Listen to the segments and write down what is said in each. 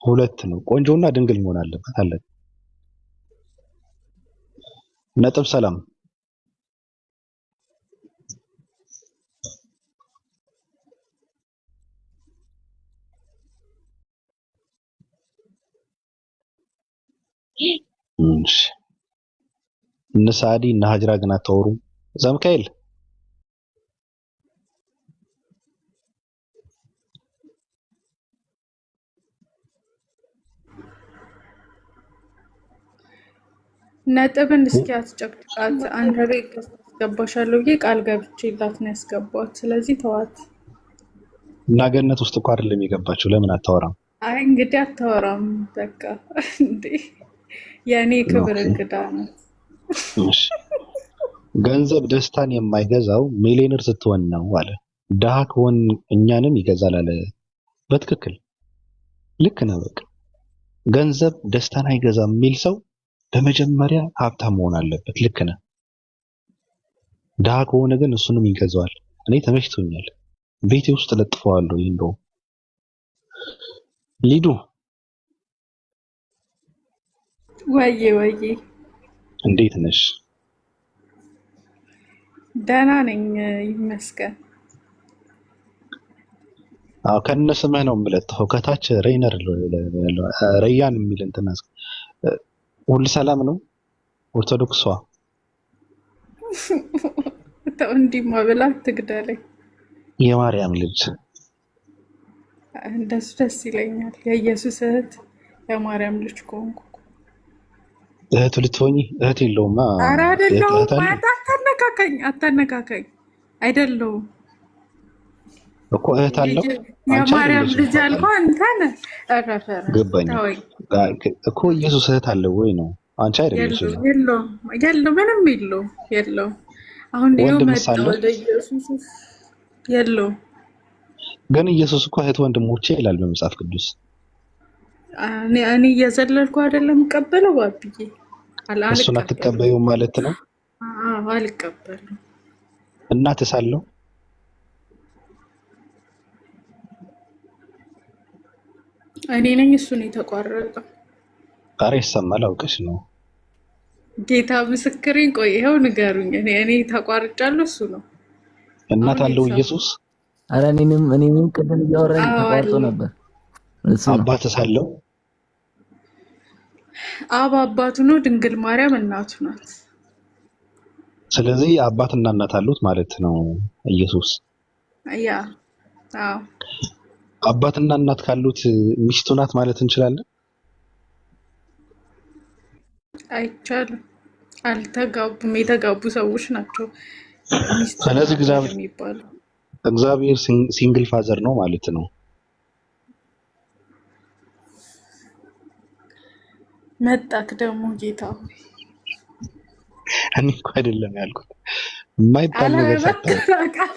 ሁለት ነው። ቆንጆና ድንግል መሆን አለበት አለ። ነጥብ ሰላም እሺ። እነ ሳዲ እነ ሀጅራ ግን አታወሩም። ዘምካኤል ነጥብን እስኪ አትጨቅጭቃት። አንተ ቤት አስገባሻለሁ ብዬ ቃል ገብቼላት ነው ያስገባት። ስለዚህ ተዋት እና ገነት ውስጥ እኮ አይደለም የገባችው። ለምን አታወራም? አይ እንግዲህ አታወራም። በቃ እንዴ የኔ ክብር እንግዳ ነው። እሺ ገንዘብ ደስታን የማይገዛው ሚሊዮነር ስትሆን ነው አለ። ድሃ ከሆን እኛንም ይገዛል አለ። በትክክል ልክ ነው። በቃ ገንዘብ ደስታን አይገዛም የሚል ሰው በመጀመሪያ ሀብታም መሆን አለበት። ልክ ነህ። ድሃ ከሆነ ግን እሱንም ይገዛዋል። እኔ ተመችቶኛል። ቤቴ ውስጥ ለጥፈዋለሁ። እንደው ሊዱ ወዬ እንዴት ነሽ? ደህና ነኝ ይመስገን። አዎ ከነ ስምህ ነው የምለጥፈው። ከታች ሬይነር ረያን የሚል እንትን ሁሉ ሰላም ነው። ኦርቶዶክሷ ተው እንዲህማ ብላ አትግደለኝ። የማርያም ልጅ እንደሱ ደስ ይለኛል። የኢየሱስ እህት የማርያም ልጅ ከሆንኩ እህቱ ልትሆኚ እህት የለውም። ኧረ አይደለሁም። አታነካከኝ። አይደለሁም እኮ እህት አለው። የማርያም ልጅ አልኩህ አንተ ነህ። ገባኝ እኮ ኢየሱስ እህት አለው ወይ ነው? አንቺ አይደለሽም። የለውም ምንም የለውም። አሁን ወደ ኢየሱስ የለውም። ግን ኢየሱስ እኮ እህት ወንድሞቼ ይላል በመጽሐፍ ቅዱስ። እኔ እየዘለልኩ አይደለም የምቀበለው ባብዬ። እሱን አትቀበዩም ማለት ነው? አልቀበልም። እናትስ አለው? እኔ ነኝ እሱን የተቋረጠው። ኧረ ይሰማል። አውቀሽ ነው። ጌታ ምስክሬን። ቆይ ይኸው ንገሩኝ። እኔ ተቋርጫለሁ፣ እሱ ነው። እናት አለው ኢየሱስ? ኧረ እኔንም ቅድም እያወራኝ ተቋርጦ ነበር። አባትስ አለው? አብ አባቱ ነው፣ ድንግል ማርያም እናቱ ናት። ስለዚህ አባትና እናት አሉት ማለት ነው ኢየሱስ። ያ አዎ። አባትና እናት ካሉት ሚስቱ ናት ማለት እንችላለን? አይቻልም። አልተጋቡም። የተጋቡ ሰዎች ናቸው። ስለዚህ እግዚአብሔር ሲንግል ፋዘር ነው ማለት ነው። መጣክ ደግሞ ጌታ ሆይ። እኔ እኮ አይደለም ያልኩት። የማይባል ነገር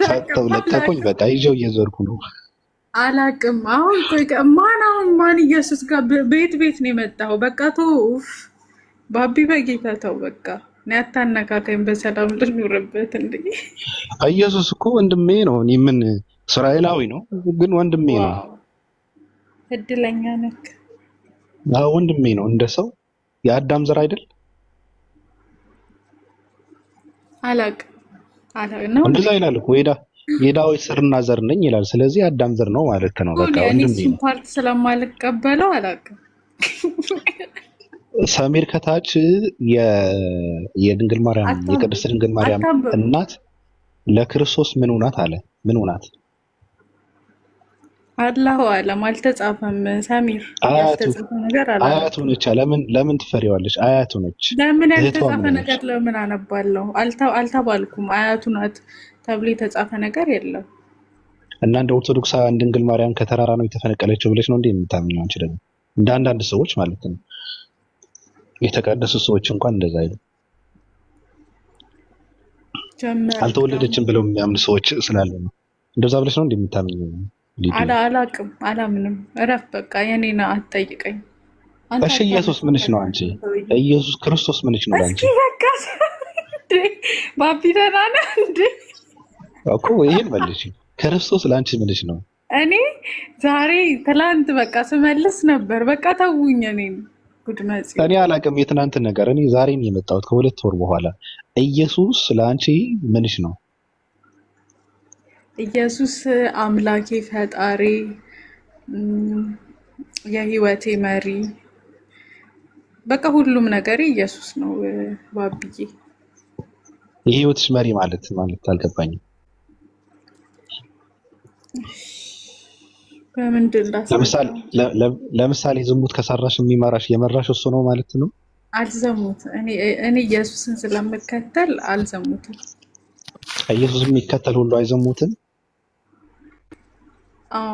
ሰጠው ለቀቁኝ። በቃ ይዤው እየዞርኩ ነው። አላቅም። አሁን ቆይ ማን ኢየሱስ ጋር ቤት ነው የመጣው? በቃ ተውፍ ባቢ፣ በጌታ ተው በቃ። እኔ አታነካከኝ። በሰላም ልኑርበት እንዴ። ኢየሱስ እኮ ወንድሜ ነው። እኔ ምን እስራኤላዊ ነው ግን ወንድሜ ነው። እድለኛ ነክ። አዎ ወንድሜ ነው። እንደ ሰው የአዳም ዘር አይደል? አላቅም ነው እንደዛ ይላል እኮ የዳዊት ስርና ዘር ነኝ ይላል። ስለዚህ የአዳም ዘር ነው ማለት ነው። በቃ ወንድሜ ነው። ፓርት ስለማልቀበለው አላቅም። ሰሜር ከታች የድንግል ማርያም የቅድስት ድንግል ማርያም እናት ለክርስቶስ ምን ሆናት አለ? ምን ሆናት? አላሁ አለም። አልተጻፈም። ሰሚር ያልተጻፈ ነገር አለ። አያቱ ነች። ለምን ትፈሪዋለች? አያቱ ነች። ለምን ያልተጻፈ ነገር ለምን አነባለሁ? አልተባልኩም። አያቱ ናት ተብሎ የተጻፈ ነገር የለም። እና እንደ ኦርቶዶክሳውያን ድንግል ማርያም ከተራራ ነው የተፈነቀለችው ብለሽ ነው እንዴ የምታምኚው? አንቺ ደግሞ እንደ አንዳንድ ሰዎች ማለት ነው። የተቀደሱ ሰዎች እንኳን እንደዛ አይሉ። አልተወለደችም ብለው የሚያምኑ ሰዎች ስላሉ ነው። እንደዛ ብለሽ ነው እንዴ የምታምኚው? አላቅም። አላምንም። እረፍ በቃ። የኔና አትጠይቀኝ። እሺ ኢየሱስ ምንሽ ነው አንቺ? ኢየሱስ ክርስቶስ ምንሽ ነው አንቺ? እስኪ በቃ ባቢ ደህና ነህ እንዴ? እኮ ይሄን መልሽ። ክርስቶስ ለአንቺ ምንሽ ነው? እኔ ዛሬ ትላንት በቃ ስመልስ ነበር። በቃ ተውኝ። እኔን ጉድ መጽ እኔ አላውቅም የትናንት ነገር። እኔ ዛሬ ነው የመጣሁት ከ2 ወር በኋላ። ኢየሱስ ለአንቺ ምንሽ ነው? ኢየሱስ አምላኬ፣ ፈጣሪ፣ የህይወቴ መሪ፣ በቃ ሁሉም ነገር ኢየሱስ ነው ባብዬ። የህይወትሽ መሪ ማለት አልገባኝም። በምንድን ለምሳሌ ዝሙት ከሰራሽ የሚመራሽ የመራሽ እሱ ነው ማለት ነው? አልዘሙት። እኔ ኢየሱስን ስለምከተል አልዘሙትም። ኢየሱስ የሚከተል ሁሉ አይዘሙትም? አዎ።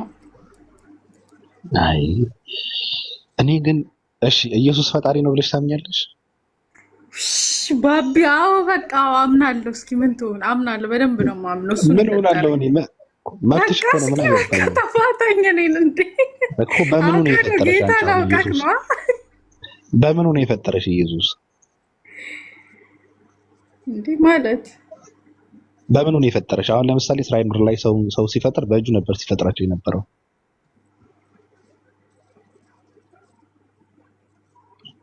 አይ እኔ ግን እሺ ኢየሱስ ፈጣሪ ነው ብለሽ ታምኛለሽ? ባቢ አዎ በቃ አምናለሁ። እስኪ ምን ትሆን? አምናለሁ፣ በደንብ ነው የማምነው። እሱ ምን ሆናለሁ እኔ? መብትሽ እኮ ነው። ምን አገባኝ ከተፋታኝ እኔን እንዴ እኮ በምኑ ነው የፈጠረሽ? በምኑ ነው የፈጠረሽ ኢየሱስ? እንዴ ማለት በምኑ ነው የፈጠረሽ? አሁን ለምሳሌ እስራኤል ምድር ላይ ሰው ሲፈጥር በእጁ ነበር ሲፈጥራቸው የነበረው።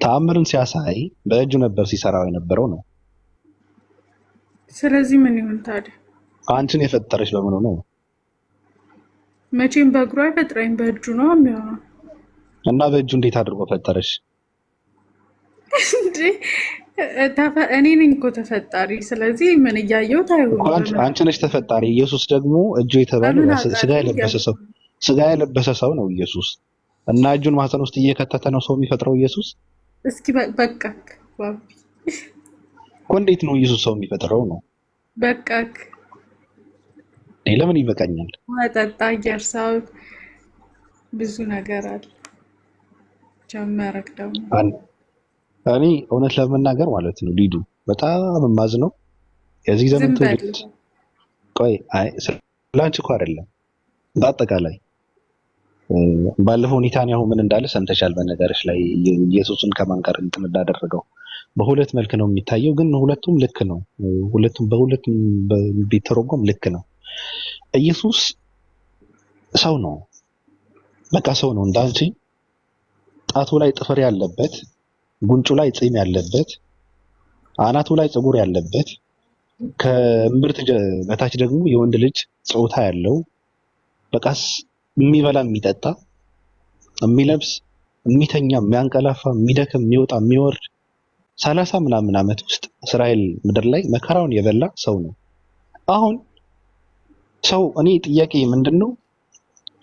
ተአምርን ሲያሳይ በእጁ ነበር ሲሰራው የነበረው ነው። ስለዚህ ምን ይሁን ታዲያ? አንቺን የፈጠረሽ በምኑ ነው? መቼም በእግሩ አይፈጥረኝ፣ በእጁ ነው የሚሆነው። እና በእጁ እንዴት አድርጎ ፈጠረሽ? እንዴ እኔ ነኝ እኮ ተፈጣሪ። ስለዚህ ምን እያየሁት አይሆንም። አንቺ ነሽ ተፈጣሪ። ኢየሱስ ደግሞ እጁ የተባለ ስጋ የለበሰ ሰው ነው ኢየሱስ። እና እጁን ማህፀን ውስጥ እየከተተ ነው ሰው የሚፈጥረው ኢየሱስ። እስኪ በቃ ባቢ እኮ እንዴት ነው ኢየሱስ ሰው የሚፈጥረው ነው? በቃ ለምን ይበቃኛል? ወጣጣ እያርሳው ብዙ ነገር አለ ጀመረክ ደግሞ። እኔ እውነት ለመናገር ማለት ነው ሊዱ በጣም የማዝነው የዚህ ዘመን ትውልድ። ቆይ አይ ስላንቺ እኮ አይደለም በአጠቃላይ ባለፈው ኔታንያሁ ምን እንዳለ ሰምተሻል? በነገርሽ ላይ ኢየሱስን ከማንቀር እንትን እንዳደረገው በሁለት መልክ ነው የሚታየው፣ ግን ሁለቱም ልክ ነው። በሁለቱም ቢተረጎም ልክ ነው። ኢየሱስ ሰው ነው፣ በቃ ሰው ነው። እንዳንቺ ጣቱ ላይ ጥፍር ያለበት፣ ጉንጩ ላይ ፂም ያለበት፣ አናቱ ላይ ፀጉር ያለበት፣ ከእምብርት በታች ደግሞ የወንድ ልጅ ጾታ ያለው፣ በቃስ የሚበላ የሚጠጣ የሚለብስ የሚተኛ የሚያንቀላፋ የሚደክም የሚወጣ የሚወርድ 30 ምናምን ዓመት ውስጥ እስራኤል ምድር ላይ መከራውን የበላ ሰው ነው። አሁን ሰው እኔ ጥያቄ ምንድነው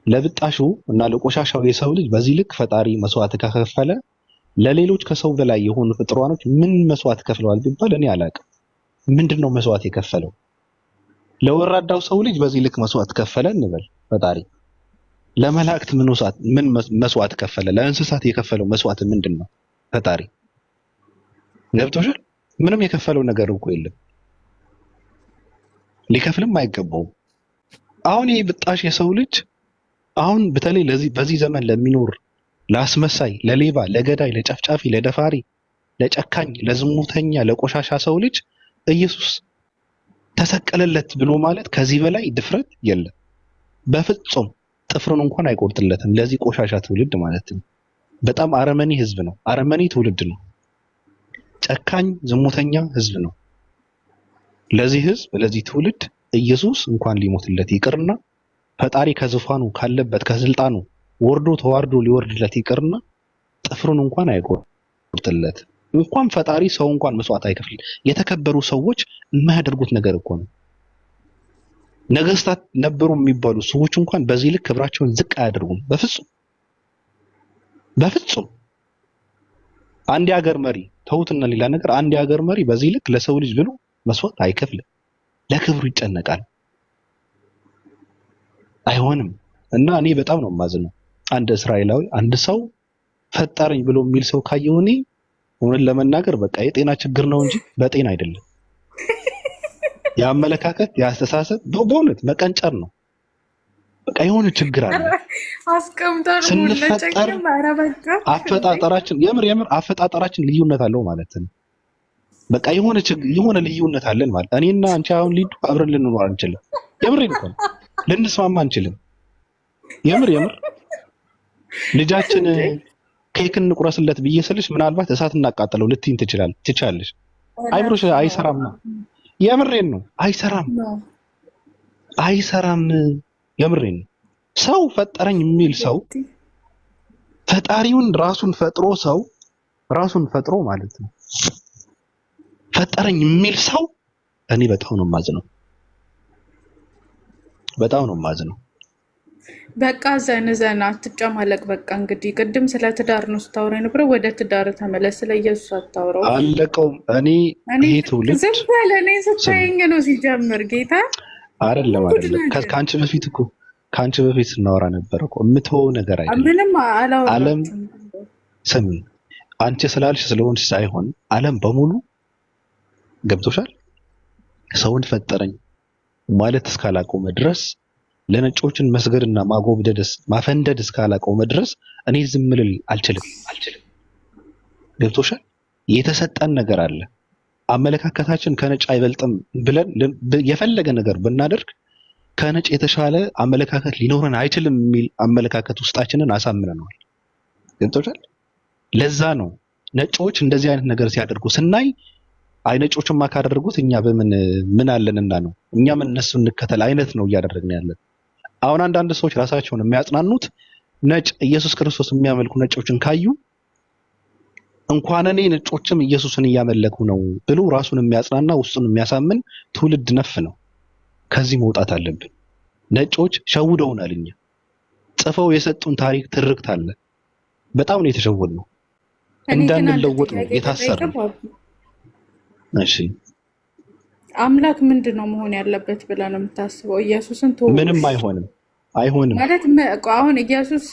ለብጣሹ እና ለቆሻሻው የሰው ልጅ በዚህ ልክ ፈጣሪ መስዋዕት ከከፈለ ለሌሎች ከሰው በላይ የሆኑ ፍጥሯኖች ምን መስዋዕት ከፍለዋል ቢባል እኔ አላውቅም። ምንድነው መስዋዕት የከፈለው? ለወራዳው ሰው ልጅ በዚህ ልክ መስዋዕት ከፈለ እንበል ፈጣሪ። ለመላእክት ምን መስዋዕት ከፈለ? ለእንስሳት የከፈለው መስዋዕት ምንድነው ፈጣሪ? ገብቶሻል? ምንም የከፈለው ነገር እኮ የለም፣ ሊከፍልም አይገባውም። አሁን ይሄ ብጣሽ የሰው ልጅ አሁን በተለይ በዚህ ዘመን ለሚኖር ለአስመሳይ፣ ለሌባ፣ ለገዳይ፣ ለጨፍጫፊ፣ ለደፋሪ፣ ለጨካኝ፣ ለዝሙተኛ፣ ለቆሻሻ ሰው ልጅ ኢየሱስ ተሰቀለለት ብሎ ማለት ከዚህ በላይ ድፍረት የለም። በፍጹም ጥፍሩን እንኳን አይቆርጥለትም ለዚህ ቆሻሻ ትውልድ ማለት ነው። በጣም አረመኔ ህዝብ ነው፣ አረመኔ ትውልድ ነው፣ ጨካኝ ዝሙተኛ ህዝብ ነው። ለዚህ ህዝብ ለዚህ ትውልድ ኢየሱስ እንኳን ሊሞትለት ይቅርና ፈጣሪ ከዙፋኑ ካለበት ከስልጣኑ ወርዶ ተዋርዶ ሊወርድለት ይቅርና ጥፍሩን እንኳን አይቆርጥለት። እንኳን ፈጣሪ ሰው እንኳን መስዋዕት አይከፍል። የተከበሩ ሰዎች የማያደርጉት ነገር እኮ ነው። ነገስታት ነበሩ የሚባሉ ሰዎች እንኳን በዚህ ልክ ክብራቸውን ዝቅ አያደርጉም። በፍጹም በፍጹም። አንድ የሀገር መሪ ተውትና ሌላ ነገር፣ አንድ የሀገር መሪ በዚህ ልክ ለሰው ልጅ ብሎ መስዋዕት አይከፍልም። ለክብሩ ይጨነቃል። አይሆንም። እና እኔ በጣም ነው የማዝነው። አንድ እስራኤላዊ አንድ ሰው ፈጠረኝ ብሎ የሚል ሰው ካየው እኔ እውነት ለመናገር በቃ የጤና ችግር ነው እንጂ በጤና አይደለም። የአመለካከት የአስተሳሰብ በእውነት መቀንጨር ነው። በቃ የሆነ ችግር አለ። ስንፈጠር አፈጣጠራችን የምር አፈጣጠራችን ልዩነት አለው ማለት ነው። በቃ የሆነ ልዩነት አለን ማለት እኔና አንቺ አሁን ሊዱ አብረን ልንኖር አንችልም። የምሬን እኮ ልንስማማ አንችልም። የምር ልጃችን ኬክ እንቁረስለት ብዬ ስልሽ ምናልባት እሳት እናቃጥለው ልትይኝ ትችላለሽ። አይምሮሽ አይሰራም ነው። የምሬን ነው። አይሰራም። የምሬን ነው። ሰው ፈጠረኝ የሚል ሰው ፈጣሪውን ራሱን ፈጥሮ ማለት ነው ፈጠረኝ የሚል ሰው እኔ በጣም ነው የማዝነው። በቃ ዘና አትጨማለቅ። በቃ እንግዲህ ቅድም ስለ ትዳር ነው ስታወራ የነበረው፣ ወደ ትዳር ተመለስ። ስለ ኢየሱስ አታውራው። አለቀውም። እኔ ይሄ ትውልድ ዝም በል። እኔ ስታየኝ ነው ሲጀምር ጌታ አይደለም። ከአንቺ በፊት ስናወራ ነበር እኮ የምትወው ነገር አይደለም። ምንም አላወራም። ስሚ፣ አንቺ ስላልሽ ስለሆንሽ ሳይሆን ዓለም በሙሉ ገብቶሻል። ሰውን ፈጠረኝ ማለት እስካላቆመ ድረስ ለነጮችን መስገድና ማፈንደድ እስካላቆመ ድረስ እኔ ዝም ልል አልችልም። ገብቶሻል። የተሰጠን ነገር አለ። አመለካከታችን ከነጭ አይበልጥም ብለን የፈለገ ነገር ብናደርግ ከነጭ የተሻለ አመለካከት ሊኖረን አይችልም የሚል አመለካከት ውስጣችንን አሳምነናል። ገብቶሻል። ለዛ ነው ነጮች እንደዚህ አይነት ነገር ሲያደርጉ ስናይ አይ ነጮችማ ካደረጉት እኛ ምን አለንና ነው እኛ ምን እነሱ እንከተል አይነት ነው እያደረግን ያለን። አሁን አንዳንድ ሰዎች ራሳቸውን የሚያጽናኑት ነጭ ኢየሱስ ክርስቶስ የሚያመልኩ ነጮችን ካዩ እንኳን እኔ ነጮችም ኢየሱስን እያመለኩ ነው ብሎ ራሱን የሚያጽናና ውስጡን የሚያሳምን ትውልድ ነፍ ነው። ከዚህ መውጣት አለብን። ነጮች ሸውደውናል። እኛ ጽፈው የሰጡን ታሪክ ትርክት አለ። በጣም ነው የተሸወድነው። እንዳንለወጥ ነው የታሰርነው። እሺ አምላክ ምንድነው መሆን ያለበት ብለህ ነው የምታስበው? ኢየሱስን ምንም አይሆንም ማለት አሁን ኢየሱስ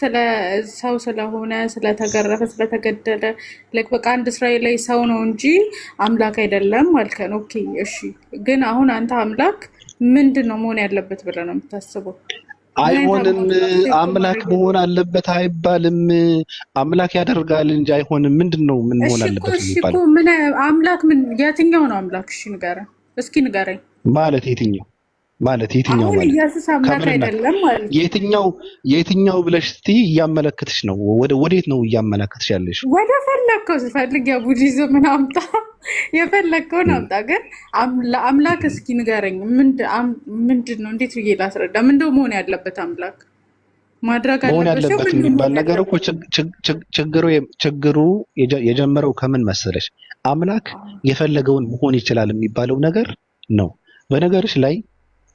ሰው ስለሆነ ስለተገረፈ ስለተገደለ በቃ አንድ እስራኤላዊ ሰው ነው እንጂ አምላክ አይደለም አልከን። ኦኬ እሺ፣ ግን አሁን አንተ አምላክ ምንድነው መሆን ያለበት ብለህ ነው የምታስበው? አይሆንም። አምላክ መሆን አለበት አይባልም። አምላክ ያደርጋል እንጂ አይሆንም። ምንድነው ምን መሆን አለበት የሚባለው? ምን አምላክ የትኛው ነው አምላክ? እሺ ንገረኝ እስኪ ንገረኝ። ማለት የትኛው ማለት ኢየሱስ አምላክ አይደለም ማለት የትኛው ብለሽ እስቲ እያመለከትሽ ነው? ወዴት ነው እያመለከትሽ ያለሽ? ወደ ፈለግከው ስፈልግ የቡዲዝምን አምጣ፣ የፈለግከውን አምጣ። ግን ለአምላክ እስኪ ንገረኝ። ምንድን ነው? እንዴት ብዬ ላስረዳ? ምንድነው መሆን ያለበት? አምላክ ማድረግ ያለበት የሚባል ነገር እኮ ችግሩ የጀመረው ከምን መሰለሽ? አምላክ የፈለገውን መሆን ይችላል የሚባለው ነገር ነው። በነገርሽ ላይ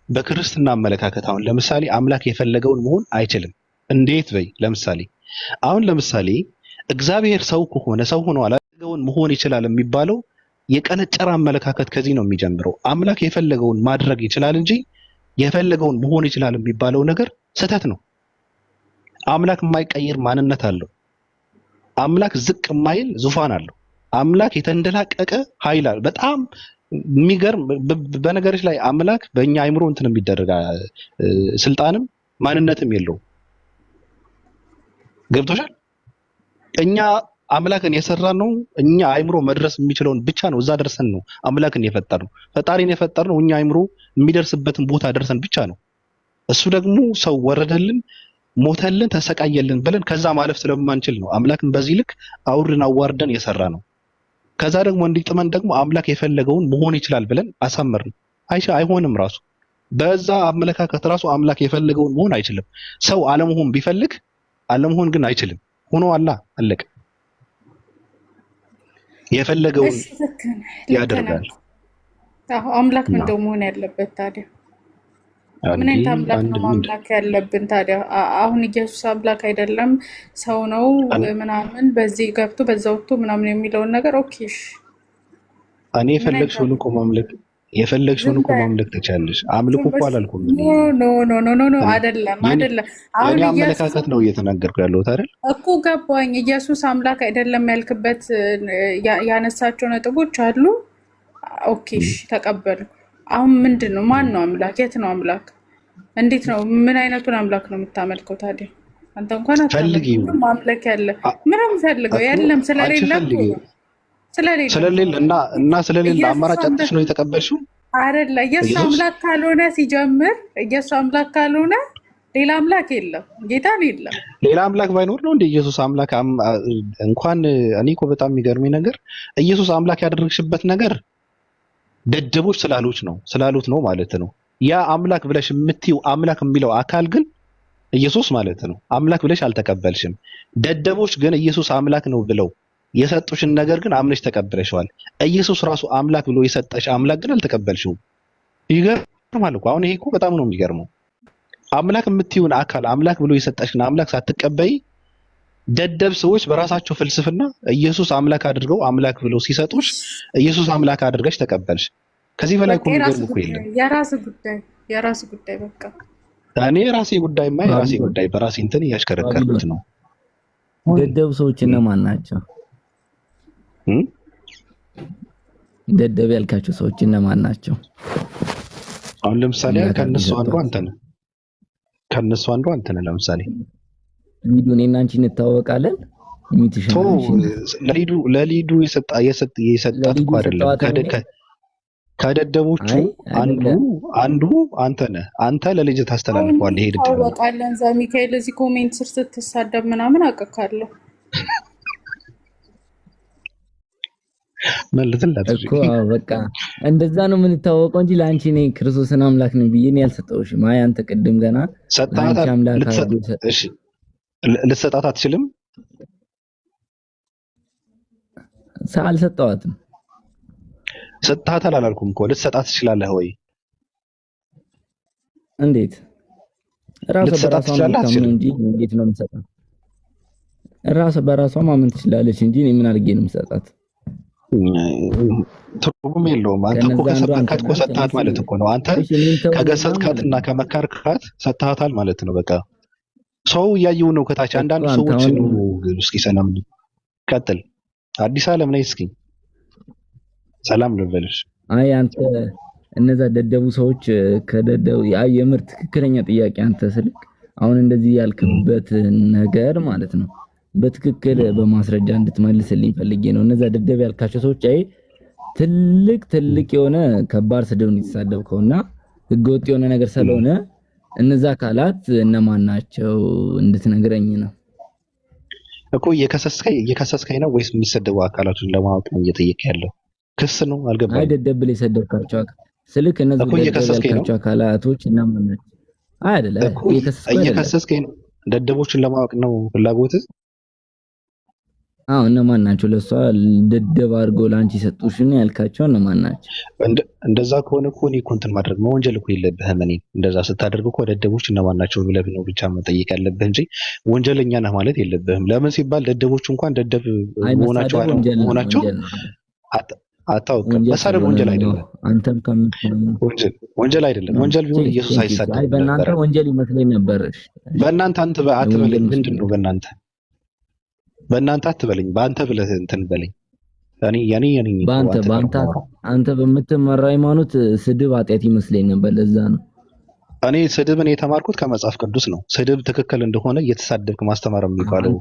በክርስትና አመለካከት አሁን ለምሳሌ አምላክ የፈለገውን መሆን አይችልም። እንዴት በይ። ለምሳሌ እግዚአብሔር ሰው ከሆነ ሰው ሆኖ አላደረገውን መሆን ይችላል የሚባለው የቀነጨረ አመለካከት ከዚህ ነው የሚጀምረው። አምላክ የፈለገውን ማድረግ ይችላል እንጂ የፈለገውን መሆን ይችላል የሚባለው ነገር ስህተት ነው። አምላክ የማይቀይር ማንነት አለው። አምላክ ዝቅ የማይል ዙፋን አለው። አምላክ የተንደላቀቀ ኃይል አለው። በጣም የሚገርም በነገሮች ላይ አምላክ በእኛ አይምሮ እንትን የሚደረግ ስልጣንም ማንነትም የለውም። ገብቶሻል? እኛ አምላክን የሰራን ነው። እኛ አይምሮ መድረስ የሚችለውን ብቻ ነው እዛ ደርሰን ነው አምላክን የፈጠርነው። ፈጣሪን የፈጠርነው እኛ አይምሮ የሚደርስበትን ቦታ ደርሰን ብቻ ነው። እሱ ደግሞ ሰው ወረደልን፣ ሞተልን፣ ተሰቃየልን ብለን ከዛ ማለፍ ስለማንችል ነው አምላክን በዚህ ልክ አዋርደን የሰራ ነው። ከዛ ደግሞ እንዲጥመን ደግሞ አምላክ የፈለገውን መሆን ይችላል ብለን አሳመርን። አይሆንም። ራሱ በዛ አመለካከት ራሱ አምላክ የፈለገውን መሆን አይችልም። ሰው አለመሆን ቢፈልግ አለመሆን ግን አይችልም። ሆኖ አለቀ። የፈለገውን ያደርጋል። አምላክ ምንድነው መሆን ያለበት ታዲያ? ምን አይነት አምላክ ነው ማምለክ ያለብን ታዲያ? አሁን ኢየሱስ አምላክ አይደለም ሰው ነው ምናምን በዚህ ገብቶ በዛ ወጥቶ ምናምን የሚለውን ነገር ኦኬ እሺ፣ እኔ የፈለግሽውን እኮ ማምለክ ትችያለሽ። አምልኮ እኮ አላልኩም። ኖ አይደለም። አሁን አመለካከት ነው እየተናገርኩ ያለሁት አይደል እኮ ገባኝ። ኢየሱስ አምላክ አይደለም ያልክበት ያነሳቸው ነጥቦች አሉ። ኦኬ እሺ ተቀበልኩ። አሁን ምንድን ነው? ማን ነው አምላክ? የት ነው አምላክ? እንዴት ነው? ምን አይነቱን አምላክ ነው የምታመልከው ታዲያ? አንተ እንኳን አታመልክም። ማምለክ ያለ ምንም ፈልገው የለም ስለሌለ አማራጭ አጥተሽ ነው የተቀበልሽው አይደለ? ኢየሱስ አምላክ ካልሆነ ሲጀምር ኢየሱስ አምላክ ካልሆነ ሌላ አምላክ የለም፣ ጌታን የለም። ሌላ አምላክ ባይኖር ነው እንደ ኢየሱስ አምላክ እንኳን እኔ እኮ በጣም የሚገርመኝ ነገር ኢየሱስ አምላክ ያደረግሽበት ነገር ደደቦች ስላሉት ነው ማለት ነው። ያ አምላክ ብለሽ የምትይው አምላክ የሚለው አካል ግን ኢየሱስ ማለት ነው። አምላክ ብለሽ አልተቀበልሽም። ደደቦች ግን ኢየሱስ አምላክ ነው ብለው የሰጡሽን ነገር ግን አምነሽ ተቀብለሽዋል። ኢየሱስ ራሱ አምላክ ብሎ የሰጠሽ አምላክ ግን አልተቀበልሽውም። ይገርማል እኮ። አሁን ይሄ እኮ በጣም ነው የሚገርመው። አምላክ የምትይውን አካል አምላክ ብሎ የሰጠሽን አምላክ ሳትቀበይ ደደብ ሰዎች በራሳቸው ፍልስፍና ኢየሱስ አምላክ አድርገው አምላክ ብሎ ሲሰጡሽ ኢየሱስ አምላክ አድርገሽ ተቀበልሽ። ከዚህ በላይ እኮ የሚገርም እኮ የለም። የራስ ጉዳይ በቃ እኔ የራሴ ጉዳይ በራሴ እንትን እያሽከረከርኩት ነው። ደደብ ሰዎች እነማን ናቸው? ደደብ ያልካቸው ሰዎች እነማን ናቸው? አሁን ለምሳሌ ከነሱ አንዱ አንተ ነህ። ለምሳሌ ሊዱ እኔና አንቺ እንታወቃለን። ለሊዱ የሰጣት እኮ አይደለም። ከደደቦቹ አንዱ አንተ ነህ። አንተ ለልጅ ታስተላልፈዋለህ። ይሄ ድድ ነው። ታውቃለን። እዛ ሚካኤል እዚህ ኮሜንት ስር ስትሳደብ ምናምን አውቃለሁ መልስላት እኮ። በቃ እንደዛ ነው የምንታወቀው እንጂ ለአንቺ እኔ ክርስቶስን አምላክ ነኝ ብዬ እኔ አልሰጠሁሽም። አይ አንተ ቅድም ገና ለአንቺ አምላክ እሺ ልትሰጣት አትችልም? አልሰጠዋትም። ሰጣታል አላልኩም እኮ። ልትሰጣት ትችላለህ ወይ? እንዴት? ራሷ በራሷ ማመን እንጂ እንዴት ነው የምሰጣት? ራሷ በራሷ ማመን ትችላለች እንጂ እኔ ምን አድርጌ ነው የምሰጣት? ትርጉም የለውም። አንተ እኮ ከሰጣት እኮ ሰጣት ማለት እኮ ነው። አንተ ከገሰጥካትና ከመከርካት ሰጣታል ማለት ነው። በቃ ሰው እያየው ነው ከታች። አንዳንድ ሰዎች ነው እስኪ ሰላም ቀጥል። አዲስ ዓለም ላይ እስኪ ሰላም ልበልሽ። አይ አንተ እነዛ ደደቡ ሰዎች ከደደቡ የምር ትክክለኛ ጥያቄ አንተ ስልክ አሁን እንደዚህ ያልክበት ነገር ማለት ነው በትክክል በማስረጃ እንድትመልስልኝ ፈልጌ ነው። እነዛ ደደብ ያልካቸው ሰዎች አይ ትልቅ የሆነ ከባድ ስድብ ነው የተሳደብከውና ህገወጥ የሆነ ነገር ስለሆነ እነዛ አካላት እነማን ናቸው እንድትነግረኝ ነው እኮ። እየከሰስከኝ ነው ወይስ የሚሰደቡ አካላቱን ለማወቅ ነው እየጠየቀ ያለው? ክስ ነው አልገባኝም። አይ ደደብ ብለህ የሰደብካቸው ስልክ እነዚህ ያልካቸው አካላቶች እነማን ናቸው? አይ አይደለ እየከሰስከኝ ነው። ደደቦችን ለማወቅ ነው ፍላጎትህ? አዎ እነማን ናቸው? ለሷ ደደብ አድርገው ላንቺ ሰጡሽ ነው ያልካቸው እነማን ናቸው? እንደዛ ከሆነ እኮ እኔ እኮ እንትን ማድረግ መወንጀል እኮ የለብህም። እኔ እንደዛ ስታደርግ እኮ ደደቦች እነማን ናቸው ብለህ ነው ብቻ መጠየቅ ያለብህ እንጂ ወንጀለኛ ነህ ማለት የለብህም። ለምን ሲባል ደደቦች እንኳን ደደብ መሆናቸው አታውቅም። መሳደብ ወንጀል አይደለም። አንተም ወንጀል አይደለም። ወንጀል ቢሆን ኢየሱስ አይሳደብም። አይ በእናንተ ወንጀል ይመስለኝ ነበር። በእናንተ አንተ አትበለኝ። ምንድን ነው በእናንተ አትበለኝ። በአንተ ብለህ እንትን በለኝ። አንተ በምትመራው ሃይማኖት ስድብ ኃጢአት ይመስለኝ ነበር። ለዛ ነው እኔ ስድብን የተማርኩት ከመጽሐፍ ቅዱስ ነው። ስድብ ትክክል እንደሆነ እየተሳደብክ ማስተማር የሚባለው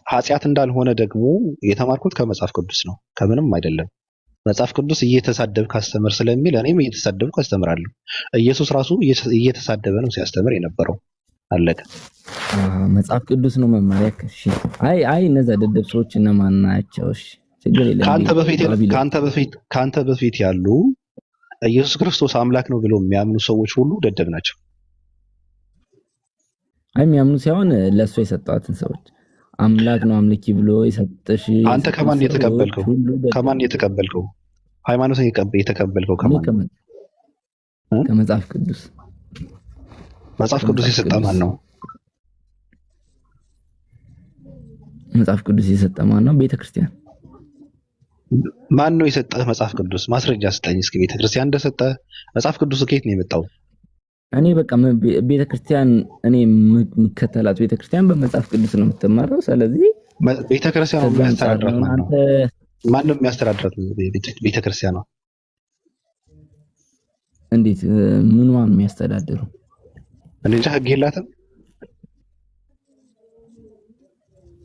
ኃጢአት እንዳልሆነ ደግሞ የተማርኩት ከመጽሐፍ ቅዱስ ነው፣ ከምንም አይደለም። መጽሐፍ ቅዱስ እየተሳደብክ አስተምር ስለሚል እኔም እየተሳደብኩ አስተምራለሁ። ኢየሱስ ራሱ እየተሳደበ ነው ሲያስተምር የነበረው። አለቀ። መጽሐፍ ቅዱስ ነው መማሪያ። እሺ አይ እነዛ ደደብ ሰዎች እነማን ናቸው? እሺ ችግር የለም። ካንተ በፊት ያሉ ኢየሱስ ክርስቶስ አምላክ ነው ብለው የሚያምኑ ሰዎች ሁሉ ደደብ ናቸው። አይ የሚያምኑ ሳይሆን ለእሱ የሰጣትን ሰዎች አምላክ ነው አምልኪ ብሎ የሰጠሽ አንተ ከማን የተቀበልከው? ሃይማኖትን የተቀበልከው ከማን? ከመጽሐፍ ቅዱስ። መጽሐፍ ቅዱስ የሰጠ ማን ነው? መጽሐፍ ቅዱስ የሰጠ ማን ነው? ቤተክርስቲያን። ማን ነው የሰጠህ መጽሐፍ ቅዱስ? ማስረጃ ስጠኝ እስኪ። ቤተክርስቲያን እንደሰጠ መጽሐፍ ቅዱስ ከየት ነው የመጣው? እኔ በቃ ቤተክርስቲያን እኔ የምከተላት ቤተክርስቲያን በመጽሐፍ ቅዱስ ነው የምትመራው። ስለዚህ ቤተክርስቲያኑ የሚያስተዳድራት ማን ነው? ማን ነው የሚያስተዳድራት ቤተክርስቲያኗ? እንዴት ምንዋን የሚያስተዳድሩ? እንዴ ህግ የላትም?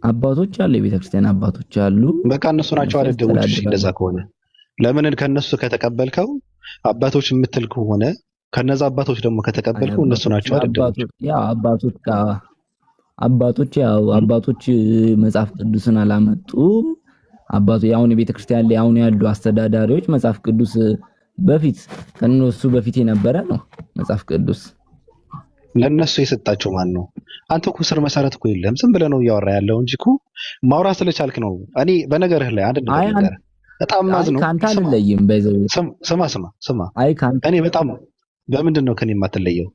አባቶች አሉ፣ የቤተክርስቲያን አባቶች አሉ። በቃ እነሱ ናቸው አደደቦች። እሺ እንደዛ ከሆነ ለምን ከነሱ ከተቀበልከው አባቶች የምትል ከሆነ ከነዛ አባቶች ደግሞ ከተቀበልኩ እነሱ ናቸው ደደቦች። አባቶች መጽሐፍ ቅዱስን አላመጡም። አሁን የቤተክርስቲያን ላይ አሁን ያሉ አስተዳዳሪዎች መጽሐፍ ቅዱስ በፊት ከነሱ በፊት የነበረ ነው መጽሐፍ ቅዱስ። ለነሱ የሰጣቸው ማን ነው? አንተ እኮ ስር መሰረት እኮ የለም። ዝም ብለህ ነው እያወራ ያለው እንጂ እኮ ማውራት ስለቻልክ ነው። እኔ በነገርህ ላይ አንድ ነገር በጣም ማዝነው ካንተ አልለይም። በዘው ስማ እኔ በጣም በምንድን ነው ከኔ የማትለየው?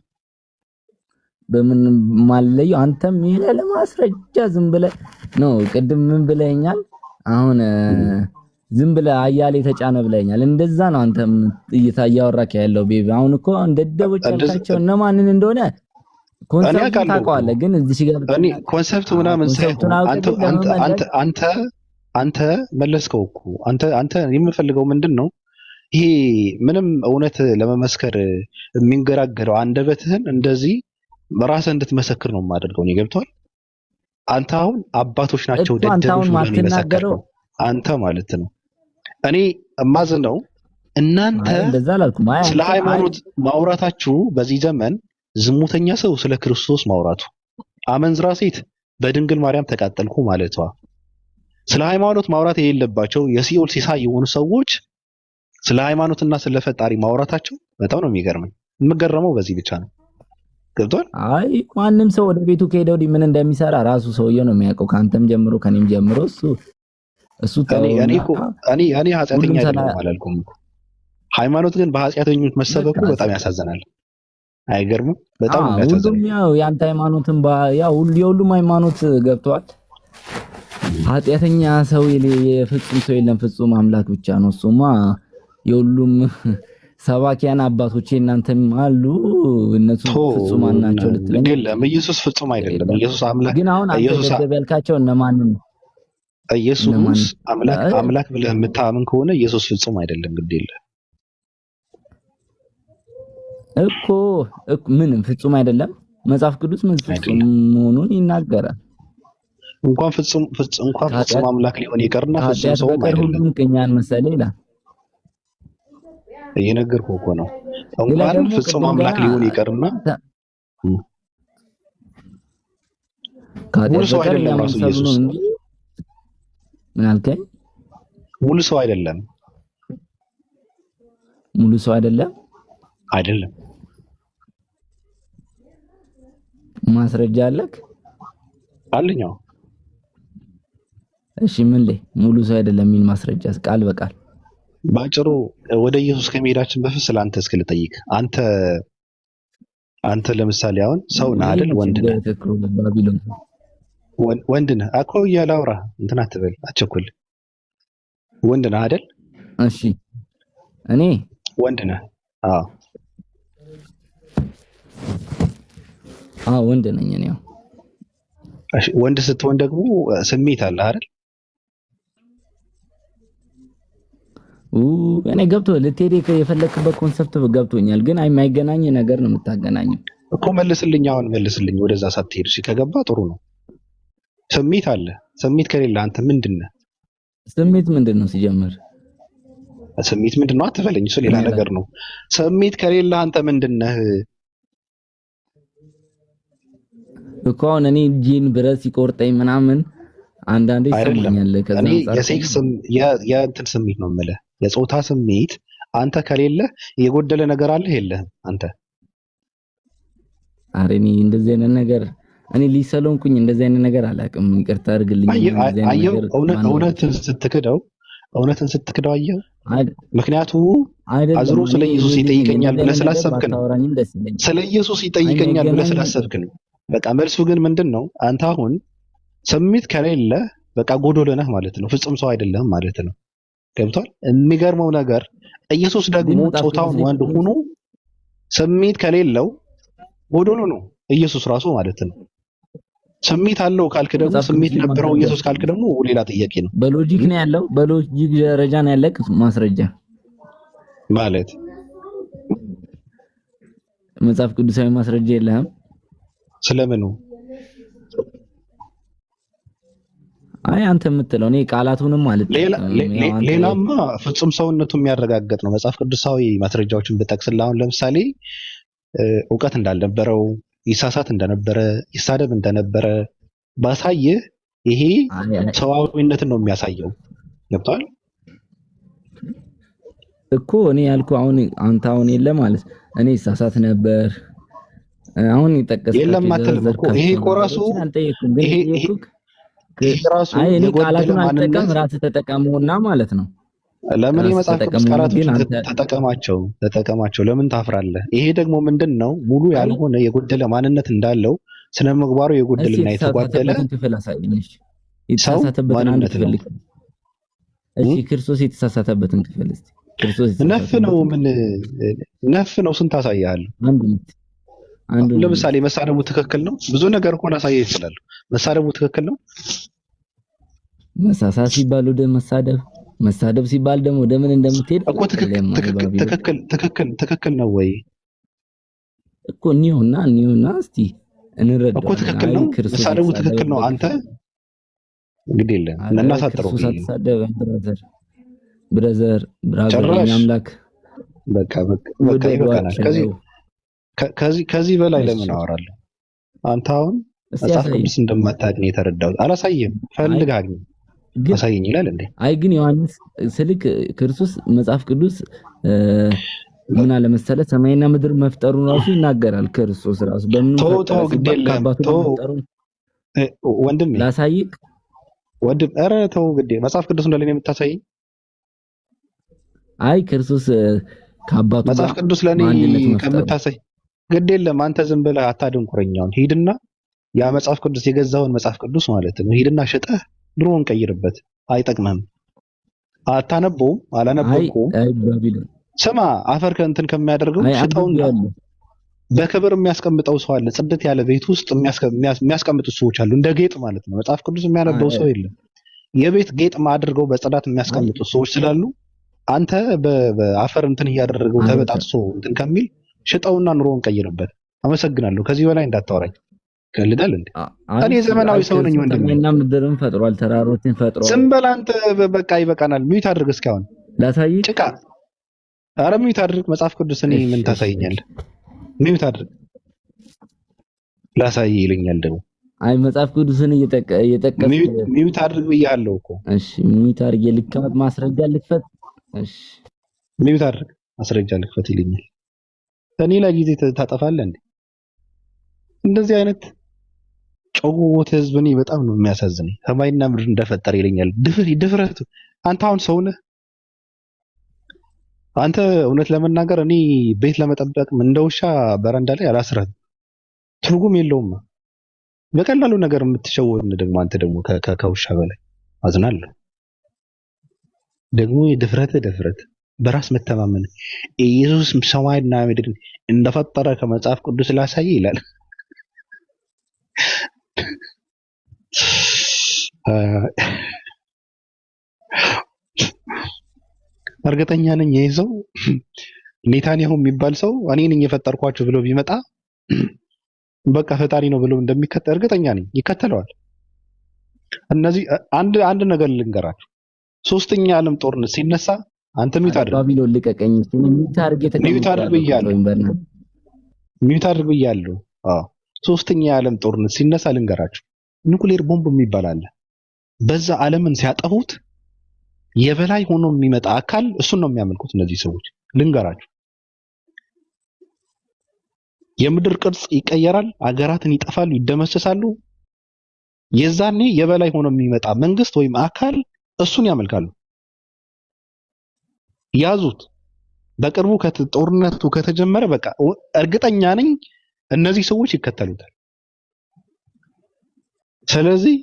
በምን ማለየው? አንተም ይሄ ለማስረጃ ዝም ብለህ ነው። ቅድም ምን ብለኸኛል? አሁን ዝም ብለህ አያሌ ተጫነ ብለኸኛል። እንደዛ ነው አንተም እያወራክ ያለው ቤቢ። አሁን እኮ እንደደቦች ያልካቸው እነማንን እንደሆነ ኮንሰፕት ታውቀዋለህ። ግን እዚህ ጋር እኔ ኮንሰፕት ምናምን ሳይሆን አንተ መለስከው እኮ አንተ የምፈልገው ምንድን ነው? ይሄ ምንም እውነት ለመመስከር የሚንገራገረው አንደበትህን እንደዚህ ራስህ እንድትመሰክር ነው የማደርገው። እኔ ገብቶሃል? አንተ አሁን አባቶች ናቸው ደደቦች ነው የመሰከርከው አንተ ማለት ነው። እኔ እማዝነው እናንተ ስለ ሃይማኖት ማውራታችሁ በዚህ ዘመን ዝሙተኛ ሰው ስለ ክርስቶስ ማውራቱ፣ አመንዝራ ሴት በድንግል ማርያም ተቃጠልኩ ማለቷ፣ ስለ ሃይማኖት ማውራት የሌለባቸው የሲኦል ሲሳይ የሆኑ ሰዎች ስለ ሃይማኖትና ስለ ፈጣሪ ማውራታቸው በጣም ነው የሚገርመኝ። የምገረመው በዚህ ብቻ ነው። ገብቷል? አይ ማንም ሰው ወደ ቤቱ ከሄደው ምን እንደሚሰራ ራሱ ሰውየው ነው የሚያውቀው። ካንተም ጀምሮ ከኔም ጀምሮ እሱ እኔ ኃጢአተኛ አይደለም አላልኩም። ሃይማኖት ግን በኃጢአተኞች መሰበኩ በጣም ያሳዝናል። አይገርምም? በጣም ያሳዝናል። ሁሉም ያው ያንተ ሃይማኖትን የሁሉም ሃይማኖት ገብቷል። ኃጢአተኛ ሰው የፍጹም ሰው የለም፣ ፍጹም አምላክ ብቻ ነው። እሱማ የሁሉም ሰባኪያን አባቶቼ እናንተም አሉ። እነሱ ፍጹም ናቸው ልትለኝ የለም። ኢየሱስ ፍጹም አይደለም። ኢየሱስ አምላክ ግን አሁን አንተ ያልካቸው እነማንን ነው? ኢየሱስ አምላክ ብለህ የምታምን ከሆነ ኢየሱስ ፍጹም አይደለም። ግድ የለም እኮ ምንም ፍጹም አይደለም። መጽሐፍ ቅዱስ ፍጹም መሆኑን ይናገራል። እንኳን ፍጹም አምላክ ሊሆን ይቀርና ፍጹም ሰው አይደለም። ሁሉም ቅኛን መሰለ ይላል። እየነገርኩህ እኮ ነው። እንኳን ፍጹም አምላክ ሊሆን ይቀርና ሙሉ ሰው አይደለም ራሱ ኢየሱስ። ምን አልከኝ? ሙሉ ሰው አይደለም። ሙሉ ሰው አይደለም። ማስረጃ አለክ? አለኛው። እሺ ምን ላይ ሙሉ ሰው አይደለም የሚል ማስረጃ ቃል በቃል ባጭሩ ወደ ኢየሱስ ከመሄዳችን በፊት ስላንተ እስኪ ልጠይቅ። አንተ ለምሳሌ አሁን ሰው ነህ አይደል? ወንድ ነህ እኮ እያላውራ እንትን አትበል፣ አትቸኩል። ወንድ ነህ አይደል? እሺ እኔ ወንድ ነህ? ወንድ ነኝ እኔ። እሺ ወንድ ስትሆን ደግሞ ስሜት አለ አይደል? እኔ ገብቶ ልትሄድ የፈለክበት ኮንሰፕት ገብቶኛል፣ ግን የማይገናኝ ነገር ነው የምታገናኘው እኮ። መልስልኝ፣ አሁን መልስልኝ። ወደዛ ሳትሄድ እሺ፣ ከገባ ጥሩ ነው። ስሜት አለ። ስሜት ከሌለ አንተ ምንድነህ? ስሜት ምንድነው ሲጀምር? ስሜት ምንድነው አትበለኝ፣ እሱ ሌላ ነገር ነው። ስሜት ከሌለ አንተ ምንድነህ እኮ። አሁን እኔ ጂን ብረት ሲቆርጠኝ ምናምን አንዳንዴ ይሰማኛል። ከዛ እኔ የሴክስ የእንትን ስሜት ነው የምልህ፣ የጾታ ስሜት አንተ ከሌለ የጎደለ ነገር አለ የለህም አንተ? ኧረ እኔ እንደዚህ አይነት ነገር እኔ ሊሰሎንኩኝ እንደዚህ አይነት ነገር አላውቅም። ይቅርታ አድርግልኝ። እውነትን ስትክደው አየኸው። ምክንያቱም አዝሮ ስለ ኢየሱስ ይጠይቀኛል ብለህ ስላሰብክ ነው። ስለ ኢየሱስ ይጠይቀኛል ብለህ ስላሰብክ ነው። በቃ መልሱ ግን ምንድን ነው? አንተ አሁን ስሜት ከሌለ በቃ ጎዶሎ ነህ ማለት ነው። ፍጹም ሰው አይደለህም ማለት ነው። ገብቷል? የሚገርመው ነገር ኢየሱስ ደግሞ ጾታውን ወንድ ሆኖ ስሜት ከሌለው ጎዶሎ ነው ኢየሱስ ራሱ ማለት ነው። ስሜት አለው ካልክ ደግሞ ስሜት ነበረው ኢየሱስ ካልክ ደግሞ ሌላ ጥያቄ ነው። በሎጂክ ነው ያለው፣ በሎጂክ ደረጃ ነው ያለክ ማስረጃ ማለት መጽሐፍ ቅዱሳዊ ማስረጃ የለህም? ስለምኑ? አይ አንተ የምትለው እኔ ቃላቱንም አልጠቀምም። ያው አንተ ሌላማ ፍጹም ሰውነቱ የሚያረጋግጥ ነው። መጽሐፍ ቅዱሳዊ ማስረጃዎችን ብጠቅስልህ አሁን ለምሳሌ እውቀት እንዳልነበረው፣ ይሳሳት እንደነበረ፣ ይሳደብ እንደነበረ ባሳየህ ይሄ ሰዋዊነትን ነው የሚያሳየው። ገብቶሃል እኮ እኔ ያልኩ አሁን አንተ አሁን የለ ማለት እኔ ይሳሳት ነበር አሁን ይጠቀስኩት የለም አትልም እኮ ይሄ እኮ ራሱ ይሄ ራሱ አይ እኔ ቃላቱን አልጠቀም ራስህ ተጠቀመውና ማለት ነው። ለምን የመጽሐፍ ቅዱስ ቃላቶች ተጠቀማቸው ለምን ታፍራለህ? ይሄ ደግሞ ምንድነው ሙሉ ያልሆነ የጎደለ ማንነት እንዳለው ስነ ምግባሩ የጎደለና የተጓደለ የተሳሳተበትን አንድ ክፍል እሺ ክርስቶስ የተሳሳተበትን ክፍል እስቲ ክርስቶስ ነፍ ነው ስንት አሳያለሁ። አንዱ ለምሳሌ መሳደቡ ትክክል ነው? ብዙ ነገር እኮ ላሳየህ ይችላል። መሳደቡ ትክክል ነው? መሳሳት ሲባል ወደ መሳደብ ሲባል ደግሞ ወደ ምን እንደምትሄድ እኮ ትክክል ነው ወይ እኮ እኒውና እስቲ እንረዳው እኮ ትክክል ነው። መሳደቡ ትክክል ነው። አንተ እንግዲህ የለም እናሳጥረው ብራዘር አምላክ በቃ ይበቃናል። ከዚህ በላይ ለምን አወራለሁ? አንተ አሁን መጽሐፍ ቅዱስ እንደማታውቅ ነው የተረዳሁት። አላሳየም ፈልግ አግኝ አሳየኝ ይላል እንዴ? አይ ግን ዮሐንስ ስልክ ክርስቶስ መጽሐፍ ቅዱስ ምን አለ መሰለህ ሰማይና ምድር መፍጠሩን ራሱ ይናገራል። ክርስቶስ ራሱ በምን ወንድሜ ላሳይቅ ወንድም ኧረ ተው ግዴ መጽሐፍ ቅዱስ እንደሌለ የምታሳየኝ አይ ክርስቶስ ከአባቱ መጽሐፍ ቅዱስ ለኔ ከምታሳይ ግድ የለም አንተ ዝም ብለህ አታድንቁረኛውን ሂድና ያ መጽሐፍ ቅዱስ የገዛውን መጽሐፍ ቅዱስ ማለት ነው ሂድና ሸጠህ ድሮውን ቀይርበት። አይጠቅምህም። አታነበውም አላነበብኩም። ስማ አፈር ከእንትን ከሚያደርገው ሽጠውና በክብር የሚያስቀምጠው ሰው አለ። ጽድት ያለ ቤት ውስጥ የሚያስቀምጡ ሰዎች አሉ፣ እንደ ጌጥ ማለት ነው። መጽሐፍ ቅዱስ የሚያነበው ሰው የለም። የቤት ጌጥ ማድርገው በጽዳት የሚያስቀምጡ ሰዎች ስላሉ አንተ በአፈር እንትን እያደረገው ተበጣጥሶ እንትን ከሚል ሽጠውና ኑሮውን ቀይርበት። አመሰግናለሁ። ከዚህ በላይ እንዳታወራኝ። ከልዳል እንዴ? እኔ ዘመናዊ ሰው ነኝ ወንድም። ሰማይና ምድርን ፈጥሯል፣ ተራሮችን ፈጥሯል። ዝም በል አንተ። በቃ ይበቃናል። ሚዩት አድርግ። እስካሁን ላሳይ ጭቃ። ኧረ ሚዩት አድርግ። መጽሐፍ ቅዱስ እኔ ምን ታሳየኛለህ? ሚዩት አድርግ። ላሳይ ይለኛል ደግሞ። አይ መጽሐፍ ቅዱስን እየጠቀስኩ ሚዩት አድርግ ብያለሁ እኮ። እሺ ሚዩት አድርግ። ልክፈት ማስረጃ ልክፈት። እሺ ሚዩት አድርግ። ማስረጃ ልክፈት ይለኛል። እኔ ላይ ጊዜ ታጠፋለህ እንዴ? እንደዚህ አይነት ጨውት ህዝብ እኔ በጣም ነው የሚያሳዝነኝ። ሰማይና ምድር እንደፈጠረ ይለኛል። ድፍረቱ። አንተ አሁን ሰው ነህ? አንተ እውነት ለመናገር እኔ ቤት ለመጠበቅ እንደ ውሻ በረንዳ ላይ አላስረህም። ትርጉም የለውም። በቀላሉ ነገር የምትሸወን ደግሞ አንተ ደግሞ ከውሻ በላይ አዝናለሁ። ደግሞ ድፍረት በራስ መተማመን ኢየሱስ ሰማይና ምድርን እንደፈጠረ ከመጽሐፍ ቅዱስ ላሳይ ይላል። እርግጠኛ ነኝ ይሄ ሰው ኔታንያሁ የሚባል ሰው እኔ ነኝ የፈጠርኳችሁ ብሎ ቢመጣ በቃ ፈጣሪ ነው ብሎ እንደሚከተል እርግጠኛ ነኝ። ይከተለዋል። እነዚህ አንድ ነገር ልንገራችሁ። ሶስተኛ ዓለም ጦርነት ሲነሳ አንተ ሚዩት አድርግ። ባቢሎን ልቀቀኝ። ሚዩት አድርግ ብያለሁ። አዎ ሶስተኛ የዓለም ጦርነት ሲነሳ ልንገራችሁ። ኒኩሌር ቦምብ የሚባል አለ። በዛ ዓለምን ሲያጠፉት የበላይ ሆኖ የሚመጣ አካል እሱን ነው የሚያመልኩት እነዚህ ሰዎች። ልንገራችሁ፣ የምድር ቅርጽ ይቀየራል፣ አገራትን ይጠፋሉ፣ ይደመሰሳሉ። የዛኔ የበላይ ሆኖ የሚመጣ መንግስት ወይም አካል እሱን ያመልካሉ። ያዙት። በቅርቡ ጦርነቱ ከተጀመረ በቃ እርግጠኛ ነኝ እነዚህ ሰዎች ይከተሉታል። ስለዚህ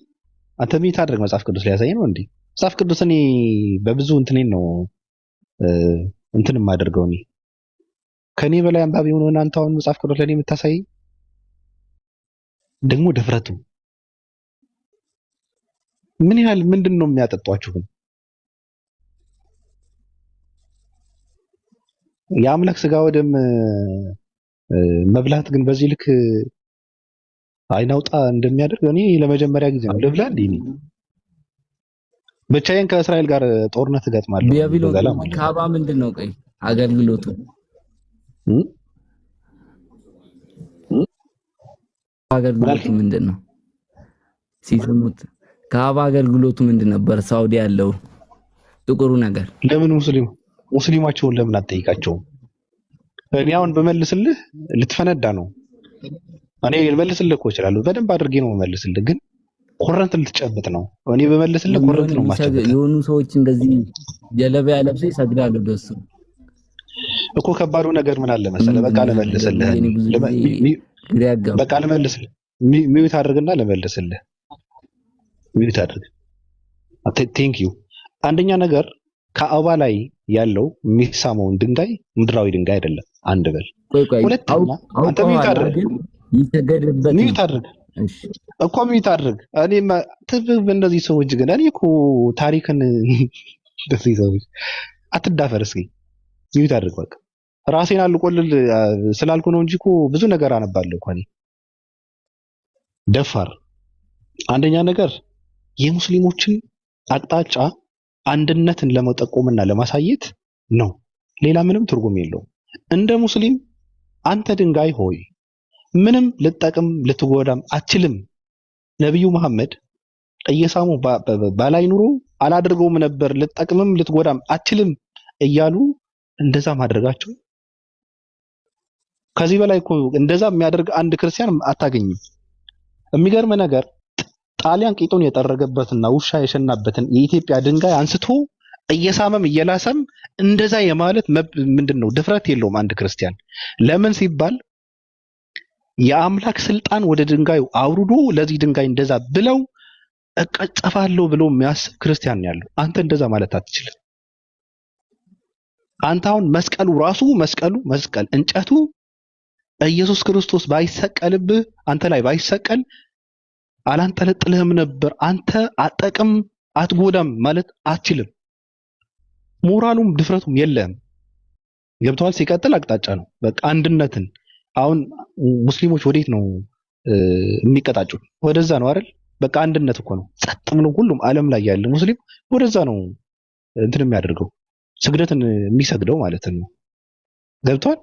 አንተ ሚዩት አድርግ። መጽሐፍ ቅዱስ ሊያሳይ ነው እንዴ? መጽሐፍ ቅዱስ እኔ በብዙ እንትኔን ነው እንትን የማደርገው። እኔ ከኔ በላይ አንባቢ ሆኖ እናንተ አሁን መጽሐፍ ቅዱስ ለኔ የምታሳይ ደግሞ ድፍረቱ ምን ያህል ምንድን ነው የሚያጠጧችሁ? ግን የአምላክ ስጋ ወደም መብላት ግን በዚህ ልክ አይናውጣ እንደሚያደርግ እኔ ለመጀመሪያ ጊዜ ነው ልብላ እንዴ? ብቻዬን ከእስራኤል ጋር ጦርነት እገጥማለሁ ቢያቢሎቱ በገላ ማለት ነው። ካባ ምንድነው? ቆይ አገልግሎቱ አገልግሎቱ ምንድነው? ሲሰሙት ካባ አገልግሎቱ ምንድን ነበር? ሳውዲ ያለው ጥቁሩ ነገር ለምን ሙስሊማቸውን ለምን አትጠይቃቸውም? እኔ አሁን በመልስልህ ልትፈነዳ ነው። እኔ ልመልስልህ እኮ እችላለሁ፣ በደንብ አድርጌ ነው መመልስልህ፣ ግን ኮረንት ልትጨብጥ ነው። እኔ በመልስልህ ኮረንት ነው ማስጨብጥ። የሆኑ ሰዎች እንደዚህ ጀለቢያ ለብሰው ይሰግዳሉ ደሱ እኮ። ከባዱ ነገር ምን አለ መሰለህ? በቃ ልመልስልህ፣ በቃ ልመልስልህ። ሚዩት አድርግና ልመልስልህ። ሚዩት አድርግ። ቴንክ ዩ። አንደኛ ነገር ካዕባ ላይ ያለው የሚሳመውን ድንጋይ ምድራዊ ድንጋይ አይደለም። አንድ በል። ሁለተኛ አንተ ሚዩት አድርግ፣ ሚዩት አድርግ እኮ ሚዩት አድርግ። እኔ በእነዚህ ሰዎች ግን እኔ እኮ ታሪክን እንደዚህ ሰዎች አትዳፈር። እስኪ ሚዩት አድርግ በቃ። ራሴን አልቆልል ስላልኩ ነው እንጂ እኮ ብዙ ነገር አነባለሁ እኮ እኔ ደፋር። አንደኛ ነገር የሙስሊሞችን አቅጣጫ አንድነትን ለመጠቆምና ለማሳየት ነው። ሌላ ምንም ትርጉም የለውም። እንደ ሙስሊም አንተ ድንጋይ ሆይ ምንም ልጠቅም ልትጎዳም አትችልም። ነብዩ መሐመድ እየሳሙ ባላይ ኑሮ አላደርገውም ነበር፣ ልጠቅምም ልትጎዳም አትችልም እያሉ እንደዛ ማድረጋቸው ከዚህ በላይ እኮ እንደዛ የሚያደርግ አንድ ክርስቲያን አታገኝም። የሚገርም ነገር ጣሊያን ቂጡን የጠረገበትና ውሻ የሸናበትን የኢትዮጵያ ድንጋይ አንስቶ እየሳመም እየላሰም እንደዛ የማለት ምንድነው ድፍረት የለውም አንድ ክርስቲያን። ለምን ሲባል የአምላክ ስልጣን ወደ ድንጋዩ አውርዶ ለዚህ ድንጋይ እንደዛ ብለው እቀጨፋለሁ ብሎ የሚያስብ ክርስቲያን ያለው። አንተ እንደዛ ማለት አትችልም። አንተ አሁን መስቀሉ ራሱ መስቀል እንጨቱ ኢየሱስ ክርስቶስ ባይሰቀልብህ አንተ ላይ ባይሰቀል አላንጠለጥልህም ነበር። አንተ አጠቅም አትጎዳም ማለት አትችልም። ሞራሉም ድፍረቱም የለህም። ገብተዋል። ሲቀጥል አቅጣጫ ነው በቃ አንድነትን። አሁን ሙስሊሞች ወዴት ነው የሚቀጣጩት? ወደዛ ነው አይደል? በቃ አንድነት እኮ ነው። ጸጥ ብሎ ሁሉም ዓለም ላይ ያለ ሙስሊም ወደዛ ነው እንትን የሚያደርገው ስግደትን የሚሰግደው ማለት ነው። ገብቷል።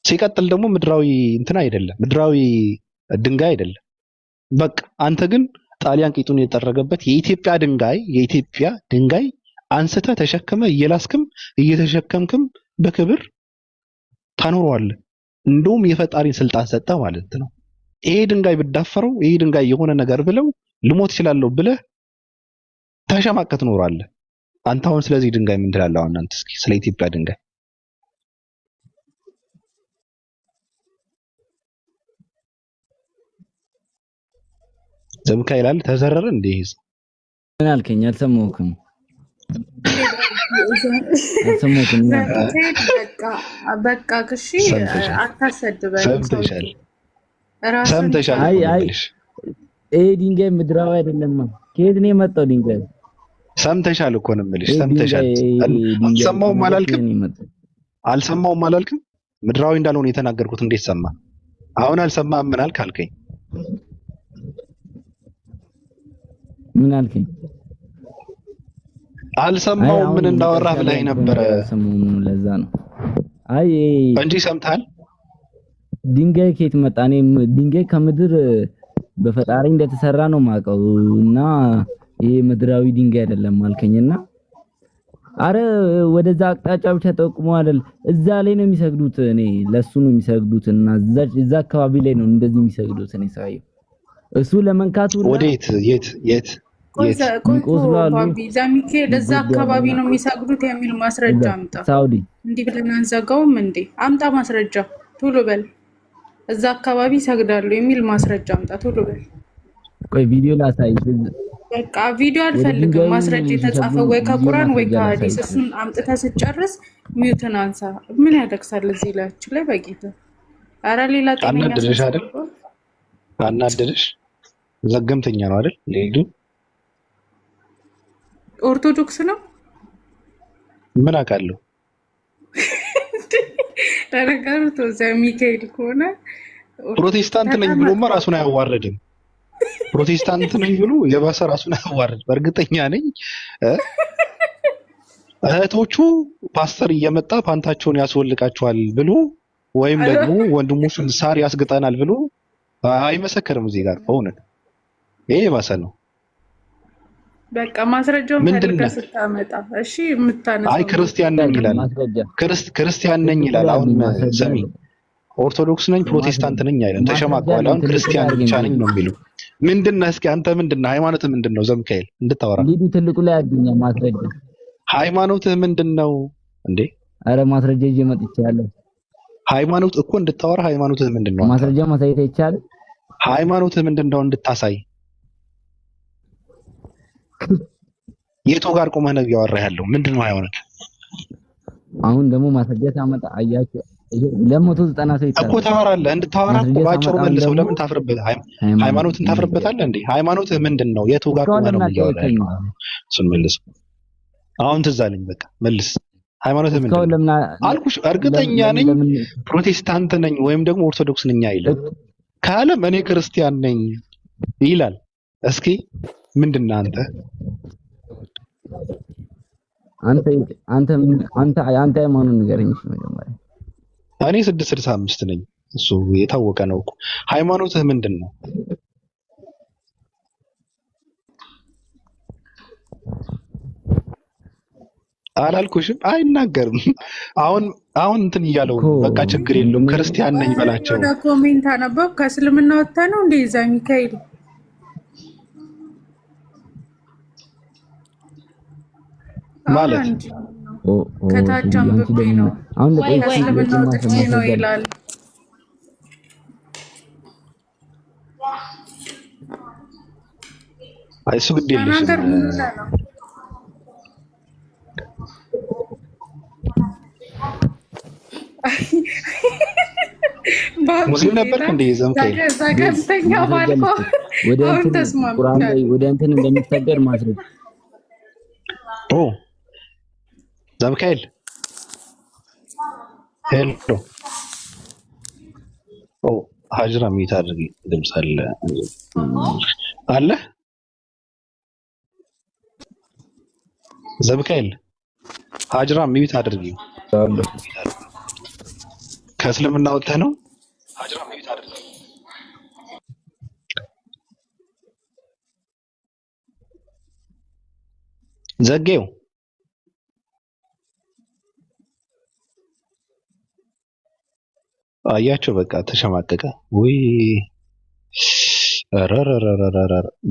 ሲቀጥል ደግሞ ምድራዊ እንትን አይደለም፣ ምድራዊ ድንጋይ አይደለም። በቃ አንተ ግን ጣሊያን ቂጡን የጠረገበት የኢትዮጵያ ድንጋይ አንስተ ተሸክመ እየላስክም እየተሸከምክም በክብር ታኖረዋለህ። እንደውም የፈጣሪን ስልጣን ሰጠ ማለት ነው። ይሄ ድንጋይ ብዳፈረው ይሄ ድንጋይ የሆነ ነገር ብለው ልሞት እችላለሁ ብለህ ተሸማቀት ትኖራለህ። አንተ አሁን ስለዚህ ድንጋይ ምን ትላለህ? አሁን አንተ እስኪ ስለ ኢትዮጵያ ድንጋይ ዘምካ ይላል። ተዘረረ እንዴ? ምን አልከኝ? አልሰማሁህም። በቃ እሺ፣ አታሰድበኝ። ሰምተሻል? ይሄ ድንጋይ ምድራዊ አይደለም። ከየት ነው የመጣው ድንጋይ? ሰምተሻል እኮ ነው የምልሽ። ሰምተሻል። አልሰማሁም አላልክም? ምድራዊ እንዳልሆነ የተናገርኩት እንዴት ሰማ? አሁን አልሰማህም ምን አልክ አልከኝ? ምን አልከኝ? አልሰማሁም ምን እንዳወራህ ብለኸኝ ነበረ። ለዛ ነው አይ እንጂ ሰምተሃል። ድንጋይ ከየት መጣ? እኔ ድንጋይ ከምድር በፈጣሪ እንደተሰራ ነው ማውቀው እና ይሄ ምድራዊ ድንጋይ አይደለም አልከኝና፣ አረ ወደዛ አቅጣጫ ብቻ ጠቁሞ አይደል እዛ ላይ ነው የሚሰግዱት። እኔ ለሱ ነው የሚሰግዱት እና እዛ አካባቢ ላይ ነው እንደዚህ የሚሰግዱት። እኔ ሳይው እሱ ለመንካቱ ወዴት የት ሚካኤል እዛ አካባቢ ነው የሚሰግዱት የሚል ማስረጃ አምጣ። ሳውዲ እንዲህ ብለን አንዘጋውም እንዴ? አምጣ ማስረጃ ቶሎ በል። እዛ አካባቢ ይሰግዳሉ የሚል ማስረጃ አምጣ ቶሎ በል። ቆይ ቪዲዮ ላሳይሽ። በቃ ቪዲዮ አልፈልግም፣ ማስረጃ የተጻፈ ወይ ከቁርአን ወይ ከሐዲስ። እሱን አምጥተህ ስትጨርስ ሚዩትን አንሳ። ምን ያደክሳል እዚህ ላይ በጌታ። ኧረ ሌላ ጤነኛ አናደደሽ አይደል? አናደደሽ? ዘገምተኛ ነው አይደል? ሌሉ ኦርቶዶክስ ነው ምን አውቃለሁ። ለነገሩ ተወዛ ሚካኤል ከሆነ ፕሮቴስታንት ነኝ ብሎማ ራሱን አያዋረድም። ፕሮቴስታንት ነኝ ብሎ የባሰ ራሱን ያዋርድ። በእርግጠኛ ነኝ እህቶቹ ፓስተር እየመጣ ፓንታቸውን ያስወልቃቸዋል ብሎ ወይም ደግሞ ወንድሞቹን ሳር ያስግጠናል ብሎ አይመሰከርም እዚህ ጋር። በእውነት ይሄ የባሰ ነው። በቃ ማስረጃውን ፈልገህ ስታመጣ እሺ የምታነሳው አይ ክርስቲያን ነኝ ይላል። ክርስቲያን ነኝ ይላል። አሁን ሰሚ ኦርቶዶክስ ነኝ ፕሮቴስታንት ነኝ አይደለም፣ ተሸማቀዋል። አሁን ክርስቲያን ብቻ ነኝ ነው የሚለው። ምንድነው? እስኪ አንተ ምንድነው? ሃይማኖትህ ምንድነው? ዘምካኤል እንድታወራ ሊዱ ትልቁ ላይ አግኛ ማስረጃ። ሃይማኖትህ ምንድነው እንዴ? አረ ማስረጃ ይዤ መጥቻለሁ። ሃይማኖት እኮ እንድታወራ ሃይማኖትህ ምንድነው? ማስረጃ ማሳየት ይቻላል። ሃይማኖትህ ምንድነው እንድታሳይ። የቱ ጋር ቆመህ ነው ያወራህ ያለው? ምንድነው ሃይማኖት? አሁን ደግሞ ማስረጃ ታመጣ አያችሁ። ለ190 ሰው ይታረቅ እኮ ታወራለህ። እንድታወራ እኮ ባጭሩ መልሰው። ለምን ታፍርበት? ሃይማኖትን ታፍርበታለህ እንዴ? ሃይማኖትህ ምንድነው? የቱ ጋር ቆመህ ነው ያወራህ? እሱን መልስ። አሁን ትዝ አለኝ። በቃ መልስ። ሃይማኖትህ ምንድነው አልኩሽ። እርግጠኛ ነኝ ፕሮቴስታንት ነኝ ወይም ደግሞ ኦርቶዶክስ ነኝ አይልም። ካለም እኔ ክርስቲያን ነኝ ይላል። እስኪ ምንድነው አንተ ሃይማኖት ንገረኝ መጀመሪያ። እኔ 665 ነኝ። እሱ የታወቀ ነው እኮ። ሃይማኖትህ ምንድነው? አላልኩሽም? አይናገርም። አሁን እንትን እያለው በቃ ችግር የለውም ክርስቲያን ነኝ በላቸው። ወደ ኮሜንት አነበብ ከእስልምና ወጥተህ ነው እንደ ይዛ ሚካኤል ማለት ከታች አንብቤ ነው። አሁን ከእስልምና ወጥቼ ነው ይላል። እሱ ግድ የለሽም። ሙስሊም ነበር እንዴ ዘምካኤል? ዘገምተኛ ባልኮ አሁን ተስማምቻለሁ። ወደ እንትን እንደሚታገር ማስረጃ ዘምካኤል ሄሎ ሀጅራ ሚት አድርጊ። ድምፅ አለ ዘምካኤል ሀጅራ ሚት አድርጊ። ከእስልምና ወጥተህ ነው? ሀጅራ ሚት አድርጊ። ዘጌው አያቸው በቃ ተሸማቀቀ። ወይ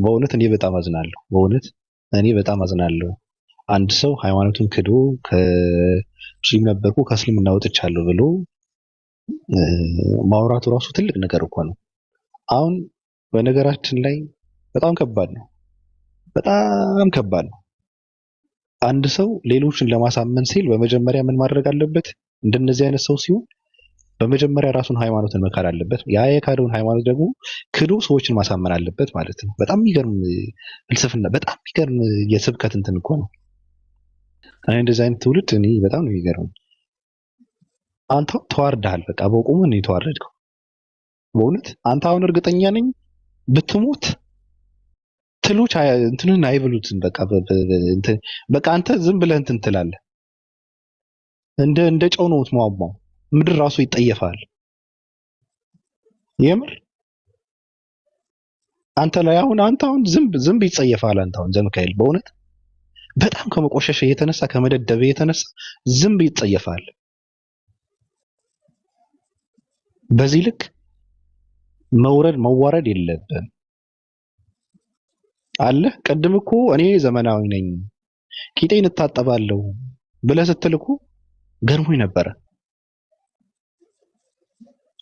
በእውነት እኔ በጣም አዝናለሁ። በእውነት እኔ በጣም አዝናለሁ። አንድ ሰው ሃይማኖቱን ክዶ ከሙስሊም ነበርኩ ከእስልምና ወጥቻለሁ ብሎ ማውራቱ ራሱ ትልቅ ነገር እኮ ነው። አሁን በነገራችን ላይ በጣም ከባድ ነው። በጣም ከባድ ነው። አንድ ሰው ሌሎችን ለማሳመን ሲል በመጀመሪያ ምን ማድረግ አለበት? እንደነዚህ አይነት ሰው ሲሆን በመጀመሪያ ራሱን ሃይማኖትን መካድ አለበት። ያ የካደውን ሃይማኖት ደግሞ ክዶ ሰዎችን ማሳመን አለበት ማለት ነው። በጣም የሚገርም ፍልስፍና፣ በጣም የሚገርም የስብከት እንትን እኮ ነው። እኔ እንደዚህ አይነት ትውልድ እኔ በጣም ነው የሚገርም። አንተ ተዋርደሃል። በቃ በቁሙ ነው የተዋረድከው። በእውነት አንተ አሁን እርግጠኛ ነኝ ብትሞት ትሎች እንትንን አይብሉትም። በቃ አንተ ዝም ብለህ እንትን ትላለህ። እንደ ጨው ነው የምትሟሟው። ምድር ራሱ ይጠየፋል። የምር አንተ ላይ አንተ አሁን ዝም ይጸየፋል። አንተ አሁን ዘምካኤል በእውነት በጣም ከመቆሸሽ የተነሳ ከመደደብ የተነሳ ዝም ይጸየፋል። በዚህ ልክ መዋረድ የለብን አለ። ቅድም እኮ እኔ ዘመናዊ ነኝ ቂጤን እታጠባለሁ ብለህ ስትል እኮ ገርሞኝ ነበረ።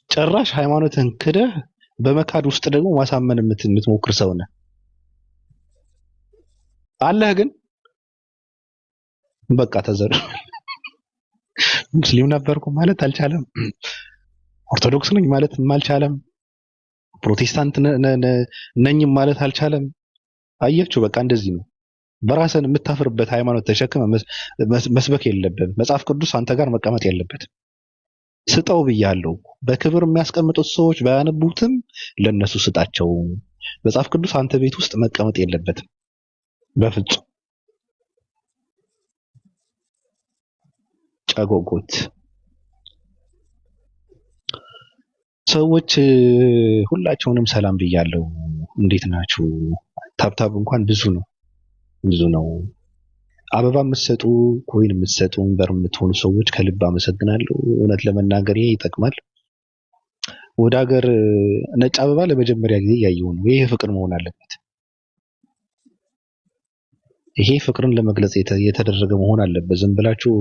ጭራሽ ሃይማኖትን ክደህ በመካድ ውስጥ ደግሞ ማሳመን የምትሞክር ሰው ነህ አለህ። ግን በቃ ተዘር ሙስሊም ነበርኩ ማለት አልቻለም። ኦርቶዶክስ ነኝ ማለት አልቻለም። ፕሮቴስታንት ነኝ ማለት አልቻለም። አያችሁ በቃ እንደዚህ ነው። በራስን የምታፍርበት ሃይማኖት ተሸክመ መስበክ የለብን። መጽሐፍ ቅዱስ አንተ ጋር መቀመጥ የለበትም። ስጠው ብያለሁ። በክብር የሚያስቀምጡት ሰዎች ባያነቡትም ለነሱ ስጣቸው። መጽሐፍ ቅዱስ አንተ ቤት ውስጥ መቀመጥ የለበትም በፍጹም። ጨጎጎት ሰዎች ሁላቸውንም ሰላም ብያለሁ። እንዴት ናችሁ? ታብታብ እንኳን ብዙ ነው። አበባ የምትሰጡ ኮይን የምትሰጡ በር የምትሆኑ ሰዎች ከልብ አመሰግናለሁ። እውነት ለመናገር ይሄ ይጠቅማል። ወደ ሀገር ነጭ አበባ ለመጀመሪያ ጊዜ እያየሁ ነው። ይሄ ፍቅር መሆን አለበት። ይሄ ፍቅርን ለመግለጽ የተደረገ መሆን አለበት። ዝም ብላችሁ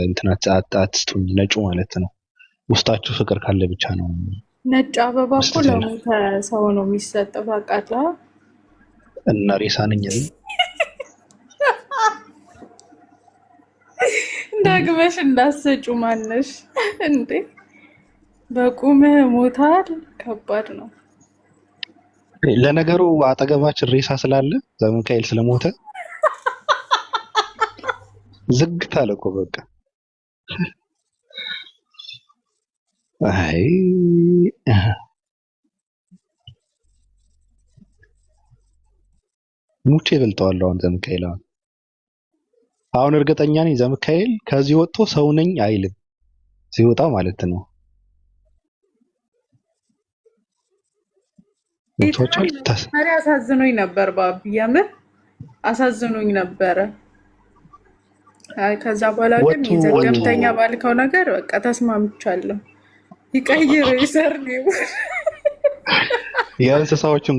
እንትናት አትስጡኝ። ነጩ ማለት ነው ውስጣችሁ ፍቅር ካለ ብቻ ነው። ነጭ አበባ እኮ ለሞተ ሰው ነው የሚሰጠው። ታውቃለህ? እና ሬሳ ነኝ ዳግመሽ እንዳሰጩ ማነሽ እንዴ? በቁምህ ሞታል። ከባድ ነው። ለነገሩ አጠገባችን ሬሳ ስላለ ዘሚካኤል ስለሞተ ዝግት አለ እኮ በቃ። አይ ሙቼ ይበልጠዋል አሁን ዘሚካኤል። አሁን እርግጠኛ ነኝ ዘሚካኤል ከዚህ ወጥቶ ሰው ነኝ አይልም ሲወጣ ማለት ነው። አሳዝኖኝ ነበር ባቢ፣ የምር አሳዝኖኝ ነበረ። ከዛ በኋላ ግን የዘገምተኛ ባልከው ነገር በቃ ተስማምቻለሁ። ይቀይር ይሰርኔው የእንስሳዎችን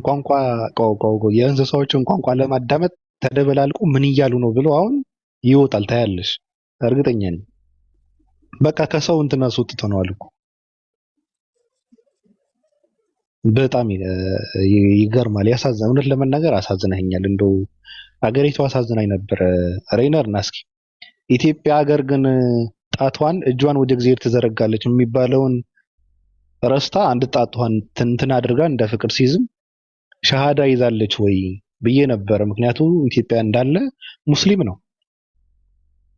ቋንቋ ለማዳመጥ ተደበላልቁ ምን እያሉ ነው ብሎ አሁን ይወጣል። ታያለሽ፣ እርግጠኛ ነኝ። በቃ ከሰው እንትን አስወጥተነዋል እኮ። በጣም ይገርማል፣ ያሳዝናል። እውነት ለመናገር አሳዝነኸኛል። እንደው አገሪቱ አሳዝናኝ ነበረ። ሬነር ና እስኪ ኢትዮጵያ ሀገር ግን እጇን ወደ እግዚአብሔር ትዘረጋለች የሚባለውን ረስታ አንድ ጣቷን እንትን አድርጋ እንደ ፍቅር ሲዝም ሸሃዳ ይዛለች ወይ ብዬ ነበረ። ምክንያቱ ኢትዮጵያ እንዳለ ሙስሊም ነው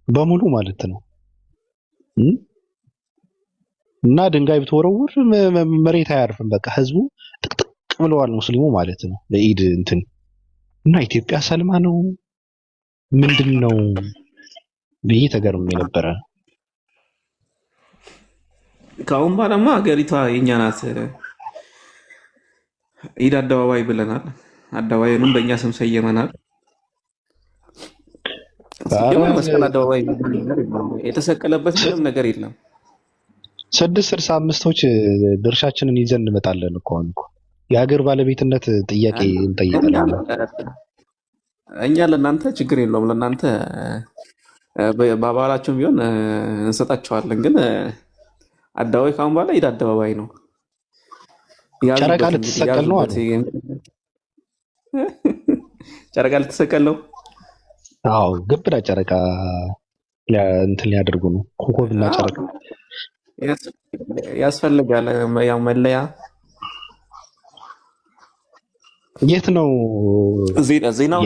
በሙሉ ማለት ነው። እና ድንጋይ ብትወረውር መሬት አያርፍም። በቃ ህዝቡ ጥቅጥቅ ብለዋል ሙስሊሙ ማለት ነው ለኢድ እንትን። እና ኢትዮጵያ ሰልማ ነው ምንድን ነው ብዬ ተገርሜ ነበረ። ከአሁን በኋላማ ሀገሪቷ የኛ ናት። ኢድ አደባባይ ብለናል። አደባባዩንም በእኛ ስም ሰየመናል። መስቀል አደባባይ የተሰቀለበት ምንም ነገር የለም። 665ቶች ድርሻችንን ይዘን እንመጣለን እኮ የሀገር ባለቤትነት ጥያቄ እንጠይቃለን። እኛ ለእናንተ ችግር የለውም፣ ለእናንተ በአባላችሁም ቢሆን እንሰጣቸዋለን። ግን አደባባይ ካሁን በኋላ ኢድ አደባባይ ነው። ጨረቃ ልትሰቀል ነው አሉ። ጨረቃ ልትሰቀል ነው። አዎ ግብዳ ጨረቃ እንትን ሊያደርጉ ነው። ኮከብና ጨረቃ ያስፈልጋል። ያው መለያ የት ነው ዜናው?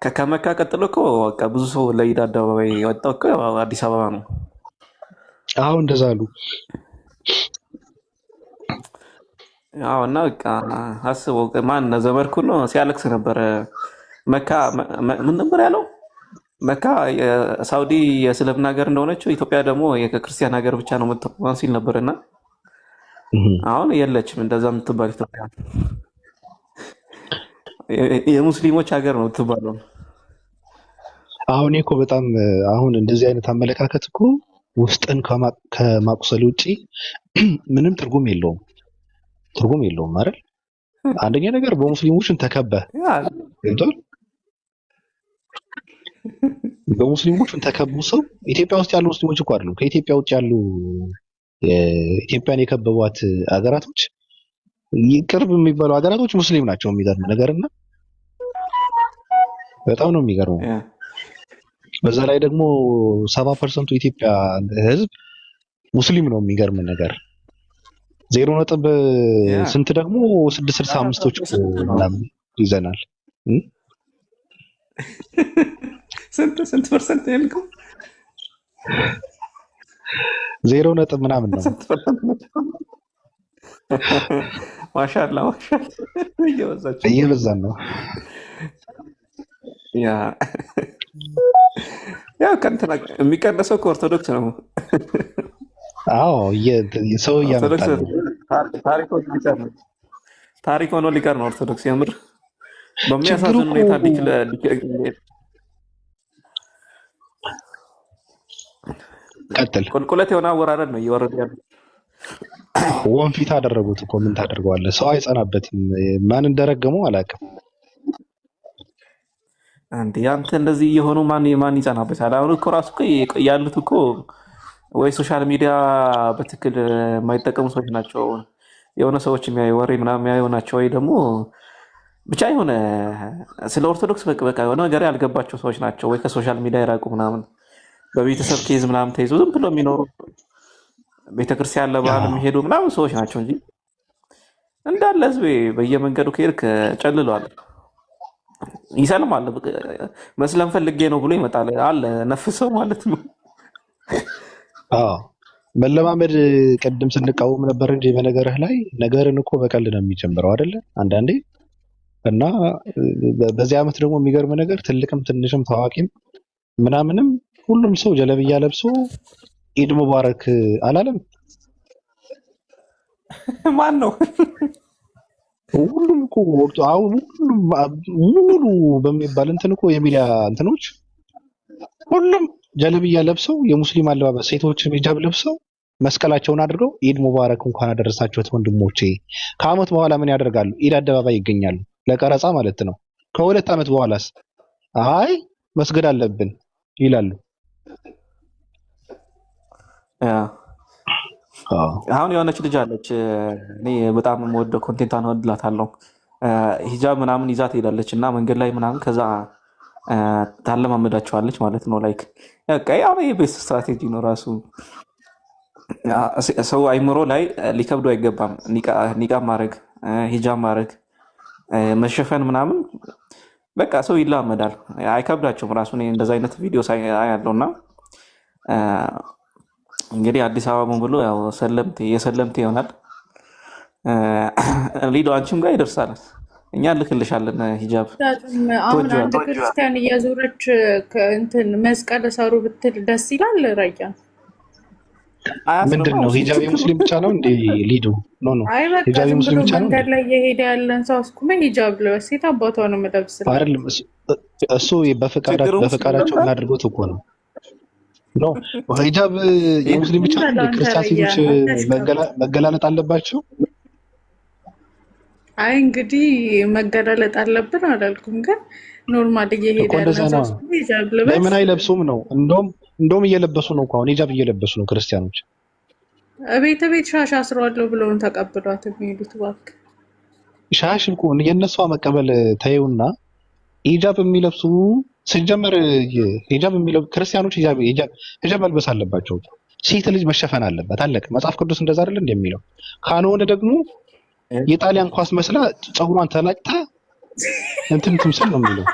ከመካ ቀጥሎ እኮ በቃ ብዙ ሰው ለኢድ አደባባይ የወጣው እኮ አዲስ አበባ ነው። አዎ እንደዛ አሉ። አዎ እና በቃ አስበው፣ ማን ዘመድኩን ነው ሲያለቅስ ነበረ። መካ ምን ነበር ያለው? መካ ሳውዲ የእስልምና ሀገር እንደሆነችው ኢትዮጵያ ደግሞ የክርስቲያን ሀገር ብቻ ነው የምትሆን ሲል ነበርና አሁን የለችም እንደዛ የምትባል ኢትዮጵያ የሙስሊሞች ሀገር ነው የምትባለው። አሁን እኮ በጣም አሁን እንደዚህ አይነት አመለካከት እኮ ውስጥን ከማቁሰል ውጪ ምንም ትርጉም የለውም አይደል? አንደኛ ነገር በሙስሊሞችን ተከበህ ገብቷል። በሙስሊሞችን ተከቡ ሰው ኢትዮጵያ ውስጥ ያሉ ሙስሊሞች እኮ አይደሉም። ከኢትዮጵያ ውጭ ያሉ ኢትዮጵያን የከበቧት ሀገራቶች ቅርብ የሚባሉ ሀገራቶች ሙስሊም ናቸው። የሚገርም ነገርና በጣም ነው የሚገርመው። በዛ ላይ ደግሞ 70% የኢትዮጵያ ህዝብ ሙስሊም ነው። የሚገርም ነገር 0 ስንት ደግሞ 665ቶች ምናምን ይዘናል። ስንት ፐርሰንት ያልከው? 0 ምናምን ነው። ማሻአላ እየበዛችሁ እየበዛን ነው። ያ ያው ከእንትና የሚቀነሰው ከኦርቶዶክስ ነው። አዎ ሰው ኦርቶዶክስ እያመጣ ነው። ታሪክ ሆኖ ሊቀር ነው ኦርቶዶክስ። የምር ችግሩ በሚያሳዝን እኮ ሁኔታ ቀጥል። ቁልቁለት የሆነ አወራረድ ነው እየወረደ ያለው። ወንፊት አደረጉት እኮ ምን ታደርገዋለህ? ሰው አይጸናበትም። ማን እንደረገመው አላውቅም። አንተ ያንተ እንደዚህ እየሆኑ ማን ይጸናበታል? አሁን እኮ ራሱ እኮ ያሉት እኮ ወይ ሶሻል ሚዲያ በትክክል የማይጠቀሙ ሰዎች ናቸው፣ የሆነ ሰዎች የሚያዩ ወሬ ምናምን የሚያዩ ናቸው፣ ወይ ደግሞ ብቻ የሆነ ስለ ኦርቶዶክስ በቃ የሆነ ነገር ያልገባቸው ሰዎች ናቸው፣ ወይ ከሶሻል ሚዲያ የራቁ ምናምን በቤተሰብ ኬዝ ምናምን ተይዞ ዝም ብሎ የሚኖሩ ቤተክርስቲያን ለበዓል የሚሄዱ ምናምን ሰዎች ናቸው እንጂ እንዳለ ህዝቤ በየመንገዱ ከሄድክ ጨልሏል። ይሰልማል። መስለም ፈልጌ ነው ብሎ ይመጣል አለ ነፍሰው ማለት ነው። አዎ መለማመድ ቅድም ስንቃወም ነበር እንጂ በነገርህ ላይ ነገርን እኮ በቀልድ ነው የሚጀምረው አይደለ? አንዳንዴ እና በዚህ ዓመት ደግሞ የሚገርም ነገር ትልቅም ትንሽም ታዋቂም ምናምንም ሁሉም ሰው ጀለብያ ለብሶ ኢድ ሙባረክ አላለም። ማን ነው? ሁሉም እኮ ወቅቱ አሁን ሁሉም ሙሉ በሚባል እንትን እኮ የሚዲያ እንትኖች ሁሉም ጀለብያ ለብሰው የሙስሊም አለባበስ ሴቶችም ሂጃብ ለብሰው መስቀላቸውን አድርገው ኢድ ሙባረክ እንኳን አደረሳችሁት ወንድሞቼ። ከዓመት በኋላ ምን ያደርጋሉ? ኢድ አደባባይ ይገኛሉ ለቀረጻ ማለት ነው። ከሁለት ዓመት በኋላስ አይ መስገድ አለብን ይላሉ። አሁን የሆነች ልጅ አለች፣ እኔ በጣም የምወደው ኮንቴንት አወድላታለሁ። ሂጃብ ምናምን ይዛ ትሄዳለች እና መንገድ ላይ ምናምን ከዛ ታለማመዳቸዋለች ማለት ነው። ላይክ የቤስት ስትራቴጂ ነው ራሱ። ሰው አይምሮ ላይ ሊከብዱ አይገባም። ኒቃብ ማድረግ፣ ሂጃብ ማድረግ፣ መሸፈን ምናምን በቃ ሰው ይላመዳል፣ አይከብዳቸውም ራሱ። እንደዛ አይነት ቪዲዮ ያለው እና እንግዲህ አዲስ አበባ ብሎ ያው የሰለምቴ ይሆናል። ሊዶ አንቺም ጋር ይደርሳል። እኛ ልክልሻለን ሂጃብ። አሁን አንድ ክርስቲያን እያዞረች እንትን መስቀል ሰሩ ብትል ደስ ይላል። ራያ ምንድን ነው ሂጃብ የሙስሊም ብቻ ነው እንዴ? ሊዱ ኖ አይ በቃ ሂጃብ ዝም የሙስሊም ብሎ ብቻ ነው መንገድ ላይ የሄደ ያለን ሰው አስቁመ ሂጃብ ልበስ ሴት አባቷ ነው የምለብስላት አይደለም። እሱ በፈቃዳቸው እናድርጎት እኮ ነው። ኖ ሂጃብ የሙስሊም ብቻ ነው። ክርስቲያን ሴቶች መገላለጥ አለባቸው። አይ እንግዲህ መገላለጥ አለብን አላልኩም፣ ግን ኖርማል እየሄደ ያለን ሰው አስቁመ ሂጃብ ልበስ። ለምን አይለብሱም ነው? እንደውም እየለበሱ ነው እኮ አሁን ሂጃብ እየለበሱ ነው ክርስቲያኖች። ቤት ሻሽ አስረዋለሁ ብለውን ተቀብሏት የሚሄዱት እባክህ። ሻሽ እኮ የእነሷ መቀበል ተይውና ሂጃብ የሚለብሱ ሲጀመር ሂጃብ የሚለብሱ ክርስቲያኖች ሂጃብ መልበስ አለባቸው። ሴት ልጅ መሸፈን አለባት። አለቀ። መጽሐፍ ቅዱስ እንደዛ አይደል እንደሚለው? ካልሆነ ደግሞ የጣሊያን ኳስ መስላ ፀጉሯን ተላጭታ እንትን ትምሰል ነው የሚለው።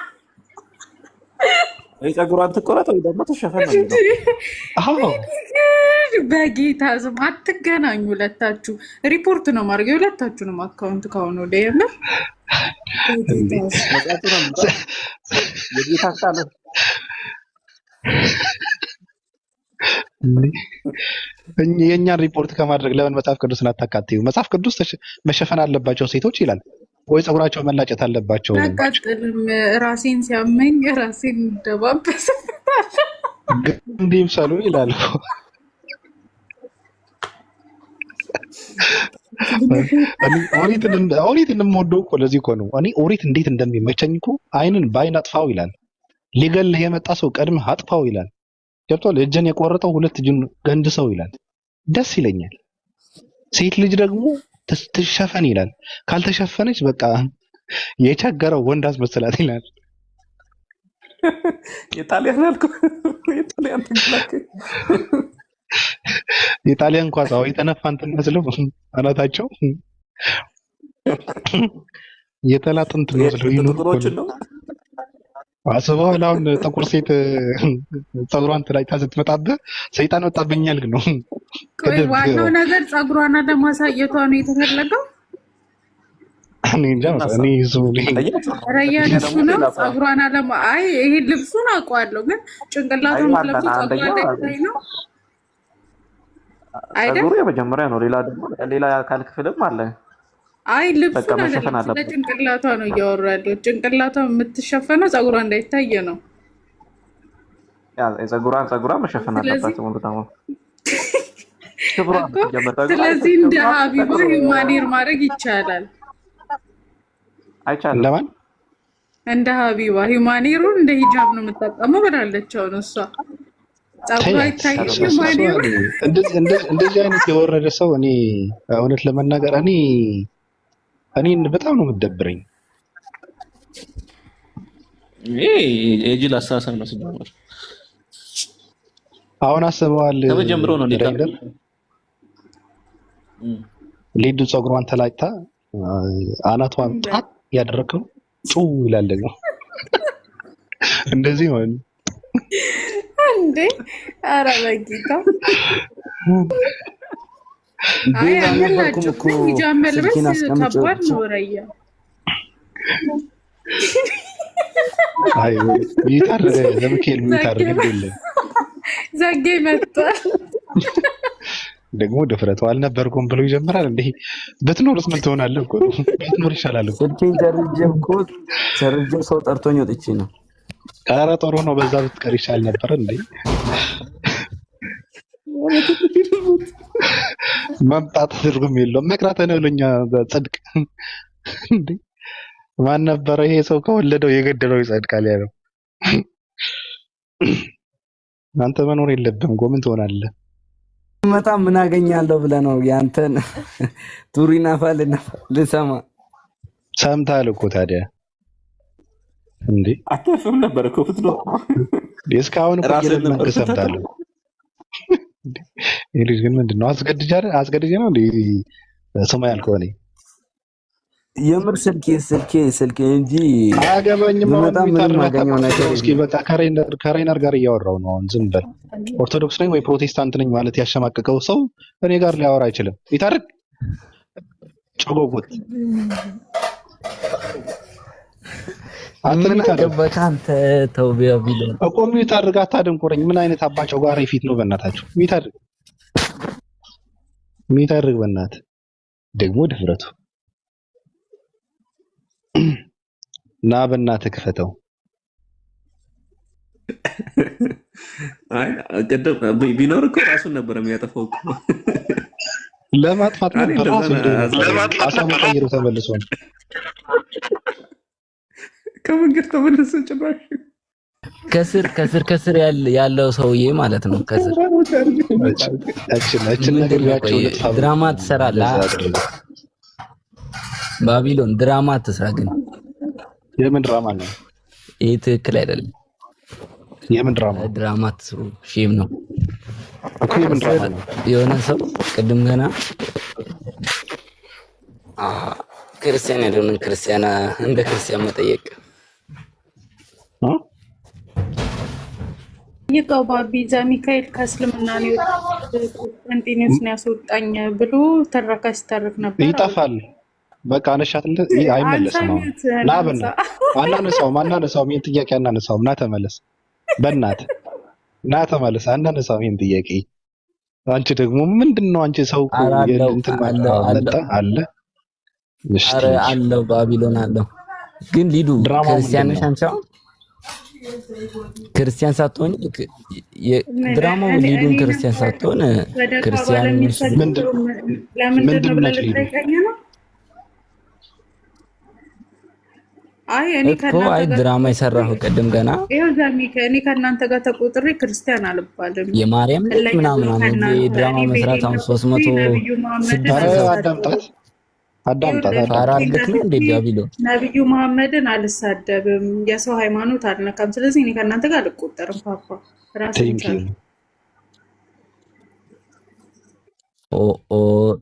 ወይ ፀጉሯን ትቆረጥ ወይ ደግሞ ተሸፈን ነው የሚለው። አዎ በጌታ ስም አትገናኙ። ሁለታችሁ ሪፖርት ነው ማድረግ የሁለታችሁንም አካውንት ካሁን ወደ የምር የጌታ ቃል የእኛን ሪፖርት ከማድረግ ለምን መጽሐፍ ቅዱስን አታካትዩ? መጽሐፍ ቅዱስ መሸፈን አለባቸው ሴቶች ይላል ወይ ፀጉራቸው መላጨት አለባቸው? አቃጥልም ራሴን ሲያመኝ ራሴን ደባበስ እንዲህም ሰሉ ይላል። ኦሪትን የምወደው እኮ ለዚህ እኮ ነው። እኔ ኦሪት እንዴት እንደሚመቸኝ እኮ አይንን በአይን አጥፋው ይላል። ሊገልህ የመጣ ሰው ቀድመህ አጥፋው ይላል። ገብቶሃል? እጅን የቆረጠው ሁለት እጅን ገንድሰው ይላል። ደስ ይለኛል። ሴት ልጅ ደግሞ ትሸፈን ይላል። ካልተሸፈነች በቃ የቸገረው ወንድ አስመስላት ይላል። የጣሊያን ያልኩህ የጣሊያን ትንክላክ የጣሊያን ኳስ የተነፋ እንትን መስለው አናታቸው የተላጥ እንትን መስለው ጥቁሮችን ነው አስበዋል። አሁን ጥቁር ሴት ፀጉሯን ተላጭታ ስትመጣብህ ሰይጣን ወጣብኝ ያልክ ነው። ቆይ ዋናው ነገር ጸጉሯን ለማሳየቷ ነው የተፈለገው። እኔ እንጃ እኔ ረያ ልብሱ ነው ጸጉሯን አይ ይሄ ልብሱን አውቀዋለሁ፣ ግን ጭንቅላቱን ለብሱ ጸጉሯን ላይ ነው አይደል? ጸጉሩ የመጀመሪያ ነው። ሌላ የአካል ክፍልም አለ። አይ ልብሱ ነው ጭንቅላቷ ነው እያወራ ያለው። ጭንቅላቷ የምትሸፈነው ጸጉሯ እንዳይታይ ነው። ጸጉሯን መሸፈን አለባት ሙሉ ተማው። ስለዚህ እንደ ሀቢባ ሂውማኔር ማድረግ ይቻላል። አይቻልም። ለማን እንደ ሀቢባ ሂውማኔሩን እንደ ሂጃብ ነው የምትጠቀመው ብላለች። አሁን እሷ ጸጉሯ አይታይም። ሂውማኔሩ እንደዚህ አይነት የወረደ ሰው እኔ እውነት ለመናገር እኔ በጣም ነው የምትደብረኝ። የጅል አስተሳሰብ ነው ሲጀምር። አሁን አስበዋል ተጀምሮ ነው ሊዱ ጸጉሯን ተላጭታ አናቷን ጣት ያደረከው ጩ ይላል ደግሞ እንደዚህ ነው እንዴ? ኧረ በጌታ ሂጃብ መልበስ ከባድ ነው። ረያ ይታረገ ለሚካኤል ይታረገ እንደለ ዘጌ መጥቷል። ደግሞ ድፍረቱ አልነበርኩም ብሎ ይጀምራል። እንዴ ብትኖርስ ምን ትሆናለህ እኮ ብትኖር ይሻላል እኮ። ስልኬን ሰርጄው ሰው ጠርቶኝ ወጥቼ ነው። ኧረ ጥሩ ነው፣ በዛ ብትቀር ይሻል ነበር። እንዴ መምጣት ትርጉም የለውም፣ መቅረት ነው ለኛ ጽድቅ። እንዴ ማን ነበረ ይሄ ሰው ከወለደው የገደለው ይጸድቃል ያለው? አንተ መኖር የለብህም እኮ ምን ትሆናለህ? መጣ ምን አገኛለሁ ብለህ ነው ያንተን ቱሪናፋ ልሰማ ሰምተሃል እኮ ታዲያ። እንዴ አትፍም ነበር እኮ ፍትሎ እስካሁን እኮ እየለመንክ ሰምተሃል። ይሄ ልጅ ግን ምንድን ነው አስገድጄ ነው እንዴ ስማ ያልከው? እኔ የምር ስልኬ እንጂ አያገባኝም። እስኪ በቃ ከሬነር ጋር እያወራው ነው። አሁን ዝም በል። ኦርቶዶክስ ነኝ ወይ ፕሮቴስታንት ነኝ ማለት ያሸማቀቀው ሰው እኔ ጋር ሊያወራ አይችልም። ይታርቅ ጮጎጎት አንተ ተው ቢያቢል እኮ ይታርቅ። አታደንቁረኝ። ምን አይነት አባቸው ጋር ፊት ነው በእናታችሁ? ይታርቅ በእናትህ ደግሞ ድፍረቱ እና በእናትህ ክፈተው። አይ ቀደም ቢኖር እኮ ራሱን ነበር የሚያጠፋው እኮ። ለማጥፋት ነበር ራሱ ቀይሮ ተመልሶ ነው ከመንገድ ተመልሶ ጭራሽ ከስር ያለው ሰውዬ ማለት ነው። ከስር ድራማ ትሰራለህ ባቢሎን። ድራማ ትስራ ግን የምን ድራማ ነው ይሄ? ትክክል አይደለም። የምን ድራማ ትስሩ ሼም ነው እኮ። የምን ድራማ ነው? የሆነ ሰው ቅድም ገና ክርስቲያን ያልሆነን ክርስቲያን እንደ ክርስቲያን መጠየቅ ይቀው ባቢ ሚካኤል ከእስልምና ነው ኮንቲኒዩስ ነው ያስወጣኝ ብሎ ተረካሽ ተርክ ነበር። ይጠፋል በቃ አነሻት አይመለስም። ና አናነሳውም። ይሄን ጥያቄ አናነሳውም። ና ተመለስ፣ በእናትህ ና ተመለስ። አናነሳውም ይሄን ጥያቄ። አንቺ ደግሞ ምንድነው? አንቺ ሰው እንትን አለ አለው ባቢሎን አለው። ግን ሊዱ ክርስቲያን ነሽ አንቺ? አሁን ክርስቲያን ሳትሆን ድራማው ሊዱን ክርስቲያን ሳትሆን ክርስቲያን ምንድን ነች ሊዱ? አይ ድራማ የሰራሁ ቅድም ገና እኔ ከእናንተ ጋር ተቆጥሬ ክርስቲያን አልባልም። የማርያም ምናምን ድራማ መስራት አሁን 306 አዳምጣት ነው እንዴ ቢያቢሎ? ነብዩ መሐመድን አልሳደብም፣ የሰው ሃይማኖት አልነካም። ስለዚህ እኔ ከእናንተ ጋር አልቆጠርም። ፓፓ ራስን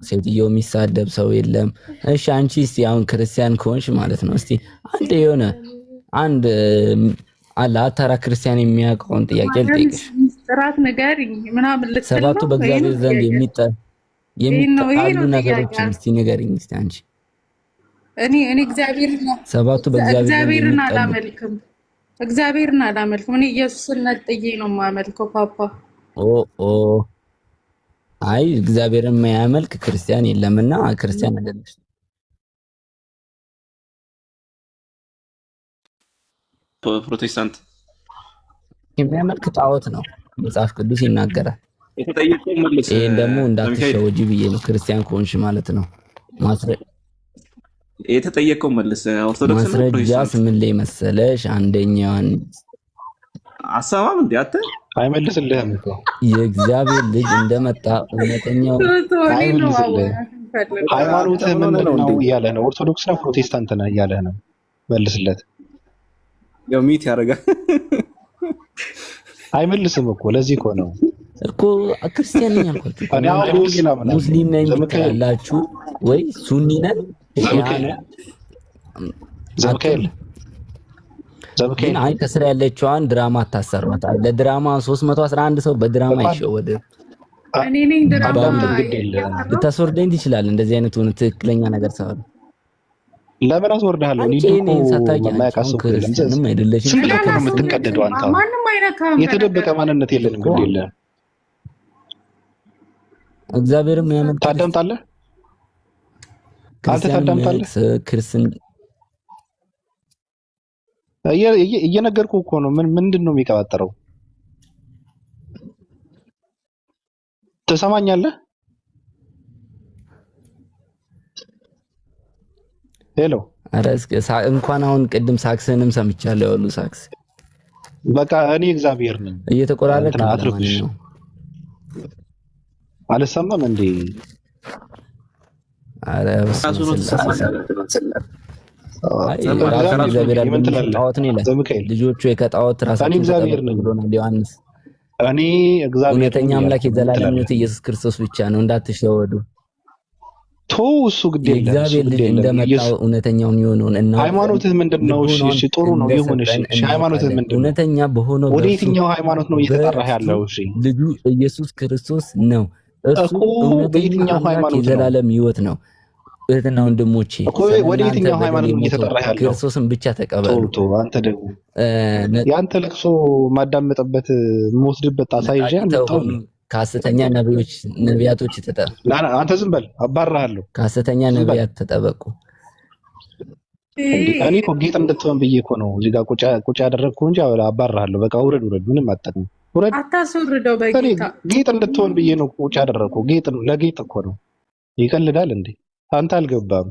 ሴትዮ የሚሳደብ ሰው የለም። እሺ አንቺ እስቲ አሁን ክርስቲያን ከሆንሽ ማለት ነው እስቲ አንድ አለ አታራ ክርስቲያን የሚያውቀውን ጥያቄ ልጠይቅሽ። ጥራት ንገሪኝ ምናምን ልትል ሰባቱ ነው? በእግዚአብሔር ዘንድ የሚጣሉ ነገሮችን እስቲ ንገሪኝ እስቲ አንቺ። እኔ ሰባቱ እግዚአብሔርን አላመልክም። እኔ ኢየሱስን ነጥዬ ነው የማመልከው ፓፓ። ኦ አይ እግዚአብሔርን የማያመልክ ክርስቲያን የለምና ክርስቲያን አይደለሽ። ፕሮቴስታንት የሚያመልክ ጣዖት ነው መጽሐፍ ቅዱስ ይናገራል። የተጠየቀው መልስ። ይሄን ደግሞ እንዳትሸወጂ ብዬ ነው ክርስቲያን ከሆንሽ ማለት ነው። የተጠየቀው መልስ። ኦርቶዶክስ ነው ማስረጃስ ምን ላይ መሰለሽ? አንደኛውን አሰማም እንዴ አተ አይመልስልህም እኮ የእግዚአብሔር ልጅ እንደመጣ እውነተኛው ሃይማኖትህ ምንድን ነው እያለ ነው። ኦርቶዶክስ ነው ፕሮቴስታንት ነው እያለ ነው። መልስለት። ያው ሚት ያደርጋል። አይመልስም እኮ ለዚህ እኮ ነው እኮ ክርስቲያን ነኝ አልኳችሁ። ሙስሊም ነኝ ትላላችሁ ወይ ሱኒ ነን ዘምከኤል አይ ከስራ ያለችዋን ድራማ ታሰርማታል። ለድራማ 311 ሰው በድራማ ይሸወድ። እኔ ነኝ ድራማ ልታስወርደኝ ትችላለህ። እንደዚህ አይነቱ ትክክለኛ ነገር ሰው ለምን አስወርድሃለሁ? እኔ ደግሞ ማያቃሰው ምንም አይደለሽም። ስንት ነው የምትቀደደው አንተ? ማንም አይነካም። የተደበቀ ማንነት የለንም። ግድ የለም። እግዚአብሔርም ያመጣ ታዳምጣለህ? አንተ ታዳምጣለህ? ክርስቲያን እየነገርኩህ እኮ ነው። ምንድን ነው የሚቀባጠረው? ትሰማኛለህ? ሄሎ። አረ እንኳን አሁን ቅድም ሳክስንም ሰምቻለሁ። ያሉ ሳክስ በቃ እኔ እግዚአብሔር ነኝ። እየተቆራረጠ ነው። አልሰማም እንዴ? አረ ልጆቹ ከጣዖት ራሳቸው ብሎናል ዮሐንስ። እኔ እግዚአብሔር እውነተኛ አምላክ የዘላለም ሕይወት ኢየሱስ ክርስቶስ ብቻ ነው፣ እንዳትሸወዱ። እሱ ግድ የለም። እግዚአብሔር ልጅ እንደመጣው እውነተኛውን የሆነውን እና ሃይማኖትህ ምንድነው? እሺ ጥሩ ነው ይሁን። እሺ ሃይማኖትህ ምንድነው? እውነተኛ በሆነው ወደ የትኛው ሃይማኖት ነው እየተጠራህ ያለው? እሺ ልጁ ኢየሱስ ክርስቶስ ነው። እሱ በየትኛው ሃይማኖት የዘላለም ሕይወት ነው። እህትና ወንድሞቼ ወደ የትኛው ሃይማኖት ነው እየተጠራህ ያለው? ክርስቶስን ብቻ ተቀበሉ። አንተ ደግሞ ያንተ ለቅሶ ማዳመጥበት የምወስድበት አሳይዤ አንተው ከሐሰተኛ ነቢያቶች ተጠበቁ። አንተ ዝም በል አባራሃለሁ። ከሐሰተኛ ነቢያት ተጠበቁ። እኔ እኮ ጌጥ እንድትሆን ብዬ እኮ ነው እዚህ ጋር ቁጭ ያደረግኩህ እንጂ አባራሃለሁ። በቃ ውረድ፣ ምንም አጠቅም። ውረድ፣ አታስወርደው። በጌታ ጌጥ እንድትሆን ብዬ ነው ቁጭ ያደረግኩህ። ለጌጥ እኮ ነው። ይቀልዳል እንዴ? አንተ አልገባም።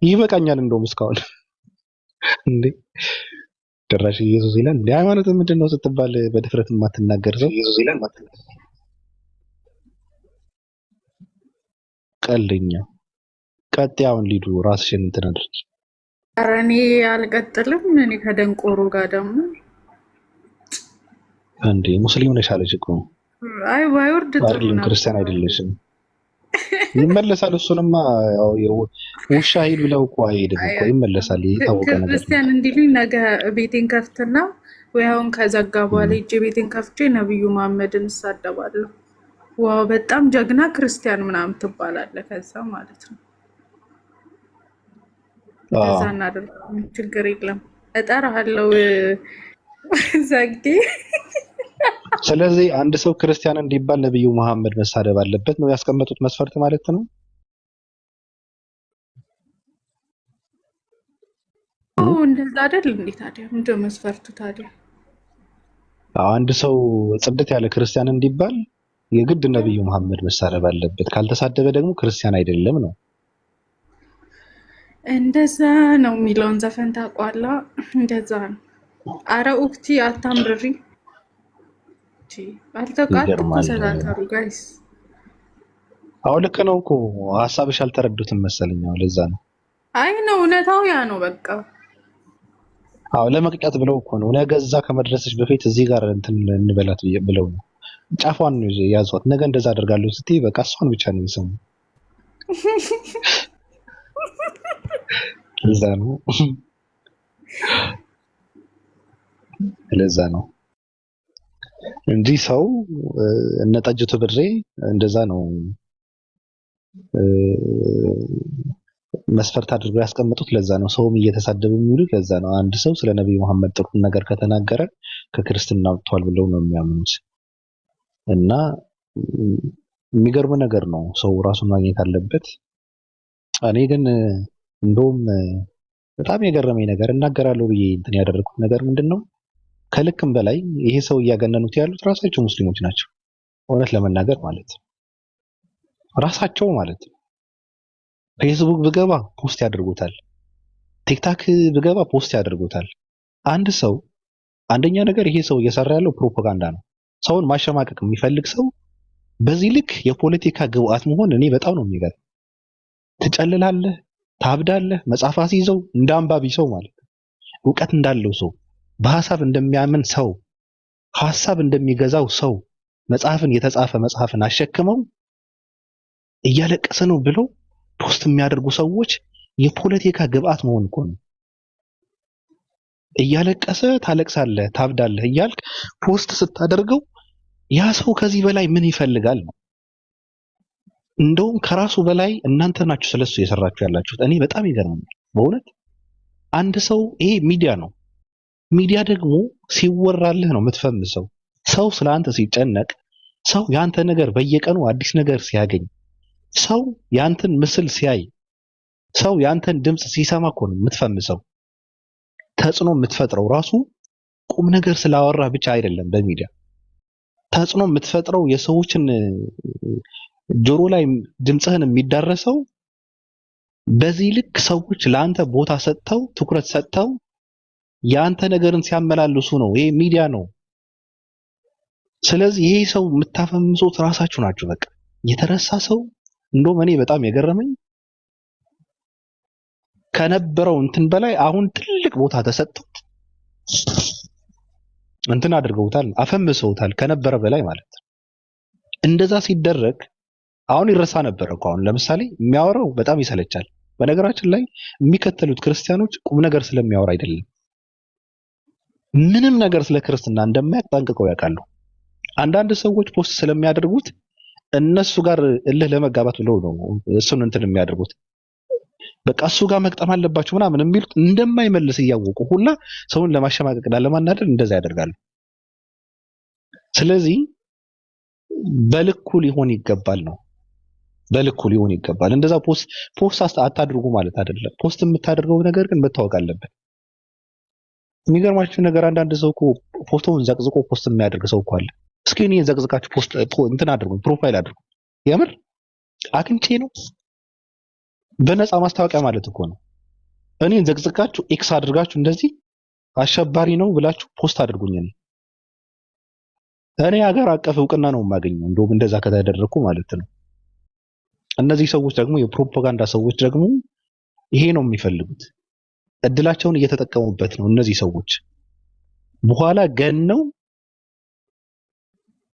ይበቃኛል እንደውም እስካሁን እንዴ ጭራሽ ኢየሱስ ይላል። ሃይማኖት ምንድን ነው ስትባል በድፍረት የማትናገር ሰው ኢየሱስ ይላል። ቀልደኛ። ቀጥይ አሁን ሊዱ ራስሽን እንትን አድርጊ። ኧረ እኔ አልቀጥልም። እኔ ከደንቆሮ ጋር ደግሞ እንዴ ሙስሊም ነሽ አለች እኮ። አይ ባይወርድ ጥሩ ነው። ክርስቲያን አይደለሽም። ይመለሳል። እሱንማ ያው ውሻ ሂድ ብለው እኮ አይሄድም እኮ ይመለሳል። የታወቀ ነገር ነው። ክርስቲያን እንዲሉኝ ነገ ቤቴን ከፍትና ወይ አሁን ከዘጋ በኋላ ሂጅ ቤቴን ከፍቼ ነብዩ መሐመድን እሳደባለሁ። ዋው በጣም ጀግና ክርስቲያን ምናምን ትባላለህ። ከዛ ማለት ነው ከዛ እናደርጋለን። ችግር የለም እጠራለሁ ዘግቼ። ስለዚህ አንድ ሰው ክርስቲያን እንዲባል ነብዩ መሐመድ መሳደብ አለበት ነው ያስቀመጡት መስፈርት ማለት ነው። እንደዛ አይደል እንዴ? ታዲያ ምንድነው መስፈርቱ ታዲያ? አንድ ሰው ጽድት ያለ ክርስቲያን እንዲባል የግድ ነብዩ መሐመድ መሳደብ አለበት። ካልተሳደበ ደግሞ ክርስቲያን አይደለም ነው። እንደዛ ነው የሚለውን ዘፈን ታውቋለህ? እንደዛ ነው። አረ ኡክቲ አታምርሪ አልተቃጠሉ ጋይስ። አዎ ልክ ነው እኮ ሀሳብሽ አልተረዱትም መሰለኝ። አዎ ለዛ ነው። አይ ነው እውነታው ያ ነው በቃ። አዎ ለመቅጨት ብለው እኮ ነው። ነገ እዛ ከመድረስሽ በፊት እዚህ ጋር እንትን እንበላት ብለው ነው። ጫፏን ነው ያዟት። ነገ እንደዛ አደርጋለሁ ስትይ በቃ እሷን ብቻ ነው የሚሰሙ። ለዛ ነው እንጂ ሰው እነ ጠጅቱ ብሬ እንደዛ ነው መስፈርት አድርገው ያስቀመጡት። ለዛ ነው ሰውም እየተሳደቡ የሚውሉት። ለዛ ነው አንድ ሰው ስለ ነብዩ መሐመድ ጥሩ ነገር ከተናገረ ከክርስትና ወጥቷል ብለው ነው የሚያምኑት። እና የሚገርም ነገር ነው። ሰው ራሱን ማግኘት አለበት። እኔ ግን እንደውም በጣም የገረመኝ ነገር እናገራለሁ ብዬ እንትን ያደረኩት ነገር ምንድነው፣ ከልክም በላይ ይሄ ሰው እያገነኑት ያሉት ራሳቸው ሙስሊሞች ናቸው። እውነት ለመናገር ማለት ነው ራሳቸው ማለት ነው። ፌስቡክ ብገባ ፖስት ያደርጉታል፣ ቲክታክ ብገባ ፖስት ያደርጉታል። አንድ ሰው አንደኛ ነገር ይሄ ሰው እየሰራ ያለው ፕሮፓጋንዳ ነው። ሰውን ማሸማቀቅ የሚፈልግ ሰው በዚህ ልክ የፖለቲካ ግብአት መሆን እኔ በጣም ነው የሚገርም። ትጨልላለህ፣ ታብዳለህ። መጽሐፍ ይዘው እንደ አንባቢ ሰው ማለት እውቀት እንዳለው ሰው፣ በሐሳብ እንደሚያምን ሰው፣ ሐሳብ እንደሚገዛው ሰው መጽሐፍን የተጻፈ መጽሐፍን አሸክመው እያለቀሰ ነው ብለው ፖስት የሚያደርጉ ሰዎች የፖለቲካ ግብአት መሆን እኮ ነው። እያለቀሰ ታለቅሳለህ፣ ታብዳለህ እያልክ ፖስት ስታደርገው ያ ሰው ከዚህ በላይ ምን ይፈልጋል ነው። እንደውም ከራሱ በላይ እናንተ ናችሁ ስለሱ የሰራችሁ ያላችሁት። እኔ በጣም ይገርመኛል በእውነት። አንድ ሰው ይሄ ሚዲያ ነው። ሚዲያ ደግሞ ሲወራልህ ነው የምትፈምሰው። ሰው ስለአንተ ሲጨነቅ፣ ሰው ያንተ ነገር በየቀኑ አዲስ ነገር ሲያገኝ፣ ሰው ያንተን ምስል ሲያይ፣ ሰው ያንተን ድምጽ ሲሰማ እኮ ነው የምትፈምሰው። ተጽዕኖ የምትፈጥረው ራሱ ቁም ነገር ስላወራ ብቻ አይደለም። በሚዲያ ተጽዕኖ የምትፈጥረው የሰዎችን ጆሮ ላይ ድምጽህን የሚዳረሰው በዚህ ልክ ሰዎች ለአንተ ቦታ ሰጥተው ትኩረት ሰጥተው ያንተ ነገርን ሲያመላልሱ ነው። ይሄ ሚዲያ ነው። ስለዚህ ይሄ ሰው የምታፈምሱት ራሳችሁ ናችሁ። በቃ የተረሳ ሰው እንደውም እኔ በጣም የገረመኝ ከነበረው እንትን በላይ አሁን ትልቅ ቦታ ተሰጥቶት እንትን አድርገውታል፣ አፈምሰውታል ከነበረ በላይ ማለት ነው። እንደዛ ሲደረግ አሁን ይረሳ ነበር እኮ። አሁን ለምሳሌ የሚያወራው በጣም ይሰለቻል። በነገራችን ላይ የሚከተሉት ክርስቲያኖች ቁም ነገር ስለሚያወራ አይደለም፣ ምንም ነገር ስለ ክርስትና እንደማያውቅ ጠንቅቀው ያውቃሉ። አንዳንድ ሰዎች ፖስት ስለሚያደርጉት እነሱ ጋር እልህ ለመጋባት ብለው ነው እሱን እንትን የሚያደርጉት። በቃ እሱ ጋር መቅጠም አለባቸው ምናምን የሚሉት እንደማይመልስ እያወቁ ሁላ ሰውን ለማሸማቀቅና ለማናደድ እንደዛ ያደርጋሉ። ስለዚህ በልኩ ሊሆን ይገባል ነው፣ በልኩ ሊሆን ይገባል። እንደዛ ፖስት አታድርጉ ማለት አይደለም። ፖስት የምታደርገው ነገር ግን መታወቅ አለበት። የሚገርማችሁ ነገር አንዳንድ ሰው እኮ ፎቶውን ዘቅዝቆ ፖስት የሚያደርግ ሰው እኮ አለ። እስኪ እኔን ዘቅዝቃችሁ ፖስት እንትን አድርጉ፣ ፕሮፋይል አድርጉ። የምር አግኝቼ ነው። በነፃ ማስታወቂያ ማለት እኮ ነው። እኔን ዘቅዝቃችሁ ኤክስ አድርጋችሁ እንደዚህ አሸባሪ ነው ብላችሁ ፖስት አድርጉኝ። እኔ ሀገር አቀፍ እውቅና ነው የማገኘው እንደውም እንደዛ ከተደረኩ ማለት ነው። እነዚህ ሰዎች ደግሞ የፕሮፓጋንዳ ሰዎች ደግሞ ይሄ ነው የሚፈልጉት። እድላቸውን እየተጠቀሙበት ነው እነዚህ ሰዎች። በኋላ ገነው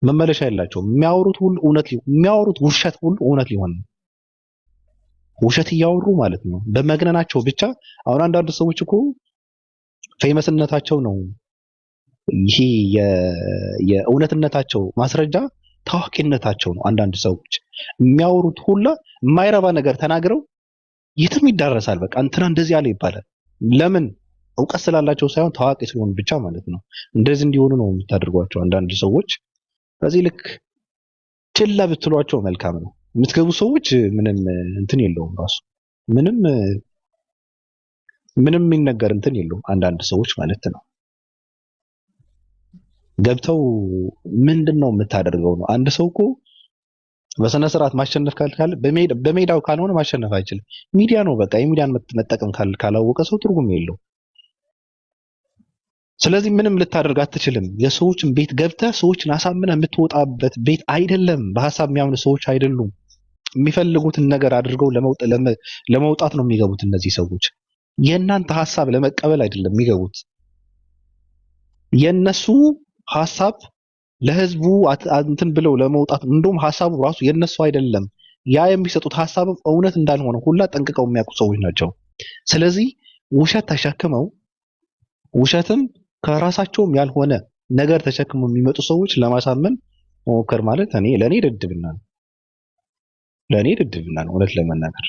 መመለሻ የላቸውም። የሚያወሩት ሁሉ እውነት የሚያወሩት ውሸት ሁሉ እውነት ሊሆን ነው። ውሸት እያወሩ ማለት ነው በመግነናቸው ብቻ። አሁን አንዳንድ ሰዎች እኮ ፌመስነታቸው ነው ይሄ የእውነትነታቸው ማስረጃ ታዋቂነታቸው ነው። አንዳንድ ሰዎች የሚያወሩት ሁላ የማይረባ ነገር ተናግረው የትም ይዳረሳል። በቃ እንትና እንደዚህ አለ ይባላል። ለምን? እውቀት ስላላቸው ሳይሆን ታዋቂ ስለሆኑ ብቻ ማለት ነው። እንደዚህ እንዲሆኑ ነው የምታደርጓቸው አንዳንድ ሰዎች። በዚህ ልክ ችላ ብትሏቸው መልካም ነው። የምትገቡ ሰዎች ምንም እንትን የለውም ራሱ ምንም የሚነገር እንትን የለውም። አንዳንድ ሰዎች ማለት ነው ገብተው ምንድነው የምታደርገው ነው። አንድ ሰው እኮ በስነ ስርዓት ማሸነፍ ካልካለ በሜዳው ካልሆነ ማሸነፍ አይችልም። ሚዲያ ነው በቃ። የሚዲያን መጠቀም ካላወቀ ሰው ትርጉም የለው። ስለዚህ ምንም ልታደርግ አትችልም። የሰዎችን ቤት ገብተህ ሰዎችን አሳምነህ የምትወጣበት ቤት አይደለም። በሐሳብ የሚያምኑ ሰዎች አይደሉም። የሚፈልጉትን ነገር አድርገው ለመውጣት ነው የሚገቡት። እነዚህ ሰዎች የእናንተ ሐሳብ ለመቀበል አይደለም የሚገቡት። የነሱ ሐሳብ ለህዝቡ እንትን ብለው ለመውጣት፣ እንደውም ሐሳቡ ራሱ የነሱ አይደለም። ያ የሚሰጡት ሐሳብም እውነት እንዳልሆነ ሁላ ጠንቅቀው የሚያውቁ ሰዎች ናቸው። ስለዚህ ውሸት ተሸክመው ውሸትም ከራሳቸውም ያልሆነ ነገር ተሸክሞ የሚመጡ ሰዎች ለማሳመን መሞከር ማለት ለኔ ድድብና ነው። ለኔ ድድብና ነው እውነት ለመናገር።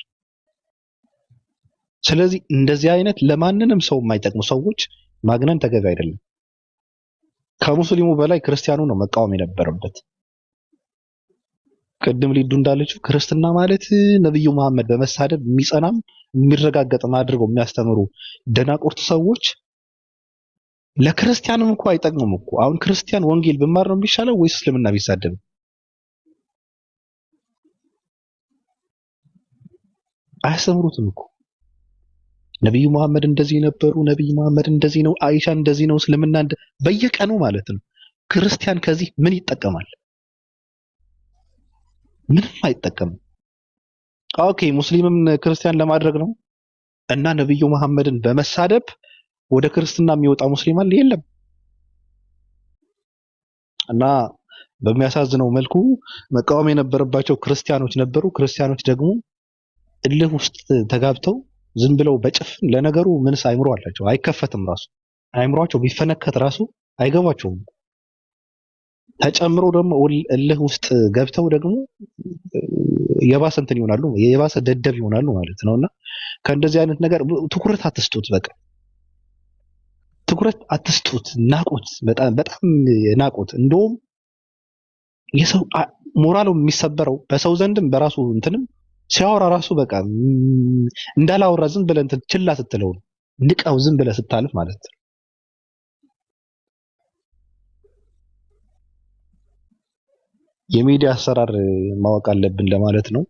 ስለዚህ እንደዚህ አይነት ለማንንም ሰው የማይጠቅሙ ሰዎች ማግነን ተገቢ አይደለም። ከሙስሊሙ በላይ ክርስቲያኑ ነው መቃወም የነበረበት። ቅድም ሊዱ እንዳለችው ክርስትና ማለት ነብዩ መሐመድ በመሳደብ የሚጸናም የሚረጋገጥም አድርገው የሚያስተምሩ ደናቁርት ሰዎች ለክርስቲያንም እንኳን አይጠቅሙም እኮ። አሁን ክርስቲያን ወንጌል ቢማር ነው የሚሻለው ወይስ እስልምና ቢሳደብ? አያስተምሩትም እኮ። ነብዩ መሐመድ እንደዚህ ነበሩ፣ ነብዩ መሐመድ እንደዚህ ነው፣ አይሻ እንደዚህ ነው፣ እስልምና በየቀኑ ማለት ነው። ክርስቲያን ከዚህ ምን ይጠቀማል? ምንም አይጠቀምም። ኦኬ ሙስሊምም ክርስቲያን ለማድረግ ነው እና ነብዩ መሐመድን በመሳደብ ወደ ክርስትና የሚወጣ ሙስሊም አለ? የለም። እና በሚያሳዝነው መልኩ መቃወም የነበረባቸው ክርስቲያኖች ነበሩ። ክርስቲያኖች ደግሞ እልህ ውስጥ ተጋብተው ዝም ብለው በጭፍን ለነገሩ ምንስ አይምሮ አላቸው? አይከፈትም። ራሱ አይምሯቸው ቢፈነከት ራሱ አይገባቸውም። ተጨምሮ ደግሞ እልህ ውስጥ ገብተው ደግሞ የባሰ እንትን ይሆናሉ፣ የባሰ ደደብ ይሆናሉ ማለት ነውና ከእንደዚህ አይነት ነገር ትኩረት አትስጡት። በቃ ትኩረት አትስጡት። ናቁት፣ በጣም በጣም ናቁት። እንደውም የሰው ሞራሉ የሚሰበረው በሰው ዘንድም በራሱ እንትንም ሲያወራ ራሱ በቃ እንዳላወራ ዝም ብለህ እንትን ችላ ስትለው ንቀው ዝም ብለህ ስታልፍ ማለት ነው። የሚዲያ አሰራር ማወቅ አለብን ለማለት ነው።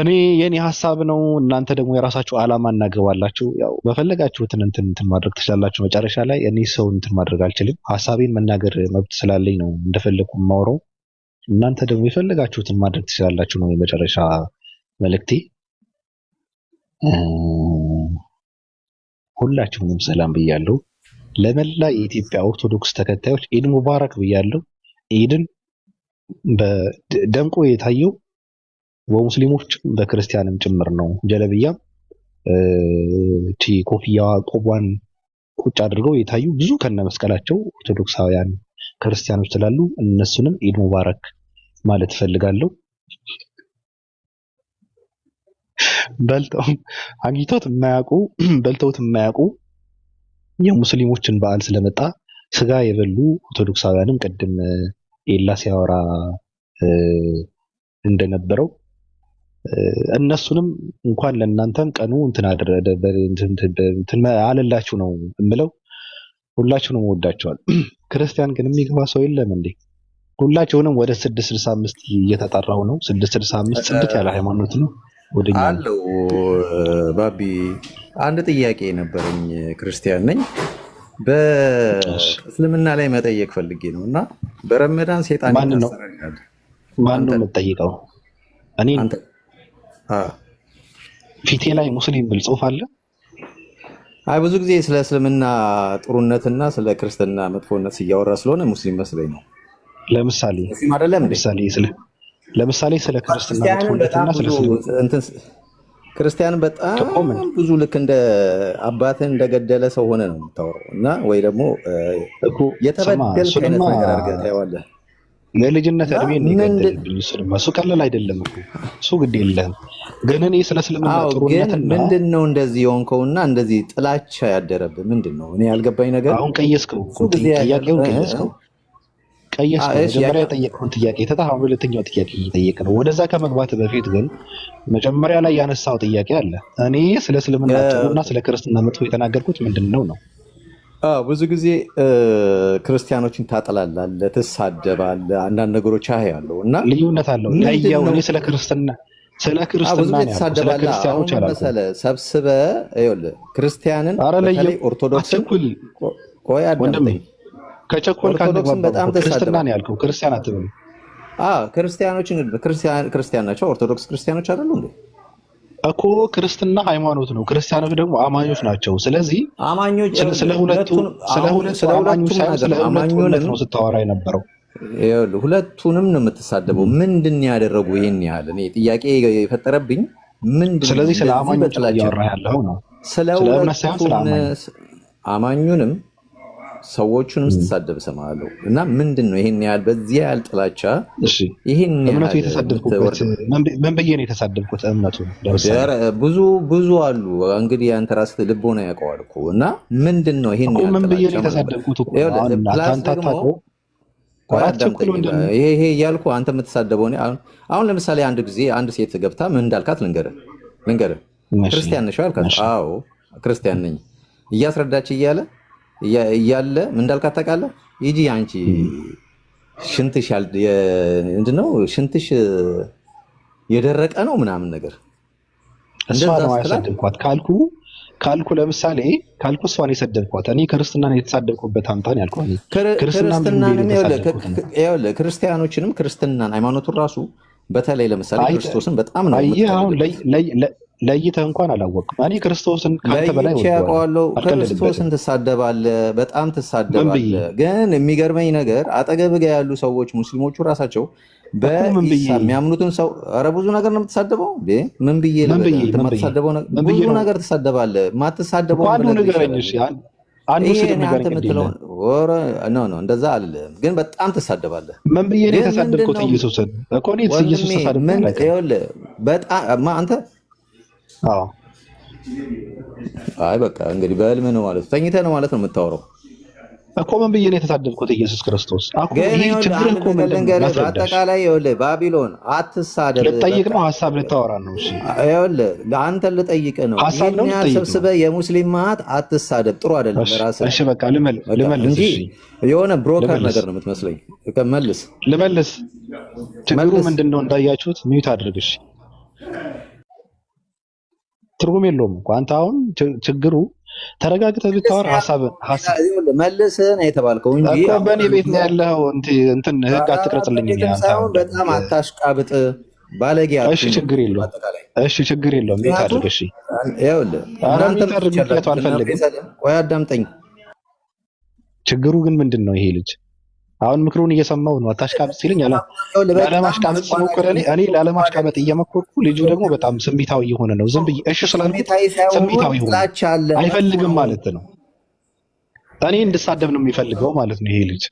እኔ የኔ ሐሳብ ነው። እናንተ ደግሞ የራሳችሁ ዓላማ እናገባላችሁ። ያው በፈለጋችሁት እንትን ማድረግ ትችላላችሁ። መጨረሻ ላይ እኔ ሰው እንትን ማድረግ አልችልም። ሐሳቤን መናገር መብት ስላለኝ ነው እንደፈለኩ የማወራው። እናንተ ደግሞ የፈለጋችሁትን ማድረግ ትችላላችሁ ነው የመጨረሻ መልእክቴ። ሁላችሁንም ሰላም ብያለሁ። ለመላ የኢትዮጵያ ኦርቶዶክስ ተከታዮች ኢድ ሙባረክ ብያለሁ። ኢድን በደምቆ የታየው በሙስሊሞች በክርስቲያንም ጭምር ነው። ጀለብያም ኮፍያዋ ቆቧን ቁጭ አድርገው የታዩ ብዙ ከነ መስቀላቸው ኦርቶዶክሳውያን ክርስቲያኖች ስላሉ እነሱንም ኢድ ሙባረክ ማለት ፈልጋለሁ። አግኝቶት የማያውቁ የሙስሊሞችን በዓል ስለመጣ ስጋ የበሉ ኦርቶዶክሳውያንም ቅድም ኤላ ሲያወራ እንደነበረው እነሱንም እንኳን ለእናንተም ቀኑ እንትን አለላችሁ ነው የምለው። ሁላችሁንም ወዳችኋል። ክርስቲያን ግን የሚገባ ሰው የለም እንዴ? ሁላችሁንም ወደ 665 እየተጠራው ነው። 665 ጽድት ያለ ሃይማኖት ነው። ወደኛ አለው ባቢ አንድ ጥያቄ ነበረኝ። ክርስቲያን ነኝ። በእስልምና ላይ መጠየቅ ፈልጌ ነው እና በረመዳን ሴጣን ይታሰራል። ማን ነው የምትጠይቀው? እኔ ፊቴ ላይ ሙስሊም ብል ጽሑፍ አለ። አይ ብዙ ጊዜ ስለ እስልምና ጥሩነትና ስለ ክርስትና መጥፎነት ሲያወራ ስለሆነ ሙስሊም መስለኝ ነው። ለምሳሌ ስለ ክርስትና መጥፎነትና ስለ ክርስቲያን በጣም ብዙ ልክ እንደ አባትን እንደገደለ ሰው ሆነ ነው የምታወራው እና ወይ ደግሞ የተበደልክ አይነት ነገር አድርገህ ታየዋለህ። የልጅነት እድሜ እንደገደልብኝ እሱ ቀላል አይደለም እኮ እሱ ግድ የለህም። ግን እኔ ስለ እስልምና ጥሩነትና ምንድነው እንደዚህ የሆንከውና እንደዚህ ጥላቻ ያደረብህ ምንድነው? እኔ ያልገባኝ ነገር አሁን ቀየስከው ጥያቄውን መጀመሪያ የጠየቅኩን ጥያቄ ተታህ ሁለተኛው ጥያቄ እየጠየቅ ነው። ወደዛ ከመግባት በፊት ግን መጀመሪያ ላይ ያነሳው ጥያቄ አለ። እኔ ስለ እስልምና ጥሩና ስለ ክርስትና መጥፎ የተናገርኩት ምንድነው ነው? ብዙ ጊዜ ክርስቲያኖችን ታጠላላለህ፣ ትሳደባለህ፣ አንዳንድ ነገሮች ያለው እና ልዩነት አለው። ያያው እኔ ስለ ክርስትና ሰብስበህ ይኸውልህ ክርስቲያንን በተለይ ኦርቶዶክስን ቆይ አዳምጠኝ። ከቸኮል በጣም ክርስትና ነው ያልከው። ክርስቲያን አትበል። ክርስቲያኖችን ክርስቲያን ናቸው። ኦርቶዶክስ ክርስቲያኖች አይደሉ እንዴ? እኮ ክርስትና ሃይማኖት ነው፣ ክርስቲያኖች ደግሞ አማኞች ናቸው። ስለዚህ አማኞች ስለ ሁለቱ አማኞች ሳይሆን ስለ እምነት ነው ስታወራ የነበረው። ሁለቱንም ነው የምትሳደበው። ምንድን ያደረጉ ይሄን ያህል? እኔ ጥያቄ የፈጠረብኝ ምንድን? ስለዚህ ስለ አማኞች እያወራ ያለው ነው፣ ስለ እምነት ሳይሆን ስለ አማኙንም ሰዎቹንም ስትሳደብ እሰማለሁ። እና ምንድን ነው ይሄን ያህል በዚህ ያህል ጥላቻ? እሺ ይሄን እምነቱ ያህል የተሳደብኩበት ምን ብዬ ነው የተሳደብኩት? እምነቱ ለምሳሌ ብዙ አሉ እንግዲህ አንተ ራስህ ልቦና ያውቀዋል እኮ። እና ምንድን ነው ይሄን ያህል ምን ብዬ ነው ጥላቻ? የተሳደብኩት እኮ ፕላስ ደግሞ ይሄ እያልኩ አንተ የምትሳደበው አሁን ለምሳሌ አንድ ጊዜ አንድ ሴት ገብታ ምን እንዳልካት ልንገርህ። ክርስቲያን ነሽ አልካት። አዎ ክርስቲያን ነኝ እያስረዳች እያለ ምን እንዳልካት ታውቃለህ? ሂጂ አንቺ ሽንትሽ ምንድን ነው ሽንትሽ የደረቀ ነው ምናምን ነገር እሷ ነው ያሰደብኳት ካልኩ ለምሳሌ ካልኩ እሷን የሰደብኳት እኔ ክርስትናን የተሳደብኩበት አንተን ያልኩህ ክርስቲያኖችንም ክርስትናን ሃይማኖቱን ራሱ በተለይ ለምሳሌ ክርስቶስን በጣም ነው አሁን ለይተህ እንኳን አላወቅም። እኔ ክርስቶስን ካንተ በላይ ያውቀዋለሁ። ክርስቶስን ትሳደባለህ፣ በጣም ትሳደባለህ። ግን የሚገርመኝ ነገር አጠገብህ ጋር ያሉ ሰዎች ሙስሊሞቹ ራሳቸው በኢሳ የሚያምኑትን ሰው ኧረ ብዙ ነገር ነው የምትሳደበው። ምን ብዬ ብዙ ነገር ትሳደባለህ። ማትሳደበው እንደዛ አልልም፣ ግን በጣም ትሳደባለህ። ምን ብዬ ነው የተሳደብኩት? ኢየሱስን እኮ ነው ኢየሱስ በጣም አንተ አይ በቃ እንግዲህ በህልም ነው ማለት ተኝተህ ነው ማለት ነው የምታወራው እኮ። ምን ብዬ ነው የተሳደብኩት? ኢየሱስ ክርስቶስ በአጠቃላይ ይኸውልህ ባቢሎን አትሳደብ። ልጠይቅ ነው ሀሳብ ልታወራ ነው? እሺ ይኸውልህ ለአንተ ልጠይቅ ነው። ይሄን ያህል ሰብስበህ የሙስሊም ማት አትሳደብ፣ ጥሩ አይደለም ለራስህ። እሺ በቃ ልመልስ እንጂ የሆነ ብሮከር ነገር ነው የምትመስለኝ። ልመልስ። ችግሩ ምንድነው? እንዳያችሁት ሚዩት አድርግ። እሺ ትርጉም የለውም እኮ አንተ አሁን ችግሩ ተረጋግተህ ብታወራ ሀሳብ መልስህ ነው የተባልከው እንጂ እኮ በእኔ ቤት ነው ያለው። እንትን ህግ አትቅረጽልኝ። በጣም አታሽቃብጥ ባለጌ። እሺ ችግር የለውም። ሚዩት አድርግ። እሺ ይኸውልህ እናንተ አልፈልግም። ቆይ አዳምጠኝ። ችግሩ ግን ምንድን ነው? ይሄ ልጅ አሁን ምክሩን እየሰማው ነው። አታሽቃብጥ ሲለኝ ላለማሽቃበጥ ሲሞክር እኔ ላለማሽቃበጥ እየሞከርኩ ልጁ ደግሞ በጣም ስሜታዊ የሆነ ነው። ዝም ብዬ እሺ ስላልኩት ስሜታዊ ሆነ አይፈልግም ማለት ነው። እኔ እንድሳደብ ነው የሚፈልገው ማለት ነው። ይሄ ልጅ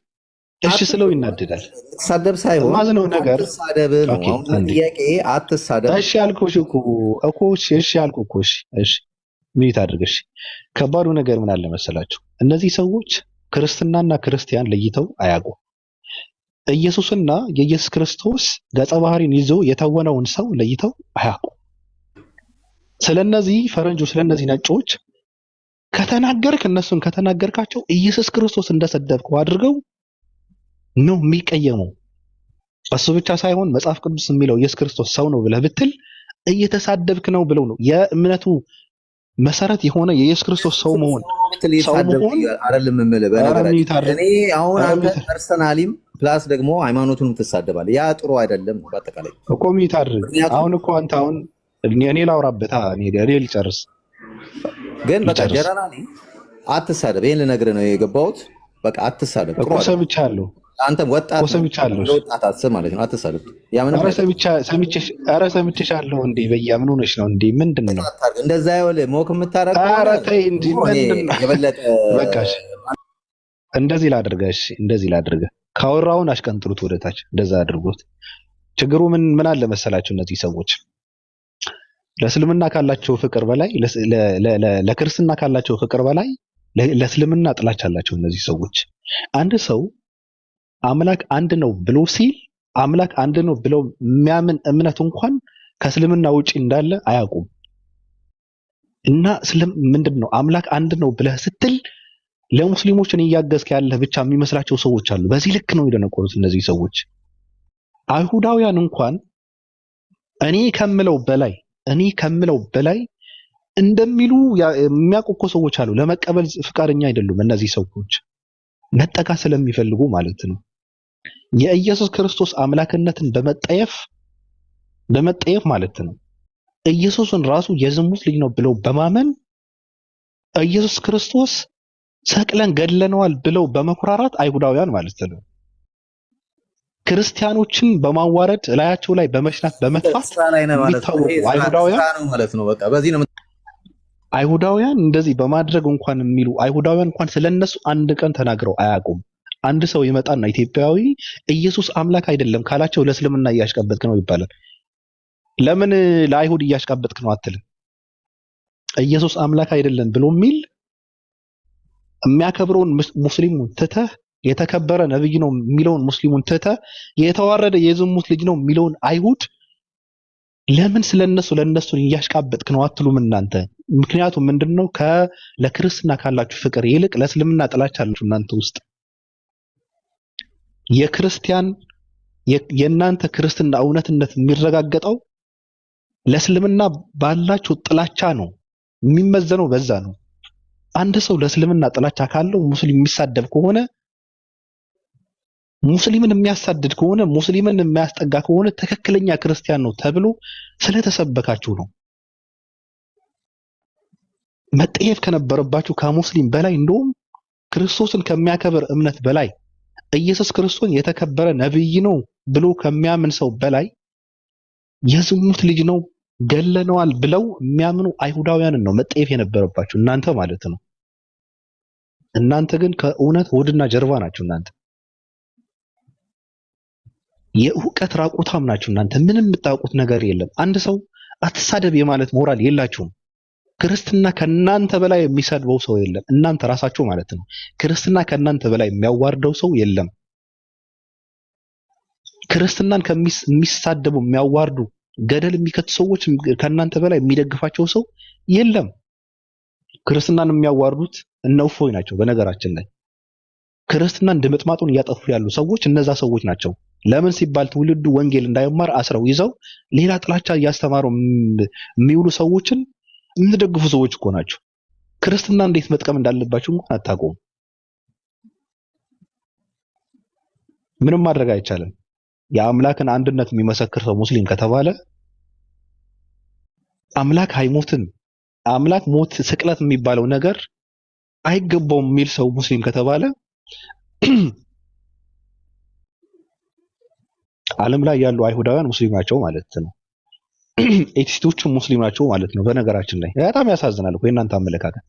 እሺ ስለው ይናደዳል። ተሳደብ ሳይሆን ማዝነው ነገር ተሳደብ ነው። አሁን ጥያቄ አትሳደብ። እሺ ያልኩሽ እኮ እሺ ያልኩህ እኮ እሺ ሚዩት አድርግ። እሺ ከባዱ ነገር ምን አለ መሰላችሁ? እነዚህ ሰዎች ክርስትናና ክርስቲያን ለይተው አያውቁም። ኢየሱስና የኢየሱስ ክርስቶስ ገጸ ባህሪን ይዞ የተወነውን ሰው ለይተው አያውቁም። ስለነዚህ ፈረንጆች ስለነዚህ ነጮች እነሱን ከተናገርካቸው ኢየሱስ ክርስቶስ እንደሰደብከው አድርገው ነው የሚቀየመው። እሱ ብቻ ሳይሆን መጽሐፍ ቅዱስ የሚለው ኢየሱስ ክርስቶስ ሰው ነው ብለህ ብትል እየተሳደብክ ነው ብለው ነው የእምነቱ መሰረት የሆነ የኢየሱስ ክርስቶስ ሰው መሆን አይደለም የምልህ። በነገራችን እኔ አሁን አንተ ፐርሰናሊም ፕላስ ደግሞ ሃይማኖቱንም ትሳደባለህ። ያ ጥሩ አይደለም። በአጠቃላይ እኮ ሚዩት አድርግ። አሁን እኮ አንተ አሁን እኔ ላውራበት እኔ ልጨርስ። ግን በቃ ጀነራሊ አትሳደብ። ይሄን ልነግርህ ነው የገባሁት። በቃ አትሳደብ። ጥሩ አይደለም። ሰምቻለሁ። አንተ ወጣት ማለት ነው። አትሳደብ። ሰምቼሻለሁ። እንዴ በየምን ሆነሽ ነው እንዴ? ምንድን ነው እንደዛ ይኸውልህ ሞክ የምታረገው? ኧረ ተይ እንጂ የበለጠ በቃሽ። እንደዚህ ላድርገህ ካወራውን አሽቀንጥሩት ወደታች፣ እንደዛ አድርጎት። ችግሩ ምን አለ መሰላችሁ? እነዚህ ሰዎች ለእስልምና ካላቸው ፍቅር በላይ ለክርስትና ካላቸው ፍቅር በላይ ለእስልምና ጥላቻ አላቸው እነዚህ ሰዎች። አንድ ሰው አምላክ አንድ ነው ብሎ ሲል አምላክ አንድ ነው ብለው የሚያምን እምነት እንኳን ከእስልምና ውጪ እንዳለ አያውቁም። እና ምንድን ነው አምላክ አንድ ነው ብለህ ስትል ለሙስሊሞችን እያገዝክ ያለህ ብቻ የሚመስላቸው ሰዎች አሉ። በዚህ ልክ ነው የደነቆሩት እነዚህ ሰዎች። አይሁዳውያን እንኳን እኔ ከምለው በላይ እንደሚሉ የሚያውቁ እኮ ሰዎች አሉ። ለመቀበል ፍቃደኛ አይደሉም እነዚህ ሰዎች ነጠቃ ስለሚፈልጉ ማለት ነው። የኢየሱስ ክርስቶስ አምላክነትን በመጠየፍ ማለት ነው። ኢየሱስን ራሱ የዝሙት ልጅ ነው ብለው በማመን ኢየሱስ ክርስቶስ ሰቅለን ገድለነዋል ብለው በመኩራራት አይሁዳውያን ማለት ነው ክርስቲያኖችን በማዋረድ ላያቸው ላይ በመሽናት በመጥፋት የሚታወቁ አይሁዳውያን ማለት ነው። በቃ በዚህ ነው አይሁዳውያን እንደዚህ በማድረግ እንኳን የሚሉ አይሁዳውያን እንኳን ስለነሱ አንድ ቀን ተናግረው አያውቁም። አንድ ሰው ይመጣና ኢትዮጵያዊ ኢየሱስ አምላክ አይደለም ካላቸው ለእስልምና እያሽቀበጥክ ነው ይባላል። ለምን ለአይሁድ እያሽቀበጥክ ነው አትልም? ኢየሱስ አምላክ አይደለም ብሎ የሚል የሚያከብረውን ሙስሊሙን ትተህ የተከበረ ነብይ ነው የሚለውን ሙስሊሙን ትተህ የተዋረደ የዝሙት ልጅ ነው የሚለውን አይሁድ ለምን ለነሱ እያሽቃበጥክ ነው አትሉም እናንተ? ምክንያቱም ምንድነው ለክርስትና ካላችሁ ፍቅር ይልቅ ለእስልምና ጥላቻ አላችሁ እናንተ ውስጥ። የክርስቲያን የእናንተ ክርስትና እውነትነት የሚረጋገጠው ለእስልምና ባላችሁ ጥላቻ ነው፣ የሚመዘነው በዛ ነው። አንድ ሰው ለእስልምና ጥላቻ ካለው ሙስሊም የሚሳደብ ከሆነ ሙስሊምን የሚያሳድድ ከሆነ ሙስሊምን የሚያስጠጋ ከሆነ ትክክለኛ ክርስቲያን ነው ተብሎ ስለተሰበካችሁ ነው። መጠየፍ ከነበረባችሁ ከሙስሊም በላይ እንደውም ክርስቶስን ከሚያከብር እምነት በላይ ኢየሱስ ክርስቶስ የተከበረ ነብይ ነው ብሎ ከሚያምን ሰው በላይ የዝሙት ልጅ ነው ገለነዋል ብለው የሚያምኑ አይሁዳውያንን ነው መጠየፍ የነበረባችሁ እናንተ ማለት ነው። እናንተ ግን ከእውነት ሆድና ጀርባ ናችሁ። እናንተ የእውቀት ራቁታም ናችሁ። እናንተ ምንም የምታውቁት ነገር የለም። አንድ ሰው አትሳደብ የማለት ሞራል የላችሁም። ክርስትና ከናንተ በላይ የሚሰድበው ሰው የለም። እናንተ ራሳችሁ ማለት ነው። ክርስትና ከናንተ በላይ የሚያዋርደው ሰው የለም። ክርስትናን የሚሳደቡ የሚያዋርዱ ገደል የሚከቱ ሰዎች ከናንተ በላይ የሚደግፋቸው ሰው የለም። ክርስትናን የሚያዋርዱት እነ እፎይ ናቸው። በነገራችን ላይ ክርስትናን ድምጥማጡን እያጠፉ ያሉ ሰዎች እነዛ ሰዎች ናቸው። ለምን ሲባል ትውልዱ ወንጌል እንዳይማር አስረው ይዘው ሌላ ጥላቻ እያስተማሩ የሚውሉ ሰዎችን የምትደግፉ ሰዎች እኮ ናቸው። ክርስትና እንዴት መጥቀም እንዳለባችሁ እንኳን አታውቁም። ምንም ማድረግ አይቻልም። የአምላክን አንድነት የሚመሰክር ሰው ሙስሊም ከተባለ አምላክ አይሞትም፣ አምላክ ሞት ስቅለት የሚባለው ነገር አይገባውም የሚል ሰው ሙስሊም ከተባለ ዓለም ላይ ያሉ አይሁዳውያን ሙስሊም ናቸው ማለት ነው። ኤቲስቶችም ሙስሊም ናቸው ማለት ነው። በነገራችን ላይ በጣም ያሳዝናል እኮ የእናንተ አመለካከት።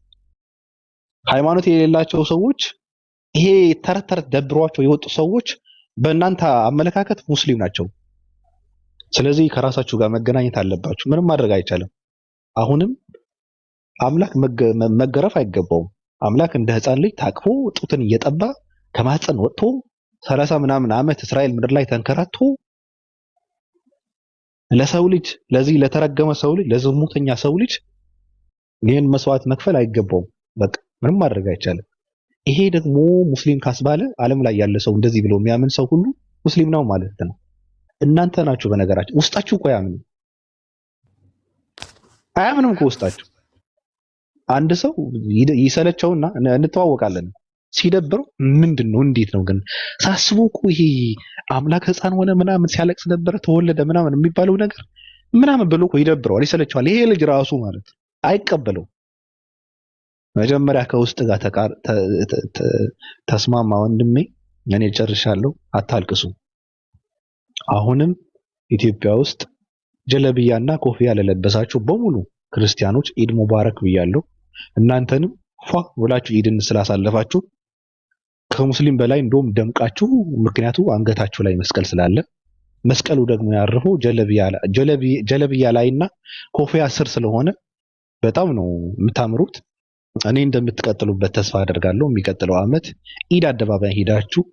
ሃይማኖት የሌላቸው ሰዎች ይሄ ተረት ተረት ደብሯቸው የወጡ ሰዎች በእናንተ አመለካከት ሙስሊም ናቸው። ስለዚህ ከራሳችሁ ጋር መገናኘት አለባችሁ። ምንም ማድረግ አይቻልም። አሁንም አምላክ መገረፍ አይገባውም። አምላክ እንደ ሕፃን ልጅ ታቅፎ ጡትን እየጠባ ከማህፀን ወጥቶ 30 ምናምን ዓመት እስራኤል ምድር ላይ ተንከራቶ ለሰው ልጅ ለዚህ ለተረገመ ሰው ልጅ ለዝሙተኛ ሰው ልጅ ይህን መስዋዕት መክፈል አይገባውም። በቃ ምንም ማድረግ አይቻልም። ይሄ ደግሞ ሙስሊም ካስባለ ዓለም ላይ ያለ ሰው እንደዚህ ብሎ የሚያምን ሰው ሁሉ ሙስሊም ነው ማለት ነው። እናንተ ናችሁ በነገራችሁ ውስጣችሁ እኮ አያምንም እኮ ውስጣችሁ። አንድ ሰው ይሰለቸውና እንተዋወቃለን ሲደብረው ምንድነው እንዴት ነው ግን ሳስበው እኮ ይሄ አምላክ ሕፃን ሆነ ምናምን ሲያለቅስ ነበረ ተወለደ ምናምን የሚባለው ነገር ምናምን ብሎ እኮ ይደብረዋል፣ ይሰለቸዋል። ይሄ ልጅ ራሱ ማለት አይቀበለው። መጀመሪያ ከውስጥ ጋር ተስማማ ወንድሜ፣ እኔ ጨርሻለሁ፣ አታልቅሱ። አሁንም ኢትዮጵያ ውስጥ ጀለብያና ኮፍያ ለለበሳችሁ በሙሉ ክርስቲያኖች ኢድ ሙባረክ ብያለሁ። እናንተንም ፏ ብላችሁ ኢድን ስላሳለፋችሁ ከሙስሊም በላይ እንደውም ደምቃችሁ፣ ምክንያቱ አንገታችሁ ላይ መስቀል ስላለ መስቀሉ ደግሞ ያረፈው ጀለብያ ላይና ኮፍያ ስር ስለሆነ በጣም ነው የምታምሩት። እኔ እንደምትቀጥሉበት ተስፋ አደርጋለሁ። የሚቀጥለው ዓመት ኢድ አደባባይ ሄዳችሁ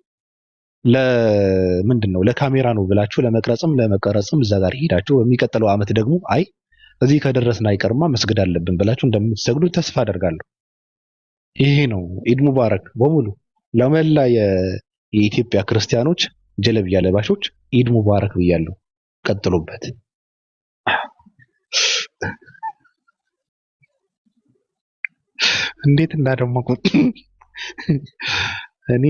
ለምንድነው ለካሜራ ነው ብላችሁ ለመቀረጽም እዛ ጋር ሄዳችሁ በሚቀጥለው ዓመት ደግሞ አይ እዚህ ከደረስን አይቀርማ መስገድ አለብን ብላችሁ እንደምትሰግዱ ተስፋ አደርጋለሁ። ይሄ ነው ኢድ ሙባረክ በሙሉ ለመላ የኢትዮጵያ ክርስቲያኖች ጀለብያ ለባሾች ኢድ ሙባረክ ብያለሁ። ቀጥሉበት። እንዴት እንዳደመቁት እኔ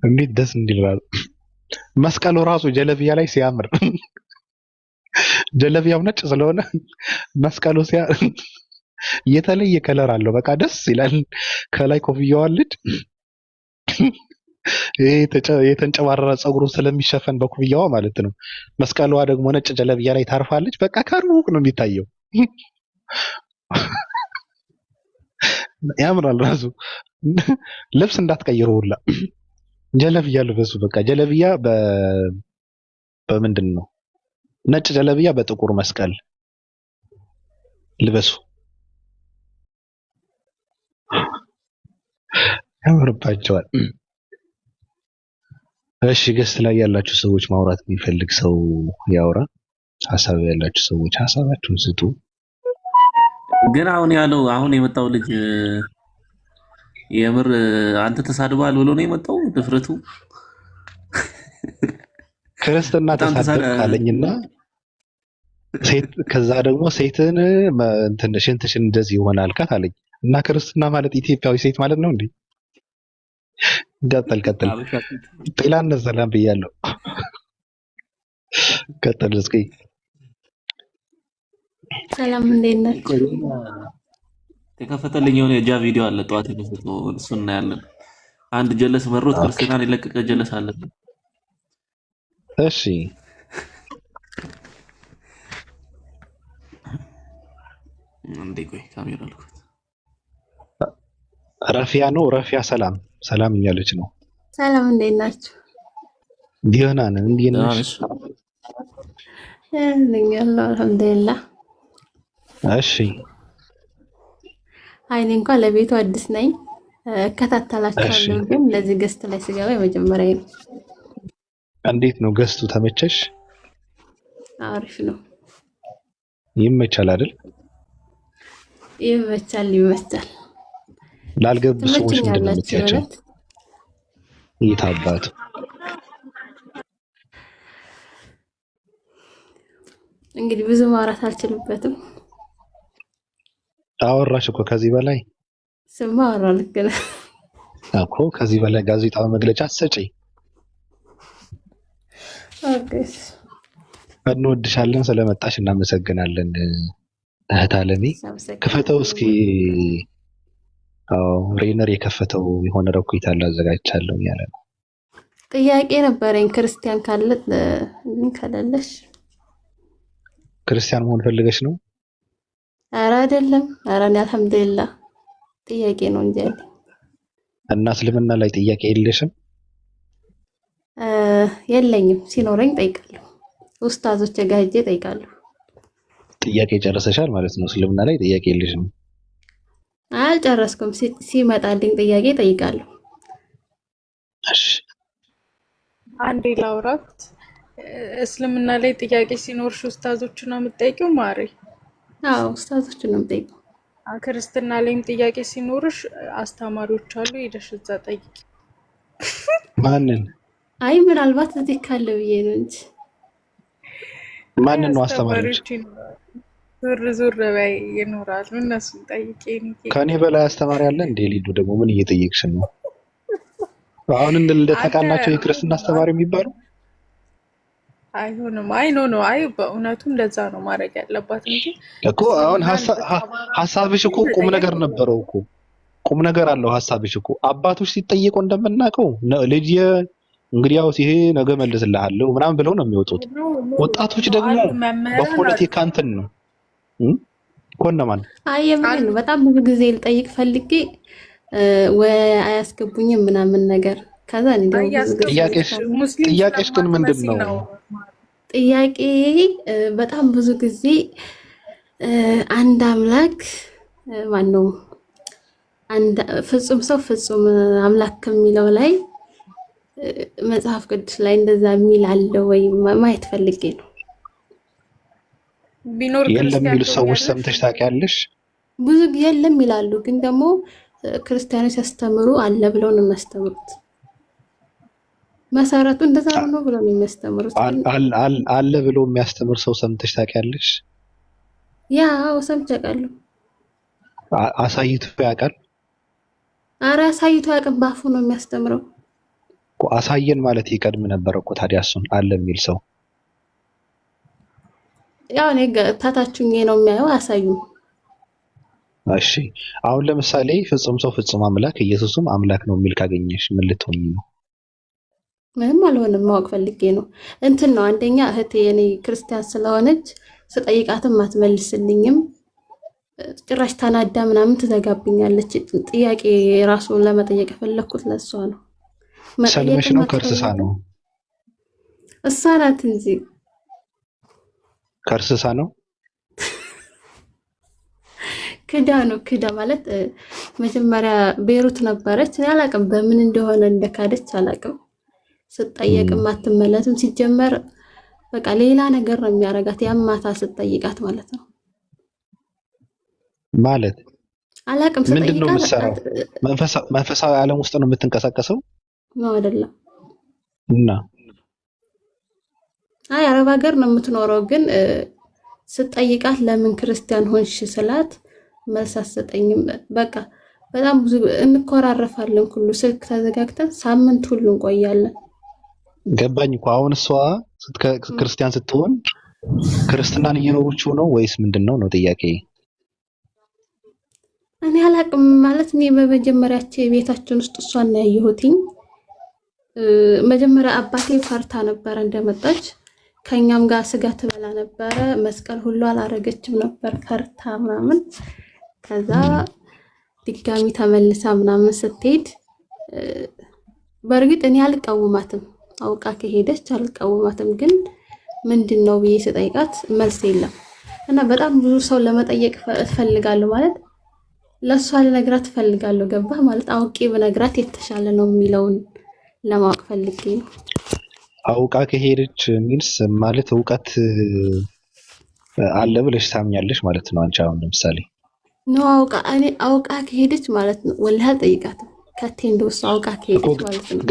እንዴት ደስ እንዲላል መስቀሉ ራሱ ጀለብያ ላይ ሲያምር ጀለብያው ነጭ ስለሆነ መስቀሉ የተለየ ከለር አለው። በቃ ደስ ይላል። ከላይ ኮፍያው ልጅ ይሄ የተንጨባረረ ፀጉሩን ስለሚሸፈን በኩፍያዋ ማለት ነው። መስቀሏ ደግሞ ነጭ ጀለብያ ላይ ታርፋለች። በቃ ከሩቅ ነው የሚታየው። ያምራል ራሱ ልብስ እንዳትቀይሩ ሁላ ጀለብያ ልበሱ። በቃ ጀለብያ በምንድን ነው ነጭ ጀለብያ በጥቁር መስቀል ልበሱ። ያምርባቸዋል። እሺ ገስት ላይ ያላችሁ ሰዎች ማውራት የሚፈልግ ሰው ያውራ። ሀሳብ ያላችሁ ሰዎች ሀሳባችሁን ስጡ። ግን አሁን የመጣው ልጅ የምር አንተ ተሳድባል ብሎ ነው የመጣው። ድፍረቱ ክርስትና ተሳደብ ካለኝና ሴት ከዛ ደግሞ ሴትን እንትን ሽንትሽን እንደዚህ ይሆናል ካለኝ እና ክርስትና ማለት ኢትዮጵያዊ ሴት ማለት ነው እንዴ? ቀጥል ጤላን ሰላም ብያለሁ። ቀጥል እስኪ። ሰላም እንዴት ናችሁ? የከፈተልኝ የሆነ የጃ ቪዲዮ አለ ጠዋት የከፈተው እሱን እናያለን። አንድ ጀለስ መሮት ክርስትናን የለቀቀ ጀለስ አለ። እሺ እንዴ ቆይ ካሜራ ልኩት። ረፊያ ነው ረፊያ ሰላም እያለች ነው። ሰላም እንዴት ናችሁ? ዲዮና ነን። እንዴት ነሽ? አልሐምዱሊላህ። እሺ እኔ እንኳን ለቤቱ አዲስ ነኝ፣ እከታተላችኋለሁ። ግን ለዚህ ገስት ላይ ስገባ የመጀመሪያ ነው። እንዴት ነው ገስቱ? ተመቸሽ? አሪፍ ነው። ይመቻል አይደል? ይመቻል። ላልገቡ ሰዎች ምንድን ነው የምትያቸው? ይታባቱ እንግዲህ ብዙ ማውራት አልችልበትም። አወራሽ እኮ ከዚህ በላይ ስማ አወራ። ልክ ነህ እኮ ከዚህ በላይ ጋዜጣዊ መግለጫ አትሰጪ። ኦኬስ እንወድሻለን፣ ስለመጣሽ እናመሰግናለን እህት አለሜ። ክፈተው እስኪ። ሬነር የከፈተው የሆነ ረኩት አለ አዘጋጅቻለሁ እያለ ነው። ጥያቄ ነበረኝ። ክርስቲያን ካለ ከሌለሽ ክርስቲያን መሆን ፈልገሽ ነው? ኧረ አይደለም። ኧረ እኔ አልሐምዱሊላህ ጥያቄ ነው እንጂ አይደል። እና እስልምና ላይ ጥያቄ የለሽም? የለኝም። ሲኖረኝ ጠይቃለሁ። ኡስታዞች ጋር ሄጄ ጠይቃለሁ። ጥያቄ ጨርሰሻል ማለት ነው? እስልምና ላይ ጥያቄ የለሽም? አልጨረስኩም። ሲመጣልኝ ጥያቄ ጠይቃለሁ። እሺ አንዴ ላውራት። እስልምና ላይ ጥያቄ ሲኖርሽ ኡስታዞችን ነው የምትጠይቂው ማሬ? አዎ ኡስታዞችን ነው የምጠይቀው። ክርስትና ላይም ጥያቄ ሲኖርሽ አስተማሪዎች አሉ፣ ሄደሽ እዛ ጠይቂ። ማንን? አይ ምናልባት እዚህ ካለ ብዬ ነው እንጂ። ማንን ነው አስተማሪዎች? ዙር በይ ይኖራሉ፣ እነሱን ጠይቂ። ከኔ በላይ አስተማሪ አለ እንዴ? ሊዱ ደግሞ ምን እየጠየቅሽ ነው? አሁን እንደተቃናቸው የክርስትና አስተማሪ የሚባሉ አይሆንም። አይ ኖ አይ በእውነቱ እንደዛ ነው ማድረግ ያለባት እንጂ እኮ አሁን ሀሳብሽ እኮ ቁም ነገር ነበረው እኮ ቁም ነገር አለው ሀሳብሽ እኮ። አባቶች ሲጠየቁ እንደምናውቀው ልጅ እንግዲህ ያው ይሄ ነገ መልስልሃለሁ ምናምን ብለው ነው የሚወጡት። ወጣቶች ደግሞ በፖለቲካ እንትን ነው ኮነማን። አይ የምን ነው በጣም ብዙ ጊዜ ልጠይቅ ፈልጌ ወይ አያስገቡኝም ምናምን ነገር። ከዛ ጥያቄሽ ግን ምንድን ነው? ጥያቄ በጣም ብዙ ጊዜ አንድ አምላክ ማን ነው? አንድ ፍጹም ሰው ፍጹም አምላክ ከሚለው ላይ መጽሐፍ ቅዱስ ላይ እንደዛ የሚል አለ ወይ ማየት ፈልጌ ነው። ቢኖር የለም የሚሉ ሰዎች ሰምተሽ ታውቂያለሽ? ብዙ የለም ይላሉ፣ ግን ደግሞ ክርስቲያኖች ሲያስተምሩ አለ ብለው ነው የሚያስተምሩት። መሰረቱ እንደዛ ነው ብለው ነው የሚያስተምሩት። አለ ብሎ የሚያስተምር ሰው ሰምተሽ ታውቂያለሽ? ያው ሰምቼ አውቃለሁ። አሳይቶ ያውቃል? ኧረ አሳይቶ ያውቅም፣ ባፉ ነው የሚያስተምረው። አሳየን ማለት ይቀድም ነበር እኮ ታዲያ እሱን አለ የሚል ሰው። ያው እኔ ታታችሁኝ ነው የሚያየው፣ አሳዩኝ። እሺ አሁን ለምሳሌ ፍጹም ሰው ፍጹም አምላክ ኢየሱስም አምላክ ነው የሚል ካገኘሽ ምን ልትሆኚ ነው? ምንም አልሆነም። ማወቅ ፈልጌ ነው እንትን ነው። አንደኛ እህቴ የኔ ክርስቲያን ስለሆነች ስጠይቃትም አትመልስልኝም። ጭራሽ ተናዳ ምናምን ትዘጋብኛለች። ጥያቄ ራሱን ለመጠየቅ የፈለኩት ለሷ ነው። ሰልመሽ ነው ከርስሳ ነው? እሷ ናት እንጂ ከርስሳ ነው። ክዳ ነው። ክዳ ማለት መጀመሪያ ቤሩት ነበረች። እኔ አላቅም በምን እንደሆነ እንደካደች አላቅም። ስጠየቅም አትመለስም። ሲጀመር በቃ ሌላ ነገር ነው የሚያረጋት። ያማታ ስጠይቃት ማለት ነው። ማለት አላቅም። ምንድነው የምትሰራው? መንፈሳዊ ዓለም ውስጥ ነው የምትንቀሳቀሰው ነው አይደለም? እና አይ አረብ ሀገር ነው የምትኖረው። ግን ስጠይቃት ለምን ክርስቲያን ሆንሽ ስላት መልስ አትሰጠኝም። በቃ በጣም ብዙ እንኮራረፋለን። ሁሉ ስልክ ተዘጋግተን ሳምንት ሁሉ እንቆያለን። ገባኝ እኮ አሁን እሷ ክርስቲያን ስትሆን ክርስትናን እየኖረችው ነው ወይስ ምንድነው ነው ጥያቄ? እኔ አላቅም። ማለት እኔ በመጀመሪያቸው የቤታችን ውስጥ እሷን ነው ያየሁትኝ። መጀመሪያ አባቴ ፈርታ ነበረ እንደመጣች። ከኛም ጋር ስጋ ትበላ ነበረ። መስቀል ሁሉ አላረገችም ነበር ፈርታ ምናምን። ከዛ ድጋሚ ተመልሳ ምናምን ስትሄድ በእርግጥ እኔ አልቃወማትም። አውቃ ከሄደች አልቃወማትም። ግን ምንድነው ብዬ ስጠይቃት መልስ የለም። እና በጣም ብዙ ሰው ለመጠየቅ እፈልጋለሁ። ማለት ለሷ ልነግራት እፈልጋለሁ። ገባህ? ማለት አውቄ በነግራት የተሻለ ነው የሚለውን ለማወቅ ፈልጌ ነው። አውቃ ከሄደች ሚንስ ማለት እውቀት አለ ብለሽ ታምኛለሽ ማለት ነው። አንቺ አሁን ለምሳሌ ነው አውቃ ከሄደች ማለት ነው። ወላሂ አልጠይቃትም። ከቴንዶስ አውቃ ከሄደች ማለት ነው።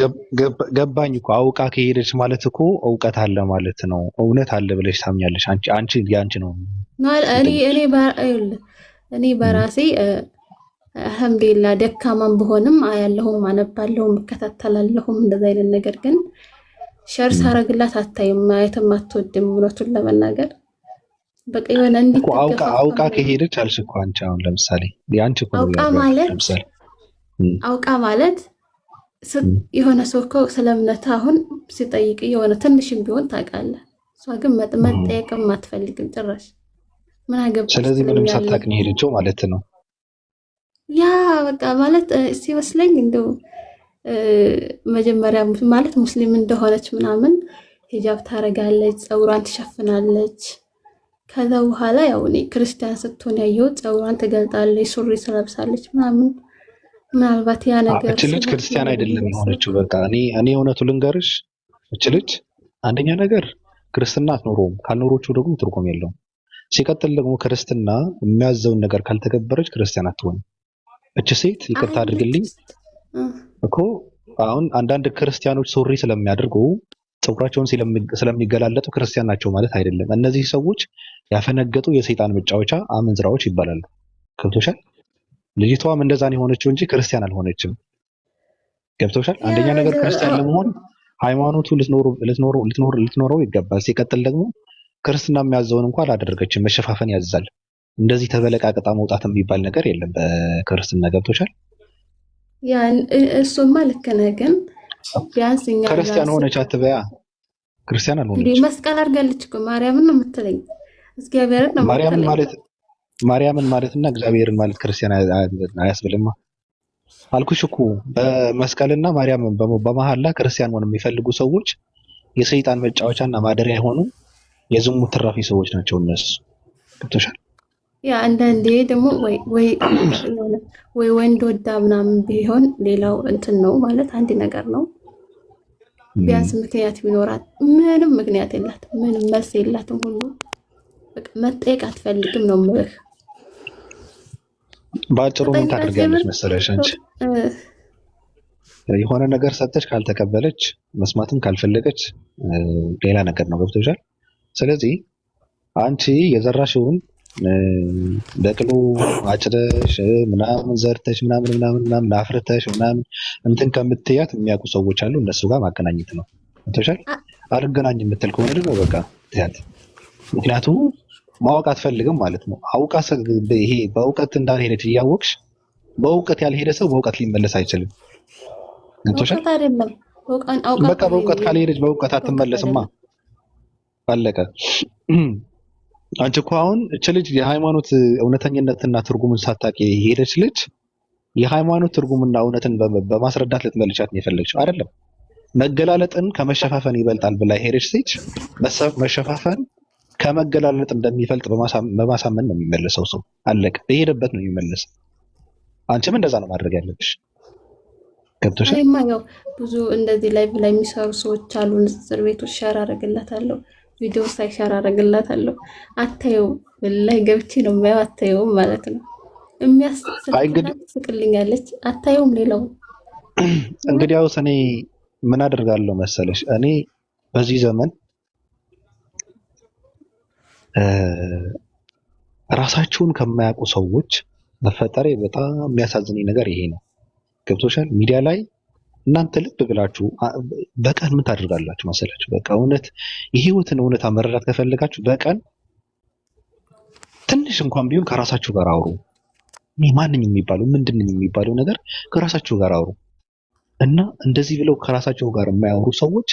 ገባኝ እኮ አውቃ ከሄደች ማለት እኮ እውቀት አለ ማለት ነው። እውነት አለ ብለሽ ታምኛለሽ አንቺ ያንቺ ነው። እኔ በራሴ አልሐምዱሊላህ ደካማም በሆንም አያለሁም፣ አነባለሁም፣ እከታተላለሁም እንደዛ አይነት ነገር ግን ሸር ሳረግላት አታይም፣ ማየትም አትወድም። እውነቱን ለመናገር በቃ የሆነ አውቃ ከሄደች አልሽ እኮ አንቺ አሁን ለምሳሌ ያንቺ እኮ አውቃ ማለት የሆነ ሰው እኮ ስለ እምነት አሁን ሲጠይቅ የሆነ ትንሽም ቢሆን ታውቃለህ። እሷ ግን መጠየቅም አትፈልግም ጭራሽ። ምን አገባሽ? ስለዚህ ምንም ሳታውቅ ነው የሄደችው ማለት ነው። ያ በቃ ማለት ሲመስለኝ እንደው መጀመሪያ ማለት ሙስሊም እንደሆነች ምናምን ሂጃብ ታረጋለች፣ ፀጉሯን ትሸፍናለች። ከዛ በኋላ ያው እኔ ክርስቲያን ስትሆን ያየሁት ፀጉሯን ትገልጣለች፣ ሱሪ ትለብሳለች ምናምን። ምናልባት ያ ነገር እቺ ልጅ ክርስቲያን አይደለም የሆነችው። በቃ እኔ እውነቱ ልንገርሽ፣ እቺ ልጅ አንደኛ ነገር ክርስትና አትኖረውም፣ ካልኖሮቹ ደግሞ ትርጉም የለውም። ሲቀጥል ደግሞ ክርስትና የሚያዘውን ነገር ካልተገበረች ክርስቲያን አትሆንም። እቺ ሴት ይቅርታ አድርግልኝ እኮ አሁን አንዳንድ ክርስቲያኖች ሱሪ ስለሚያደርጉ ፀጉራቸውን ስለሚገላለጡ ክርስቲያን ናቸው ማለት አይደለም። እነዚህ ሰዎች ያፈነገጡ የሰይጣን መጫወቻ አመንዝራዎች ይባላሉ። ገብቶሻል? ልጅቷም እንደዛን የሆነችው እንጂ ክርስቲያን አልሆነችም። ገብቶሻል? አንደኛ ነገር ክርስቲያን ለመሆን ሃይማኖቱ ልትኖረው ይገባል። ሲቀጥል ደግሞ ክርስትና የሚያዘውን እንኳን አላደረገችም። መሸፋፈን ያዛል። እንደዚህ ተበለቃቅጣ መውጣት የሚባል ነገር የለም በክርስትና። ገብቶሻል? ያን እሱማ ልክ ነህ። ግን ቢያንስ እኛ ክርስቲያን ሆነች አትበያ። ክርስቲያን አልሆነች። መስቀል አድርጋለች እኮ ማርያምን ነው የምትለኝ። እግዚአብሔርን ነው ማርያምን ማለትና እግዚአብሔርን ማለት ክርስቲያን አያስብልማ አልኩሽ እኮ። በመስቀልና ማርያምን በመሐላ ክርስቲያን ሆነ የሚፈልጉ ሰዎች የሰይጣን መጫወቻና ማደሪያ የሆኑ የዝሙት ትራፊ ሰዎች ናቸው እነሱ። ገብቶሻል? ያ አንዳንዴ ደግሞ ወይ ወንድ ወዳ ምናምን ቢሆን ሌላው እንትን ነው ማለት አንድ ነገር ነው። ቢያንስ ምክንያት ቢኖራት ምንም ምክንያት የላትም፣ ምንም መልስ የላትም። ሁሉ በቃ መጠየቅ አትፈልግም ነው የምልህ። በአጭሩ ምን ታደርጋለች መሰለሽ? አንቺ የሆነ ነገር ሰጠች፣ ካልተቀበለች መስማትም ካልፈለገች ሌላ ነገር ነው። ገብቶሻል? ስለዚህ አንቺ የዘራሽውን በቅሎ አጭደሽ ምናምን ዘርተሽ ምናምን አፍርተሽ ምናምን እንትን ከምትያት የሚያውቁ ሰዎች አሉ። እነሱ ጋር ማገናኘት ነው። ገብቶሻል? አልገናኝ የምትል ከሆነ ደግሞ በቃ ትያት። ምክንያቱም ማወቅ አትፈልግም ማለት ነው። አውቃ ይሄ በእውቀት እንዳልሄደች እያወቅሽ በእውቀት ያልሄደ ሰው በእውቀት ሊመለስ አይችልም። ገብቶሻል? በቃ በእውቀት ካልሄደች በእውቀት አትመለስማ። አለቀ። አንቺ እኮ አሁን እች ልጅ የሃይማኖት እውነተኝነትና ትርጉምን ሳታውቂ ሄደች ልጅ የሃይማኖት ትርጉምና እውነትን በማስረዳት ልትመልሻት ነው የፈለግሽው አይደለም። መገላለጥን ከመሸፋፈን ይበልጣል ብላ ሄደች ሴት መሸፋፈን ከመገላለጥ እንደሚፈልጥ በማሳመን ነው የሚመለሰው ሰው። አለቀ። በሄደበት ነው የሚመለሰው። አንቺም እንደዛ ነው ማድረግ ያለብሽ። ገብቶሻል? እኔማ ያው ብዙ እንደዚህ ላይቭ ላይ የሚሰሩ ሰዎች አሉ። ንጽጽር ቤቶች ሸር አደርግላታለሁ፣ ቪዲዮ ሳይ ሸር አደርግላታለሁ። አታየውም፣ ወላሂ ገብቼ ነው የማየው። አታየውም ማለት ነው። የሚያስቅልኛለች። አታየውም። ሌላው እንግዲህ ያው እኔ ምን አደርጋለሁ መሰለሽ፣ እኔ በዚህ ዘመን ራሳቸውን ከማያውቁ ሰዎች መፈጠሬ በጣም የሚያሳዝነኝ ነገር ይሄ ነው። ገብቶሻል? ሚዲያ ላይ እናንተ ልብ ብላችሁ በቀን ምን ታደርጋላችሁ መሰላችሁ? በቃ እውነት የህይወትን እውነታ መረዳት ከፈለጋችሁ በቀን ትንሽ እንኳን ቢሆን ከራሳችሁ ጋር አውሩ። ማንኛውም የሚባለው ምንድነው የሚባለው ነገር ከራሳችሁ ጋር አውሩ እና እንደዚህ ብለው ከራሳቸው ጋር የማያወሩ ሰዎች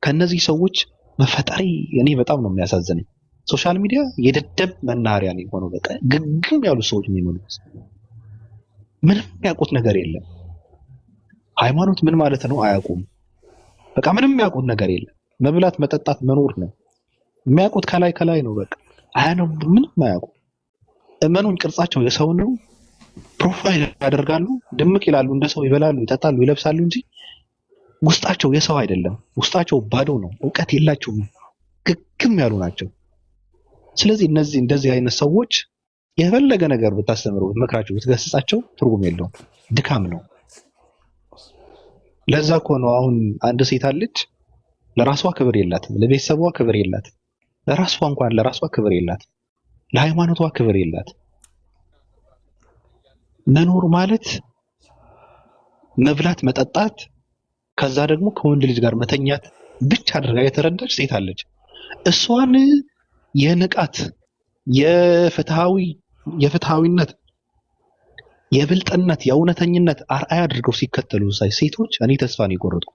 ከነዚህ ሰዎች መፈጠሪ እኔ በጣም ነው የሚያሳዝነኝ። ሶሻል ሚዲያ የደደብ መናኸሪያ ነው የሆነው። በቃ ግግም ያሉ ሰዎች ነው የሚሆኑት። ምንም የሚያውቁት ነገር የለም። ሃይማኖት ምን ማለት ነው አያውቁም። በቃ ምንም የሚያውቁት ነገር የለም። መብላት፣ መጠጣት፣ መኖር ነው የሚያውቁት። ከላይ ነው በቃ አያነው። ምንም አያውቁ። እመኑን፣ ቅርጻቸው የሰው ነው። ፕሮፋይል ያደርጋሉ፣ ድምቅ ይላሉ፣ እንደ ሰው ይበላሉ፣ ይጠጣሉ፣ ይለብሳሉ እንጂ ውስጣቸው የሰው አይደለም። ውስጣቸው ባዶ ነው። እውቀት የላቸውም። ግግም ያሉ ናቸው። ስለዚህ እንደዚህ አይነት ሰዎች የፈለገ ነገር ብታስተምሩ፣ ብትመክራቸው፣ ብትገስጻቸው ትርጉም የለውም። ድካም ነው። ለዛ እኮ ነው አሁን አንድ ሴት አለች፣ ለራሷ ክብር የላትም፣ ለቤተሰቧ ክብር የላትም፣ ለራሷ ክብር የላትም፣ ለሃይማኖቷ ክብር የላትም። መኖር ማለት መብላት፣ መጠጣት፣ ከዛ ደግሞ ከወንድ ልጅ ጋር መተኛት ብቻ አድርጋ የተረዳች ሴት አለች። እሷን የንቃት የፍትሃዊነት የብልጥነት የእውነተኝነት አርአያ አድርገው ሲከተሉ ሳይ ሴቶች እኔ ተስፋ ነው የቆረጥኩ።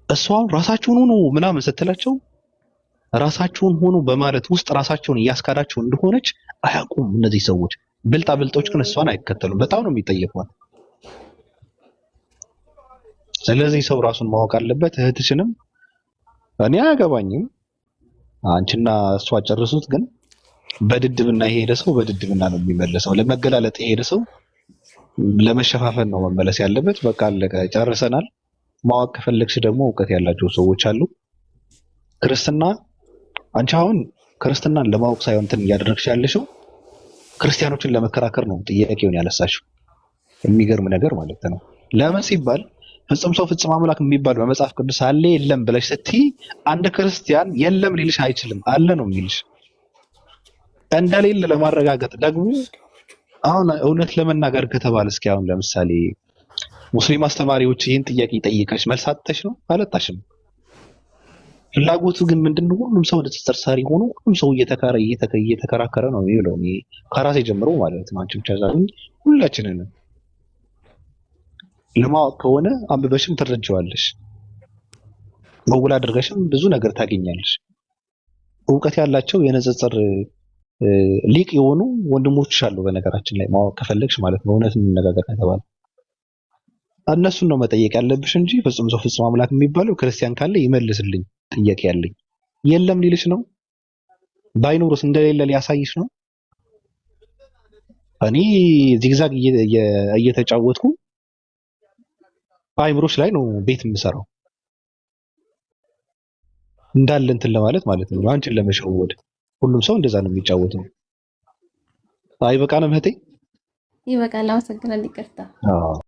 እሷን ራሳቸውን ሆኑ ምናምን ስትላቸው ራሳቸውን ሆኑ በማለት ውስጥ ራሳቸውን እያስካዳቸው እንደሆነች አያውቁም እነዚህ ሰዎች። ብልጣ ብልጦች ግን እሷን አይከተሉም። በጣም ነው የሚጠየፏት። ስለዚህ ሰው ራሱን ማወቅ አለበት። እህትሽንም እኔ አያገባኝም አንቺና እሷ ጨርሱት፣ ግን በድድብና የሄደ ሰው በድድብና ነው የሚመለሰው። ለመገላለጥ የሄደ ሰው ለመሸፋፈን ነው መመለስ ያለበት። በቃ አለቀ፣ ጨርሰናል። ማወቅ ከፈለግሽ ደግሞ እውቀት ያላቸው ሰዎች አሉ። ክርስትና አንቺ አሁን ክርስትናን ለማወቅ ሳይሆን እንትን እያደረግሽ ያለሽው ክርስቲያኖችን ለመከራከር ነው ጥያቄውን ያነሳሽው። የሚገርም ነገር ማለት ነው። ለምን ሲባል ፍጹም ሰው ፍጹም አምላክ የሚባል በመጽሐፍ ቅዱስ አለ የለም ብለሽ ስትይ አንድ ክርስቲያን የለም ሊልሽ አይችልም፣ አለ ነው የሚልሽ። እንደሌለ ለማረጋገጥ ደግሞ አሁን እውነት ለመናገር ከተባለ እስኪ አሁን ለምሳሌ ሙስሊም አስተማሪዎች ይህን ጥያቄ ጠይቀሽ መልስ አጥተሽ ነው አለጣሽም። ፍላጎቱ ግን ምንድነው? ሁሉም ሰው ንጽጽር ሰሪ ሆኖ ሁሉም ሰው እየተከራከረ ነው የሚለው። ከራሴ ጀምሮ ማለት ነው። አንቺ ብቻ ሳይሆን ሁላችንን ለማወቅ ከሆነ አንብበሽም ትረጃዋለሽ፣ መውላ አድርገሽም ብዙ ነገር ታገኛለሽ። እውቀት ያላቸው የንጽጽር ሊቅ የሆኑ ወንድሞች አሉ። በነገራችን ላይ ማወቅ ከፈለግሽ ማለት ነው፣ እውነት እንነጋገር ከተባለ እነሱን ነው መጠየቅ ያለብሽ እንጂ ፍጹም ሰው ፍጹም አምላክ የሚባለው ክርስቲያን ካለ ይመልስልኝ ጥያቄ ያለኝ የለም ሊልሽ ነው። ባይኖርስ እንደሌለ ሊያሳይሽ ነው። እኔ ዚግዛግ እየተጫወትኩ አይምሮሽ ላይ ነው ቤት የምሰራው እንዳለ እንትን ለማለት ማለት ነው፣ አንቺን ለመሸወድ። ሁሉም ሰው እንደዛ ነው የሚጫወተው። አይበቃንም እህቴ? ይበቃል። አመሰግናለሁ። ይቅርታ።